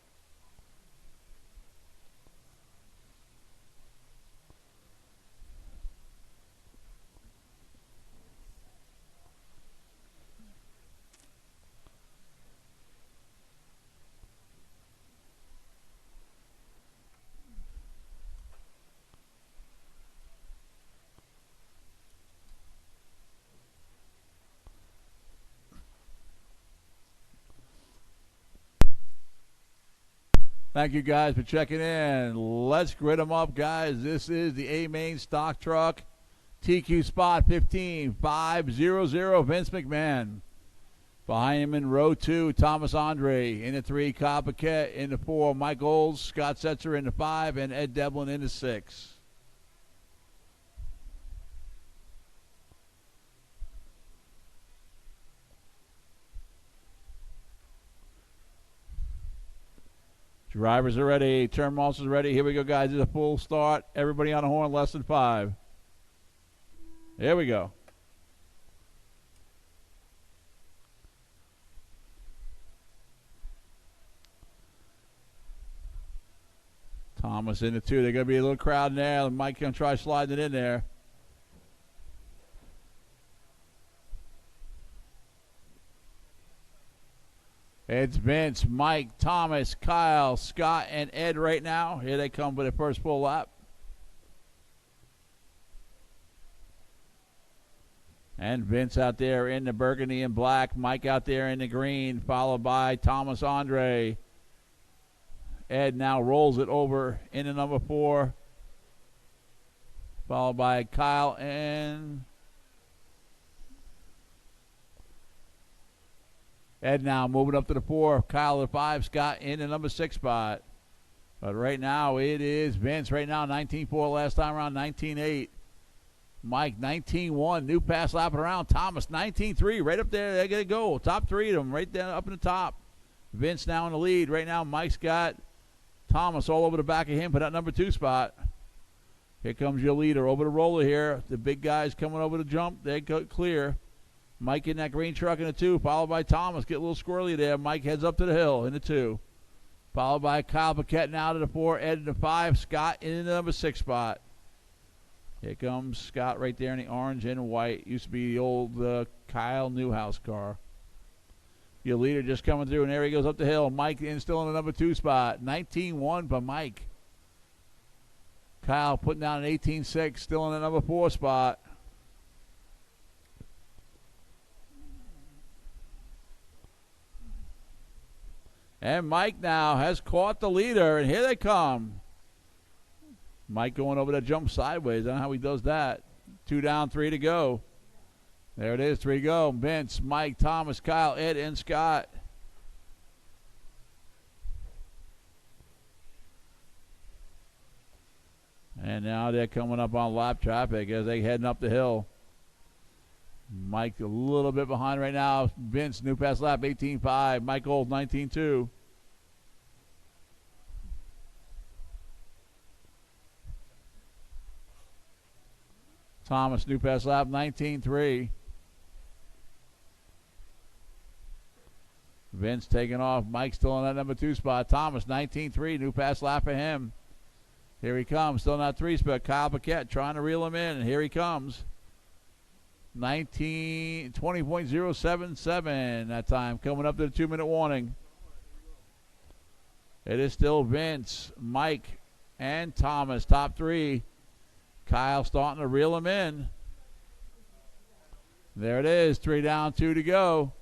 Thank you guys for checking in. Let's grid them up, guys. This is the A-Main stock truck. TQ spot 15500, Vince McMahon. Behind him in row 2, Thomas Andre. In the 3, Kyle Paquette. In the 4, Mike Olds, Scott Setzer in the 5, and Ed Devlin in the 6. Drivers are ready. Turn marshals are ready. Here we go, guys. This is a full start. Everybody on the horn, less than 5. Here we go. Thomas in the 2. There's going to be a little crowd in there. Mike going to try sliding it in there. It's Vince, Mike, Thomas, Kyle, Scott, and Ed right now. Here they come for the first full lap. And Vince out there in the burgundy and black. Mike out there in the green, followed by Thomas Andre. Ed now rolls it over in the number 4, followed by Kyle and Ed now moving up to the 4. Kyle to the 5. Scott in the number 6 spot. But right now it is Vince. Right now 19.4 last time around, 19.8. Mike 19.1. New pass lapping around. Thomas 19.3. Right up there. They're going to go. Top 3 of them right there up in the top. Vince now in the lead. Right now Mike's got Thomas all over the back of him for that number 2 spot. Here comes your leader over the roller here. The big guys coming over the jump. They go clear. Mike in that green truck in the 2, followed by Thomas. Get a little squirrely there. Mike heads up to the hill in the 2. Followed by Kyle Paquette now to the 4. Ed in the 5. Scott in the number 6 spot. Here comes Scott right there in the orange and white. Used to be the old Kyle Newhouse car. Your leader just coming through, and there he goes up the hill. Mike in still in the number 2 spot. 19.1 for Mike. Kyle putting down an 18.6, still in the number 4 spot. And Mike now has caught the leader, and here they come. Mike going over that jump sideways. I don't know how he does that. 2 down, 3 to go. There it is, 3 to go. Vince, Mike, Thomas, Kyle, Ed, and Scott. And now they're coming up on lap traffic as they're heading up the hill. Mike a little bit behind right now. Vince, new pass lap, 18.5. Mike Old, 19.2. Thomas, new pass lap, 19.3. Vince taking off. Mike still in that number 2 spot. Thomas, 19.3. New pass lap for him. Here he comes. Still not 3 spot. Kyle Paquette trying to reel him in, and here he comes. 20.077 that time. Coming up to the 2-minute warning. It is still Vince, Mike, and Thomas. Top 3. Kyle starting to reel him in. There it is. 3 down, 2 to go.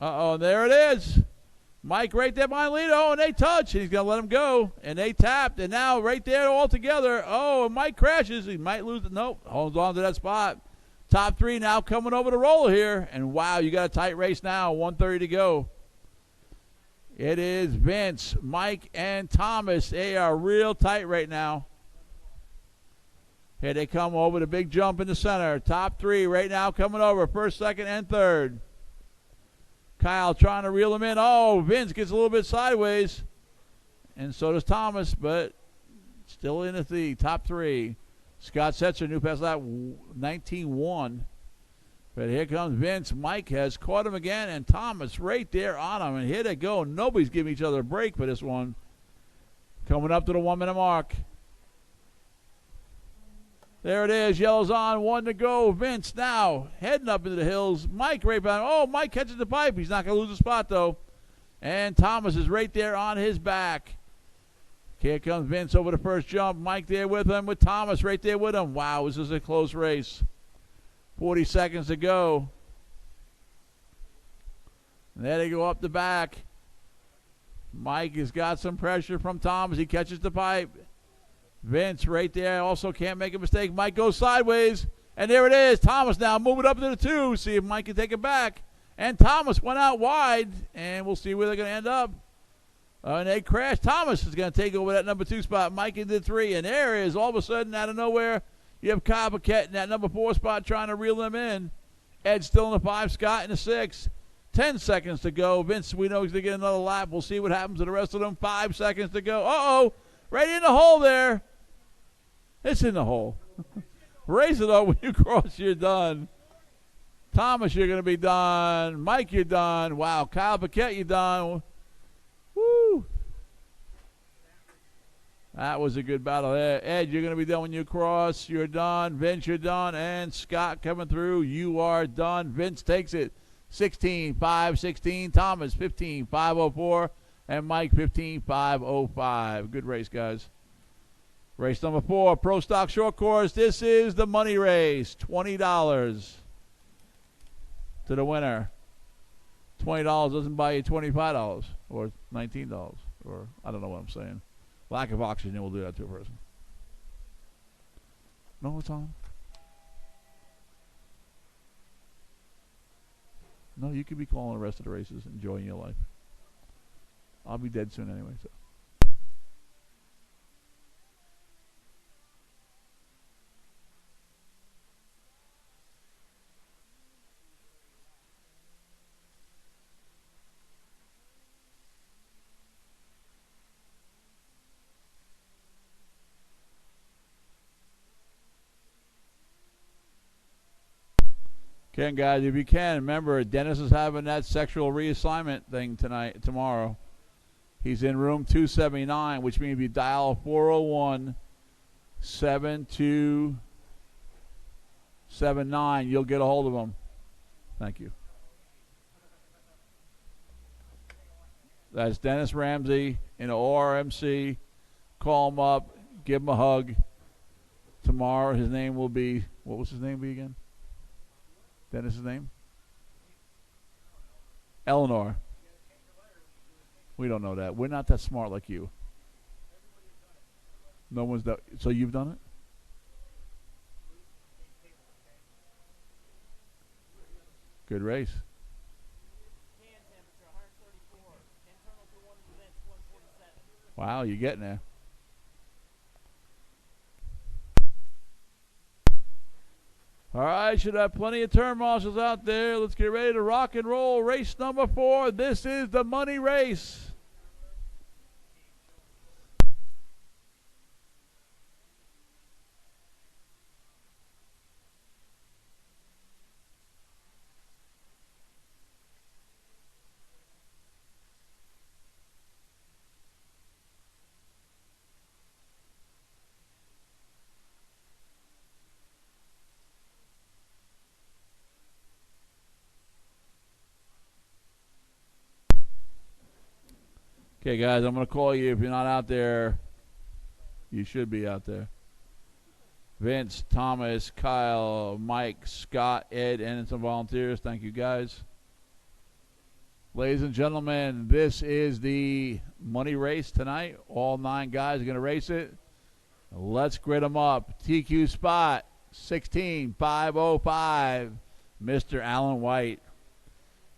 Uh-oh, there it is. Mike right there behind lead. Oh, and they touch. He's going to let him go. And they tapped. And now right there all together. Oh, and Mike crashes. He might lose it. Nope. Holds on to that spot. Top 3 now coming over the roller here. And wow, you got a tight race now. 1:30 to go. It is Vince, Mike, and Thomas. They are real tight right now. Here they come over the big jump in the center. Top 3 right now coming over. First, second, and third. Kyle trying to reel him in. Oh, Vince gets a little bit sideways. And so does Thomas, but still in the top 3. Scott Setzer, new pass lap, 19.1. But here comes Vince. Mike has caught him again, and Thomas right there on him. And here they go. Nobody's giving each other a break for this one. Coming up to the 1-minute mark. There it is. Yellow's on. 1 to go. Vince now heading up into the hills. Mike right behind. Oh, Mike catches the pipe. He's not going to lose the spot, though. And Thomas is right there on his back. Here comes Vince over the first jump. Mike there with him, with Thomas right there with him. Wow, this is a close race. 40 seconds to go. And there they go up the back. Mike has got some pressure from Thomas. He catches the pipe. Vince right there also can't make a mistake. Mike goes sideways. And there it is. Thomas now moving up to the 2. See if Mike can take it back. And Thomas went out wide. And we'll see where they're going to end up. And they crash. Thomas is going to take over that number 2 spot. Mike into 3. And there is all of a sudden out of nowhere. You have Kyle Paquette in that number 4 spot trying to reel them in. Ed still in the 5. Scott in the 6. 10 seconds to go. Vince, we know he's going to get another lap. We'll see what happens to the rest of them. 5 seconds to go. Uh-oh. Right in the hole there. It's in the hole. Raise it up. When you cross, you're done. Thomas, you're going to be done. Mike, you're done. Wow. Kyle Paquette, you're done. Woo. That was a good battle there. Ed, you're going to be done when you cross. You're done. Vince, you're done. And Scott coming through. You are done. Vince takes it. 16-5-16. Thomas, 15-5-04. And Mike, 15-5-05. Good race, guys. Race number 4, Pro Stock Short Course. This is the money race. $20 to the winner. $20 doesn't buy you $25 or $19 or I don't know what I'm saying. Lack of oxygen will do that to a person. No, it's on. No, you could be calling the rest of the races, enjoying your life. I'll be dead soon anyway, so. Okay, guys, if you can, remember, Dennis is having that sexual reassignment thing tomorrow. He's in room 279, which means if you dial 401-7279, you'll get a hold of him. Thank you. That's Dennis Ramsey in the ORMC. Call him up, give him a hug. Tomorrow, his name will be, what was his name be again? Dennis's name? Eleanor. We don't know that. We're not that smart like you. No one's done. So you've done it? Good race. Wow, you're getting there. All right, should have plenty of turn marshals out there. Let's get ready to rock and roll. Race number 4. This is the money race. Okay, guys, I'm going to call you. If you're not out there, you should be out there. Vince, Thomas, Kyle, Mike, Scott, Ed, and some volunteers. Thank you, guys. Ladies and gentlemen, this is the money race tonight. All 9 guys are going to race it. Let's grid them up. TQ spot, 16-505, Mr. Alan White.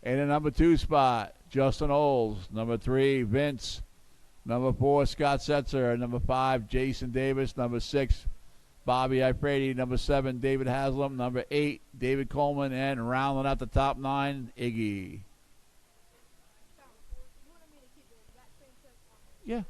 In the number 2 spot, Justin Oles. Number 3, Vince. Number 4, Scott Setzer. Number 5, Jason Davis. Number 6, Bobby Ifredi. Number 7, David Haslam. Number 8, David Coleman. And rounding out the top 9, Iggy. Yeah.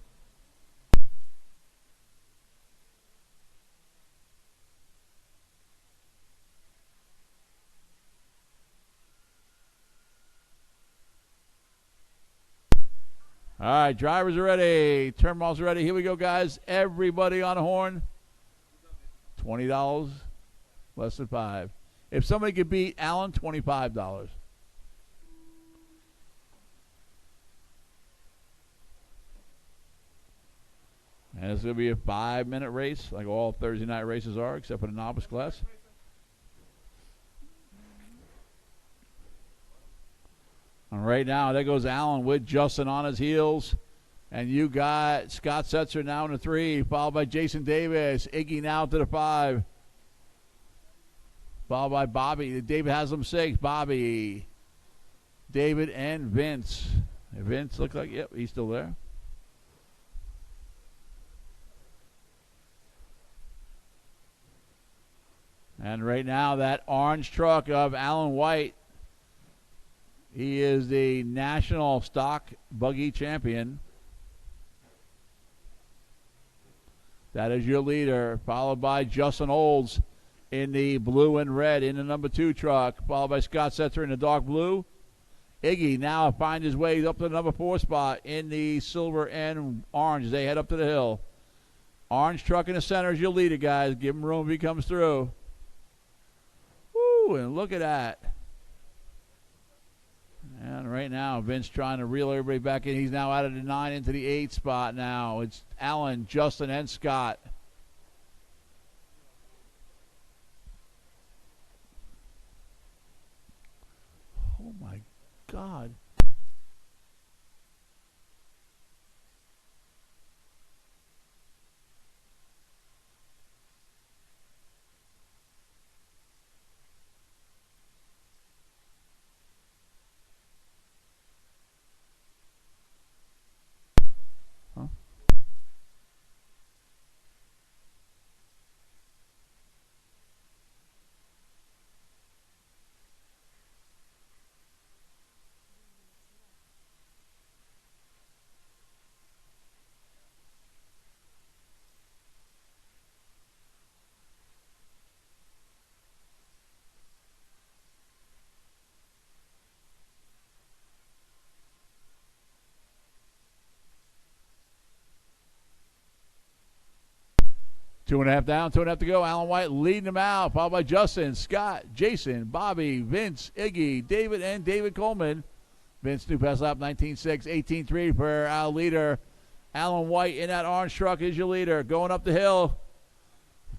All right, drivers are ready. Turn marshals are ready. Here we go, guys. Everybody on the horn. $20, less than 5. If somebody could beat Alan, $25. And it's going to be a 5-minute race, like all Thursday night races are, except for the novice class. All And right now, there goes Allen with Justin on his heels. And you got Scott Setzer now in the 3, followed by Jason Davis. Iggy now to the 5. Followed by Bobby. David has them 6. Bobby, David, and Vince. Vince looks like, yep, he's still there. And right now, that orange truck of Alan White, he is the national stock buggy champion. That is your leader, followed by Justin Olds in the blue and red in the number 2 truck, followed by Scott Setzer in the dark blue. Iggy now finds his way up to the number 4 spot in the silver and orange as they head up to the hill. Orange truck in the center is your leader, guys. Give him room if he comes through. Woo, and look at that. And right now, Vince trying to reel everybody back in. He's now out of the 9 into the 8 spot now. It's Alan, Justin, and Scott. Oh, my God. Two and a half down, 2.5 to go. Alan White leading them out, followed by Justin, Scott, Jason, Bobby, Vince, Iggy, David, and David Coleman. Vince, new pass lap, 19.6, 18.3 for our leader. Alan White in that orange truck is your leader. Going up the hill.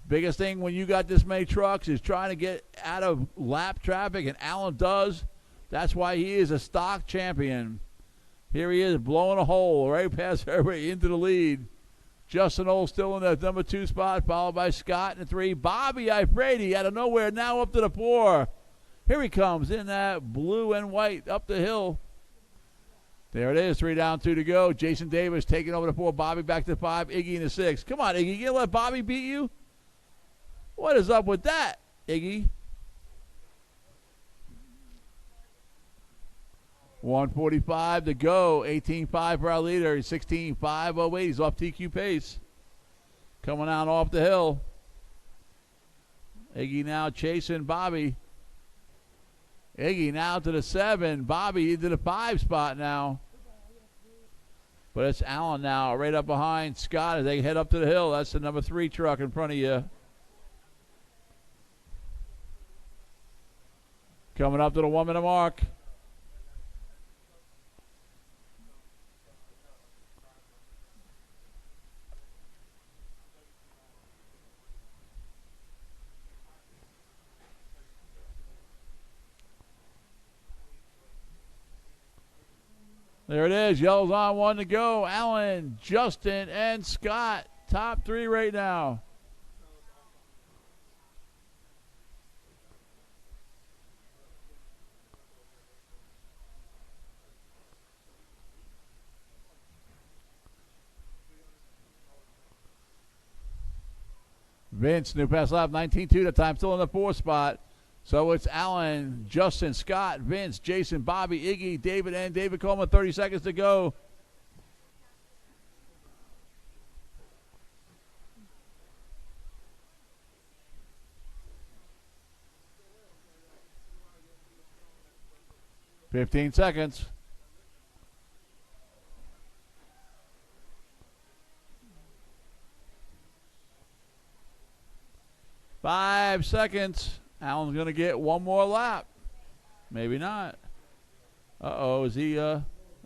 Biggest thing when you got this many trucks is trying to get out of lap traffic, and Alan does. That's why he is a stock champion. Here he is blowing a hole right past everybody into the lead. Justin Olds still in the number 2 spot, followed by Scott in the 3. Bobby Ifredi out of nowhere, now up to the 4. Here he comes in that blue and white up the hill. There it is, 3 down, 2 to go. Jason Davis taking over the 4. Bobby back to 5. Iggy in the 6. Come on, Iggy, you gonna let Bobby beat you? What is up with that, Iggy? 1:45 to go. 18.5 for our leader. 16.508. He's off TQ pace. Coming out off the hill. Iggy now chasing Bobby. Iggy now to the 7. Bobby into the 5 spot now. But it's Allen now right up behind Scott as they head up to the hill. That's the number 3 truck in front of you. Coming up to the 1 minute mark. There it is. Yellow's on, 1 to go. Allen, Justin, and Scott. Top 3 right now. Vince, new pass lap, 19.2. That time still in the 4 spot. So it's Allen, Justin, Scott, Vince, Jason, Bobby, Iggy, David, and David Coleman. 30 seconds to go. $15 seconds. $5 seconds. Allen's going to get one more lap. Maybe not. Uh-oh, is he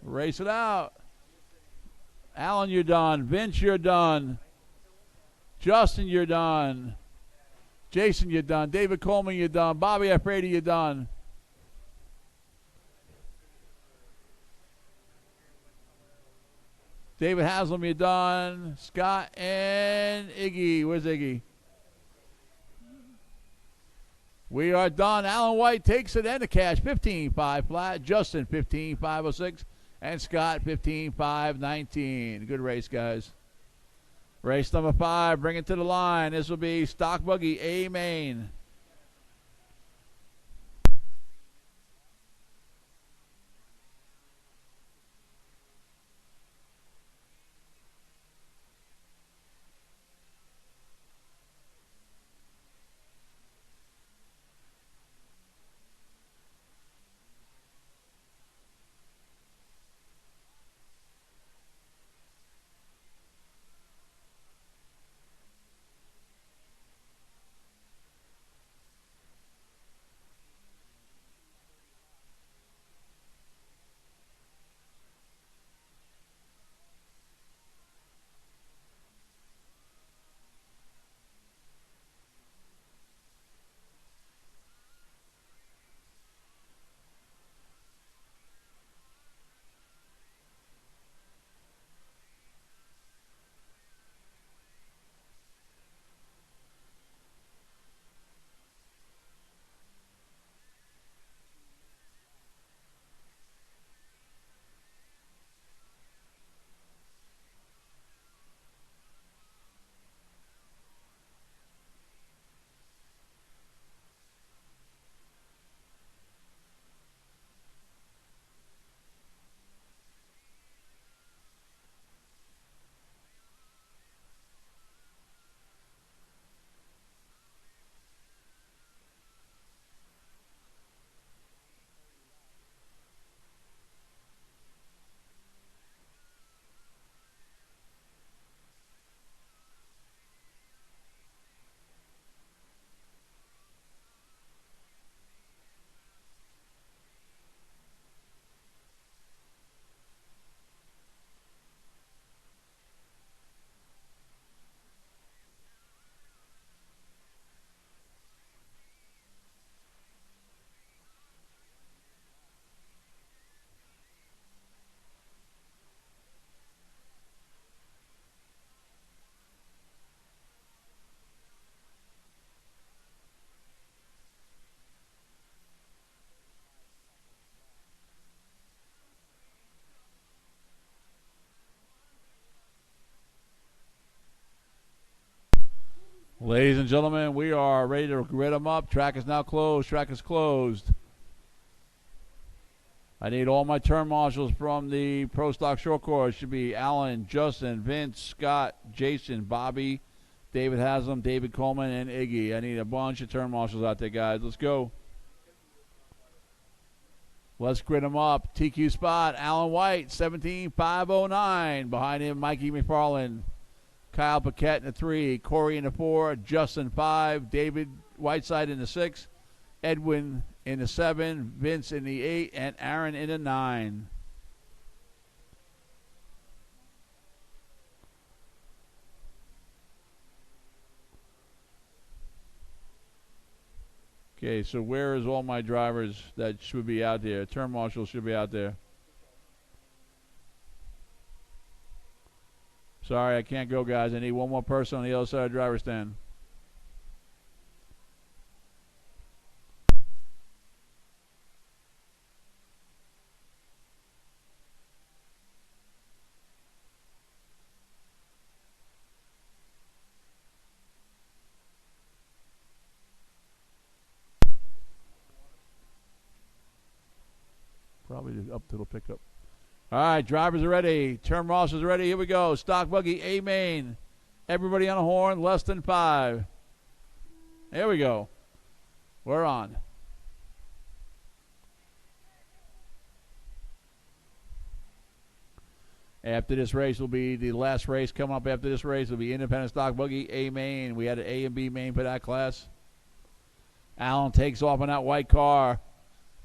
race it out? Allen, you're done. Vince, you're done. Justin, you're done. Jason, you're done. David Coleman, you're done. Bobby Ifredi, you're done. David Haslam, you're done. Scott and Iggy. Where's Iggy? We are done. Alan White takes it and the cash. 15-5 flat. Justin 15-506. And Scott 15-519. Good race, guys. Race number 5. Bring it to the line. This will be Stock Buggy A main. Ladies and gentlemen, we are ready to grid them up. Track is now closed. Track is closed. I need all my turn marshals from the Pro Stock Short Course. Should be Alan, Justin, Vince, Scott, Jason, Bobby, David Haslam, David Coleman, and Iggy. I need a bunch of turn marshals out there, guys. Let's go. Let's grid them up. TQ spot, Alan White, 17-509. Behind him, Mikey McFarland. Kyle Paquette in the 3, Corey in the 4, Justin 5, David Whiteside in the 6, Edwin in the 7, Vince in the 8, and Aaron in the 9. Okay, so where is all my drivers that should be out there? Turn marshals should be out there. Sorry, I can't go, guys. I need one more person on the other side of the driver's stand. Probably up to the pickup. All right, drivers are ready. Turn marshals are ready. Here we go. Stock Buggy A main. Everybody on a horn, less than 5. There we go. We're on. After this race will be the last race. Coming up after this race will be Independent Stock Buggy A main. We had an A and B main for that class. Alan takes off on that white car.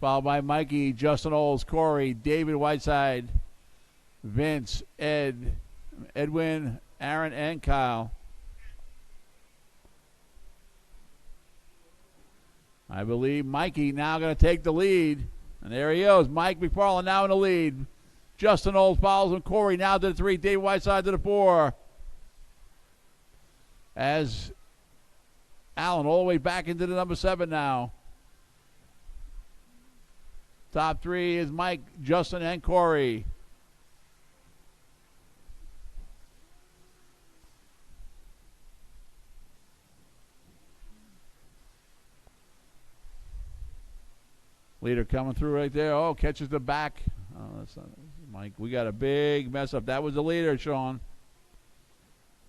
Followed by Mikey, Justin Olds, Corey, David Whiteside, Vince, Ed, Edwin, Aaron, and Kyle. I believe Mikey now going to take the lead. And there he is. Mike McFarland now in the lead. Justin Olds follows him. Corey now to the 3. Dave Whiteside to the 4. As Allen all the way back into the number 7 now. Top 3 is Mike, Justin, and Corey. Leader coming through right there. Oh, catches the back. Oh, that's not Mike. We got a big mess up. That was the leader, Sean.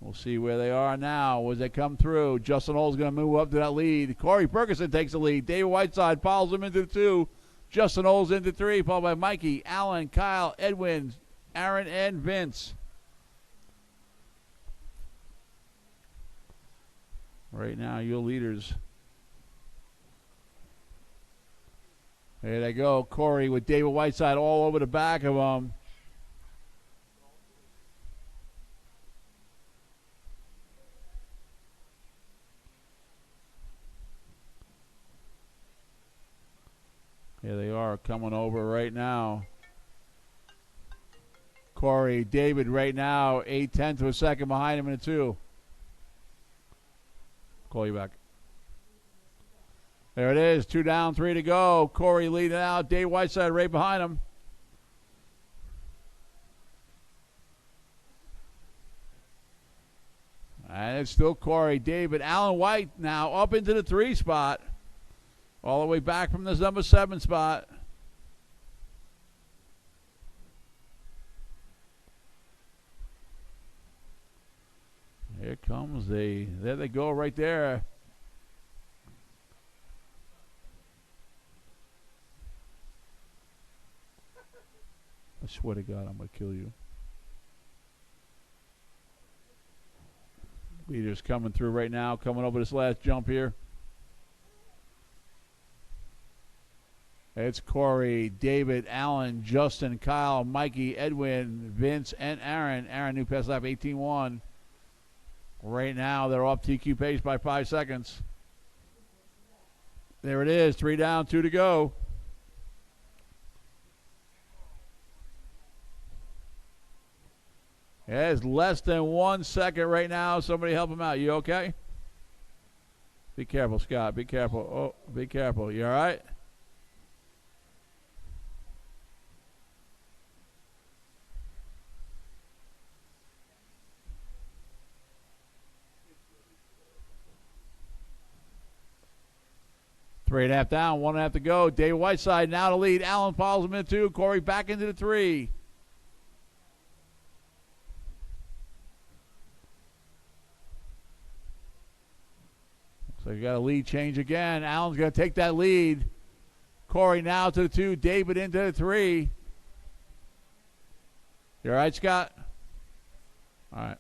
We'll see where they are now as they come through. Justin Hull's going to move up to that lead. Corey Ferguson takes the lead. David Whiteside follows him into the 2. Justin Hull's into 3, followed by Mikey, Alan, Kyle, Edwin, Aaron, and Vince. Right now, your leaders. There they go. Corey with David Whiteside all over the back of him. Here they are coming over right now. Corey, David right now, 8/10 of a second behind him in the 2. Call you back. There it is, 2 down, 3 to go. Corey leading out, Dave Whiteside right behind him. And it's still Corey, David, Alan White now up into the 3 spot. All the way back from this number 7 spot. Here comes there they go right there. I swear to God, I'm going to kill you. Leaders coming through right now, coming over this last jump here. It's Corey, David, Alan, Justin, Kyle, Mikey, Edwin, Vince, and Aaron. Aaron, new pass lap, 18-1. Right now, they're off TQ pace by 5 seconds. There it is, 3 down, 2 to go. Yeah, it's less than 1 second right now. Somebody help him out. You okay? Be careful, Scott. Be careful. Oh, be careful. You all right? Three and a half down, 1.5 to go. Dave Whiteside now to lead. Allen follows him in 2. Corey back into the 3. So you got a lead change again. Allen's going to take that lead. Corey now to the 2. David into the 3. You all right, Scott? All right.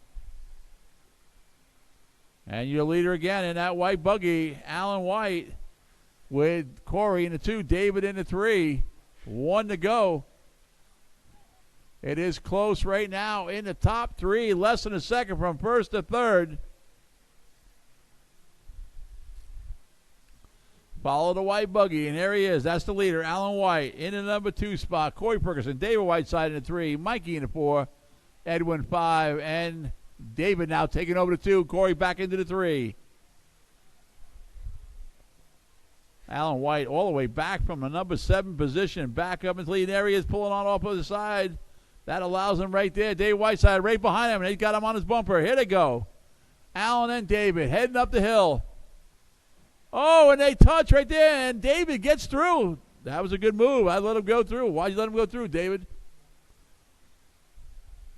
And your leader again in that white buggy, Alan White, with Corey in the 2, David in the 3. 1 to go. It is close right now in the top 3. Less than a second from first to third. Follow the white buggy, and there he is. That's the leader, Alan White, in the number 2 spot. Corey Ferguson, David Whiteside in the 3, Mikey in the 4, Edwin 5, and David now taking over the 2. Corey back into the 3. Alan White all the way back from the number 7 position, back up into the lead. There he is, pulling on off of the side. That allows him right there. Dave Whiteside right behind him, and he's got him on his bumper. Here they go. Alan and David heading up the hill. Oh, and they touch right there, and David gets through. That was a good move. I let him go through. Why'd you let him go through, David?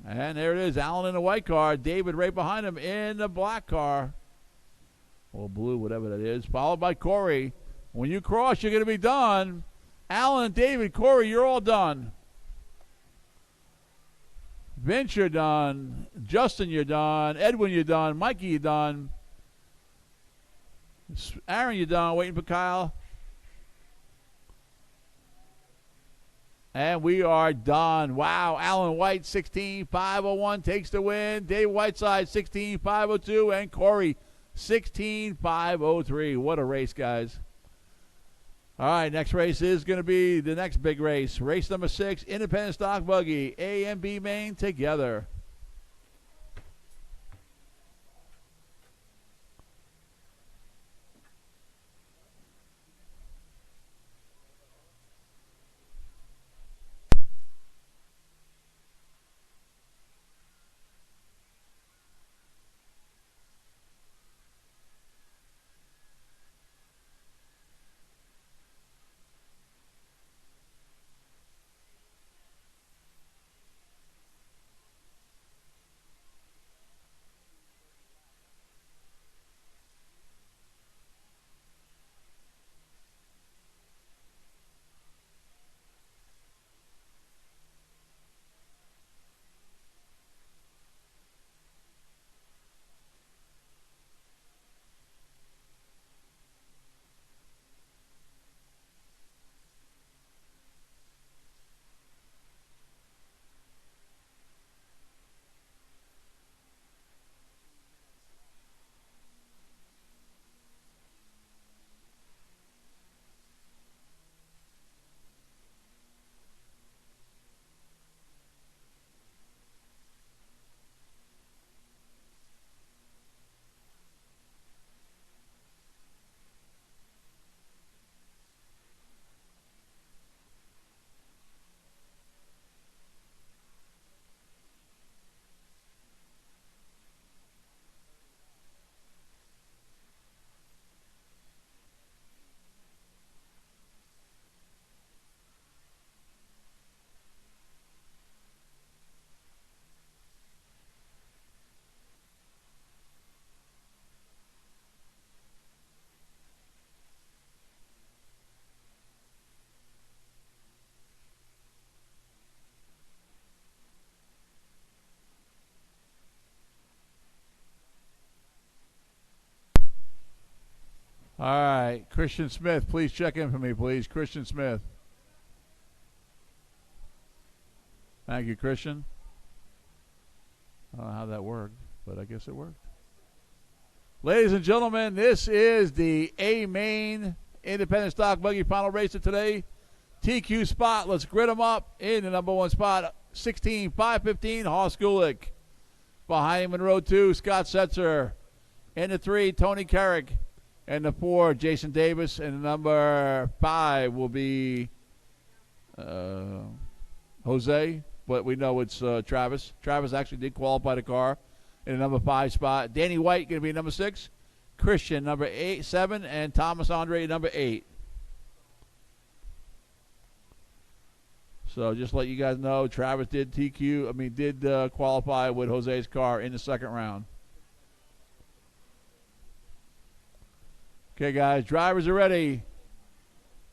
And there it is. Alan in the white car. David right behind him in the black car. Or blue, whatever that is. Followed by Corey. When you cross, you're going to be done. Alan and David, Corey, you're all done. Vince, you're done. Justin, you're done. Edwin, you're done. Mikey, you're done. Aaron, you're done. Waiting for Kyle. And we are done. Wow. Alan White, 16.501, takes the win. Dave Whiteside, 16.502. And Corey, 16.503. What a race, guys. All right, next race is going to be the next big race. Race number 6, Independent Stock Buggy, A and B main together. All right, Christian Smith, please check in for me, please. Christian Smith. Thank you, Christian. I don't know how that worked, but I guess it worked. Ladies and gentlemen, this is the A main Independent Stock Buggy final race of today. TQ spot, let's grid them up. In the number 1 spot, 16,515, Hoss Gulick. Behind him in row 2, Scott Setzer. In the 3, Tony Carrick. And the 4, Jason Davis. And the number 5 will be Jose, but we know it's Travis. Travis actually did qualify the car in the number 5 spot. Danny White going to be number 6. Christian, number 7. And Thomas Andre, number 8. So just let you guys know, Travis did qualify with Jose's car in the second round. Okay, guys, drivers are ready.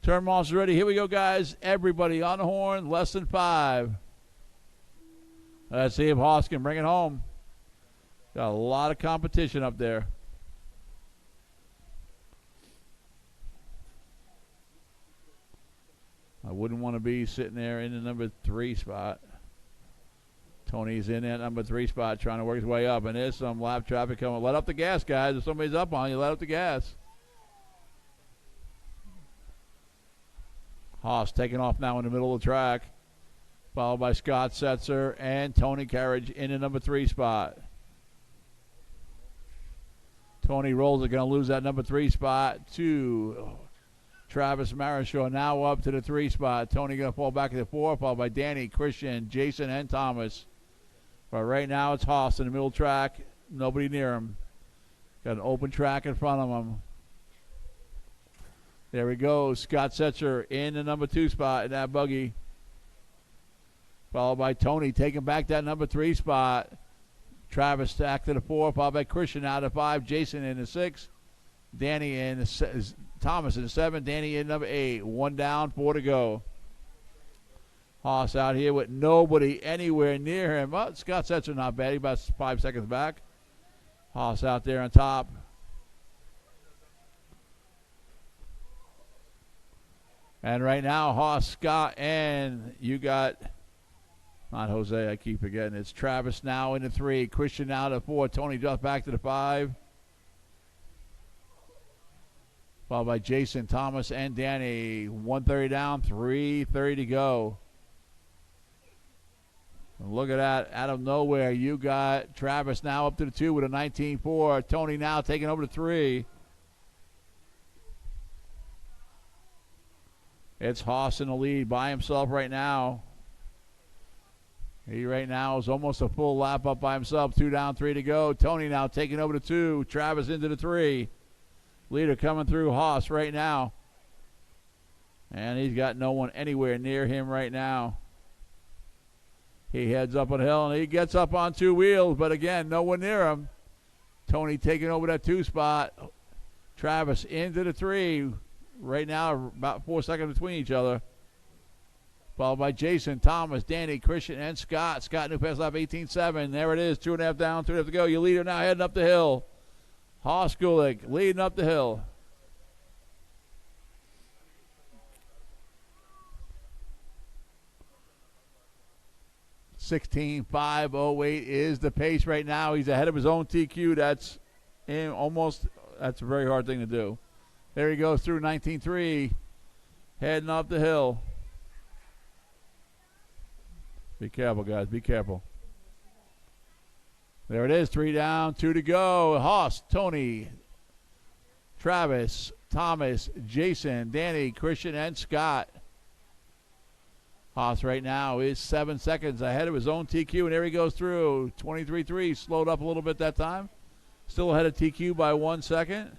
Turn monsters ready. Here we go, guys. Everybody on the horn, less than 5. Let's see if Hoss can bring it home. Got a lot of competition up there. I wouldn't want to be sitting there in the number 3 spot. Tony's in that number 3 spot trying to work his way up, and there's some lap traffic coming. Let up the gas, guys. If somebody's up on you, let up the gas. Hoss taking off now in the middle of the track, followed by Scott Setzer and Tony Carriage in the number 3 spot. Tony Rolls are going to lose that number 3 spot to Travis Marishaw, now up to the 3 spot. Tony going to fall back to the 4, followed by Danny, Christian, Jason, and Thomas. But right now it's Hoss in the middle track. Nobody near him. Got an open track in front of him. There we go. Scott Setzer in the number 2 spot in that buggy. Followed by Tony taking back that number 3 spot. Travis stacked to the 4, followed by Christian out of 5. Jason in the 6. Danny in the Thomas in the 7. Danny in number 8. 1 down, 4 to go. Hoss out here with nobody anywhere near him. Oh, Scott Setzer not bad. He's about 5 seconds back. Hoss out there on top. And right now, Hoss, Scott, and you got, not Jose, I keep forgetting. It's Travis now in the 3. Christian now to 4. Tony just back to the 5. Followed by Jason, Thomas, and Danny. 130 down, 3:30 to go. And look at that. Out of nowhere, you got Travis now up to the 2 with a 19.4. Tony now taking over the 3. It's Haas in the lead by himself right now. He right now is almost a full lap up by himself. 2 down, 3 to go. Tony now taking over the 2. Travis into the 3. Leader coming through Haas right now. And he's got no one anywhere near him right now. He heads up on the hill and he gets up on 2 wheels, but again, no one near him. Tony taking over that 2 spot. Travis into the 3. Right now, about 4 seconds between each other. Followed by Jason, Thomas, Danny, Christian, and Scott. Scott, new pass lap 18.7. There it is, 2.5 down, 2.5 to go. Your leader now heading up the hill. Haas Gulick leading up the hill. (16.508) is the pace right now. He's ahead of his own TQ. That's a very hard thing to do. There he goes through 19.3, heading up the hill. Be careful, guys. Be careful. There it is. 3 down, 2 to go. Haas, Tony, Travis, Thomas, Jason, Danny, Christian, and Scott. Haas right now is 7 seconds ahead of his own TQ, and there he goes through. 23.3, slowed up a little bit that time. Still ahead of TQ by 1 second.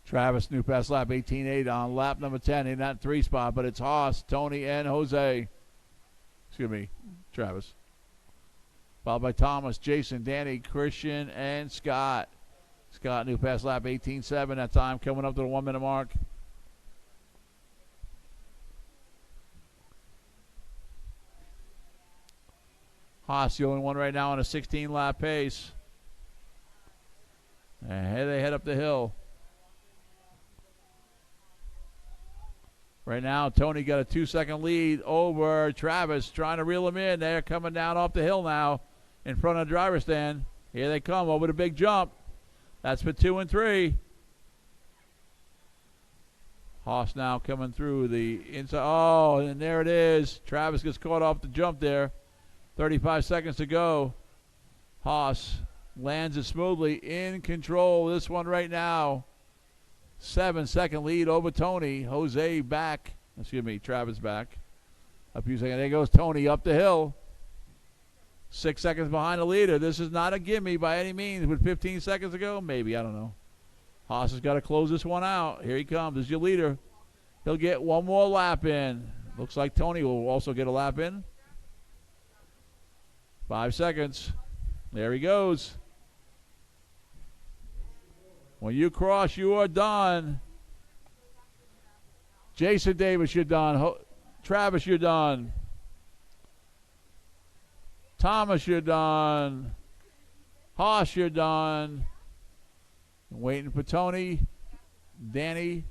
Travis, new pass lap 18.8 on lap number 10 in that 3 spot, but it's Haas, Tony, and Jose. Excuse me, Travis. Followed by Thomas, Jason, Danny, Christian, and Scott. Scott, new pass lap 18.7 that time, coming up to the 1 minute mark. Haas, the only one right now on a 16 lap pace. And here they head up the hill. Right now, Tony got a 2-second lead over Travis, trying to reel him in. They're coming down off the hill now in front of the driver's stand. Here they come over the big jump. That's for 2 and 3. Haas now coming through the inside. Oh, and there it is. Travis gets caught off the jump there. 35 seconds to go. Haas lands it smoothly, in control. This one right now. 7-second lead over Tony. Jose back. Excuse me, Travis back. A few seconds. There goes Tony up the hill. 6 seconds behind the leader. This is not a gimme by any means. With 15 seconds to go, maybe. I don't know. Haas has got to close this one out. Here he comes. This is your leader. He'll get one more lap in. Looks like Tony will also get a lap in. 5 seconds. There he goes. When you cross, you are done. Jason Davis, you're done. Travis, you're done. Thomas, you're done. Haas, you're done. Waiting for Tony. Danny.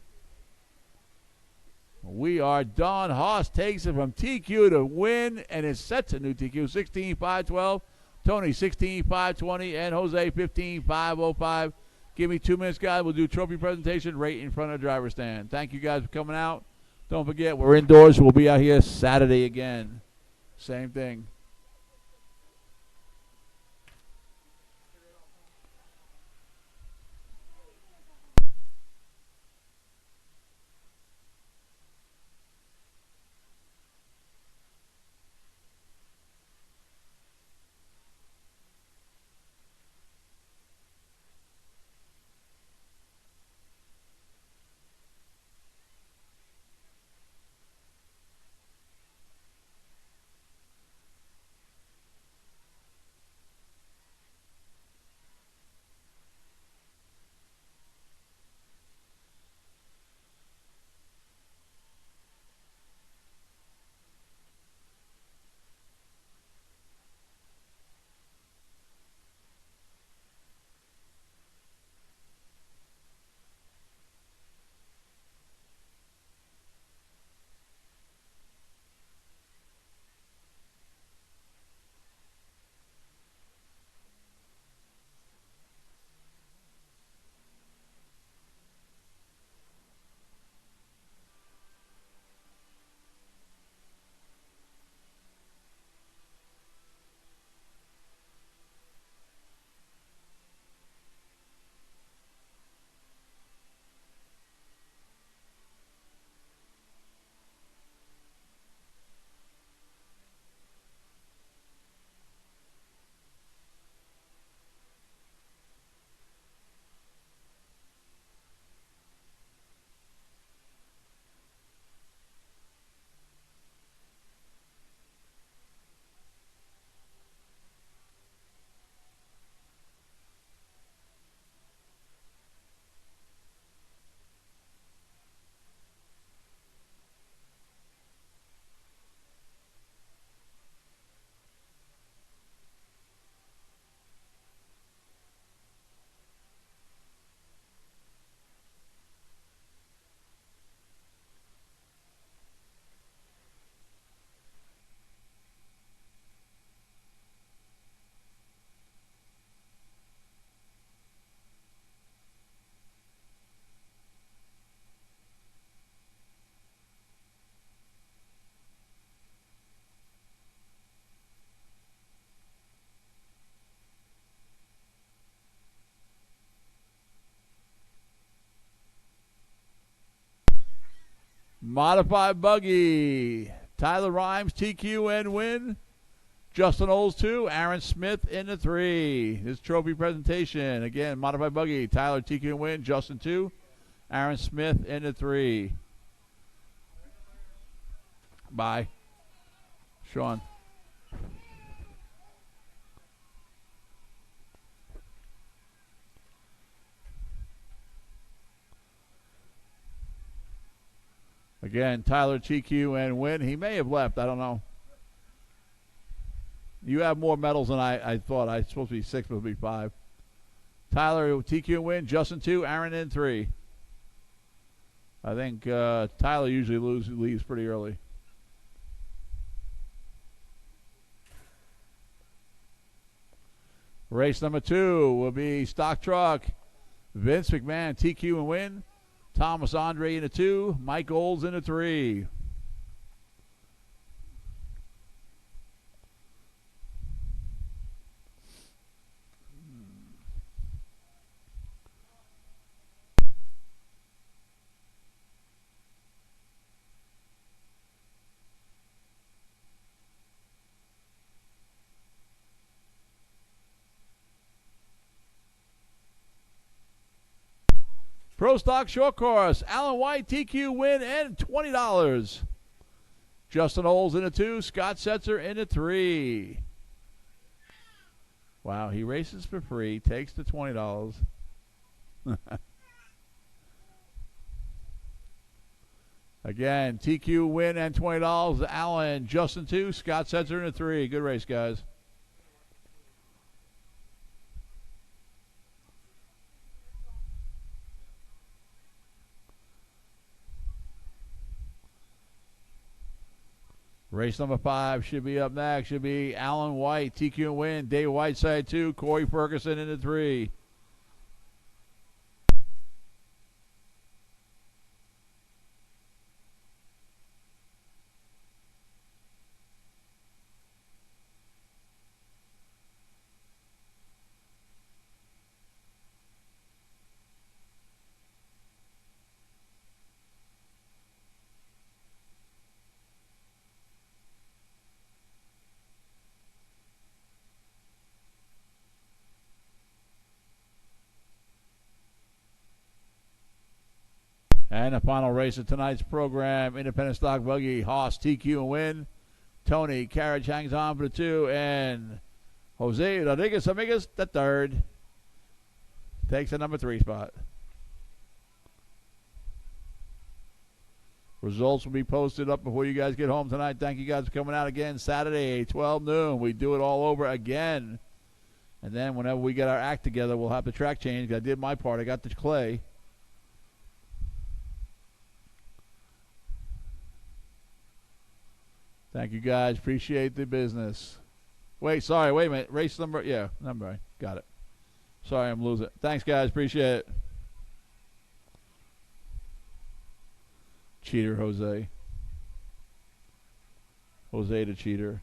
We are done. Haas takes it from TQ to win, and it sets a new TQ. 16.512. Tony, 16.520. And Jose, 15.505. Give me 2 minutes, guys. We'll do trophy presentation right in front of the driver's stand. Thank you guys for coming out. Don't forget, we're indoors. We'll be out here Saturday again. Same thing. Modified buggy. Tyler Rhymes, TQ and win. Justin Olds 2, Aaron Smith in the 3. His trophy presentation. Again, modified buggy. Tyler, TQ and win. Justin 2, Aaron Smith in the 3. Bye. Sean. Again, Tyler, TQ, and win. He may have left. I don't know. You have more medals than I thought. I was supposed to be 6, but it'll be 5. Tyler, TQ, and win. Justin 2, Aaron in 3. I think Tyler usually leaves pretty early. Race number 2 will be stock truck. Vince McMahon, TQ, and win. Thomas Andre in a 2, Mike Olds in a 3. Pro Stock Short Course, Alan White, TQ win, and $20. Justin Olds in a 2, Scott Setzer in a 3. Wow, he races for free, takes the $20. Again, TQ win and $20. Alan, Justin 2, Scott Setzer in a 3. Good race, guys. Race number 5 should be up next. Should be Alan White, TQ and win. Dave Whiteside 2, Corey Ferguson in the 3. And the final race of tonight's program, Independent Stock Buggy, Haas, TQ and win. Tony Carriage hangs on for the 2, and Jose Rodriguez Amigas, the 3rd, takes the number 3 spot. Results will be posted up before you guys get home tonight. Thank you guys for coming out again. Saturday, 12 noon. We do it all over again. And then whenever we get our act together, we'll have the track change. I did my part. I got the clay. Thank you, guys. Appreciate the business. Wait a minute. Race number, yeah, number. Got it. Sorry, I'm losing. Thanks, guys. Appreciate it. Cheater, Jose. Jose the cheater.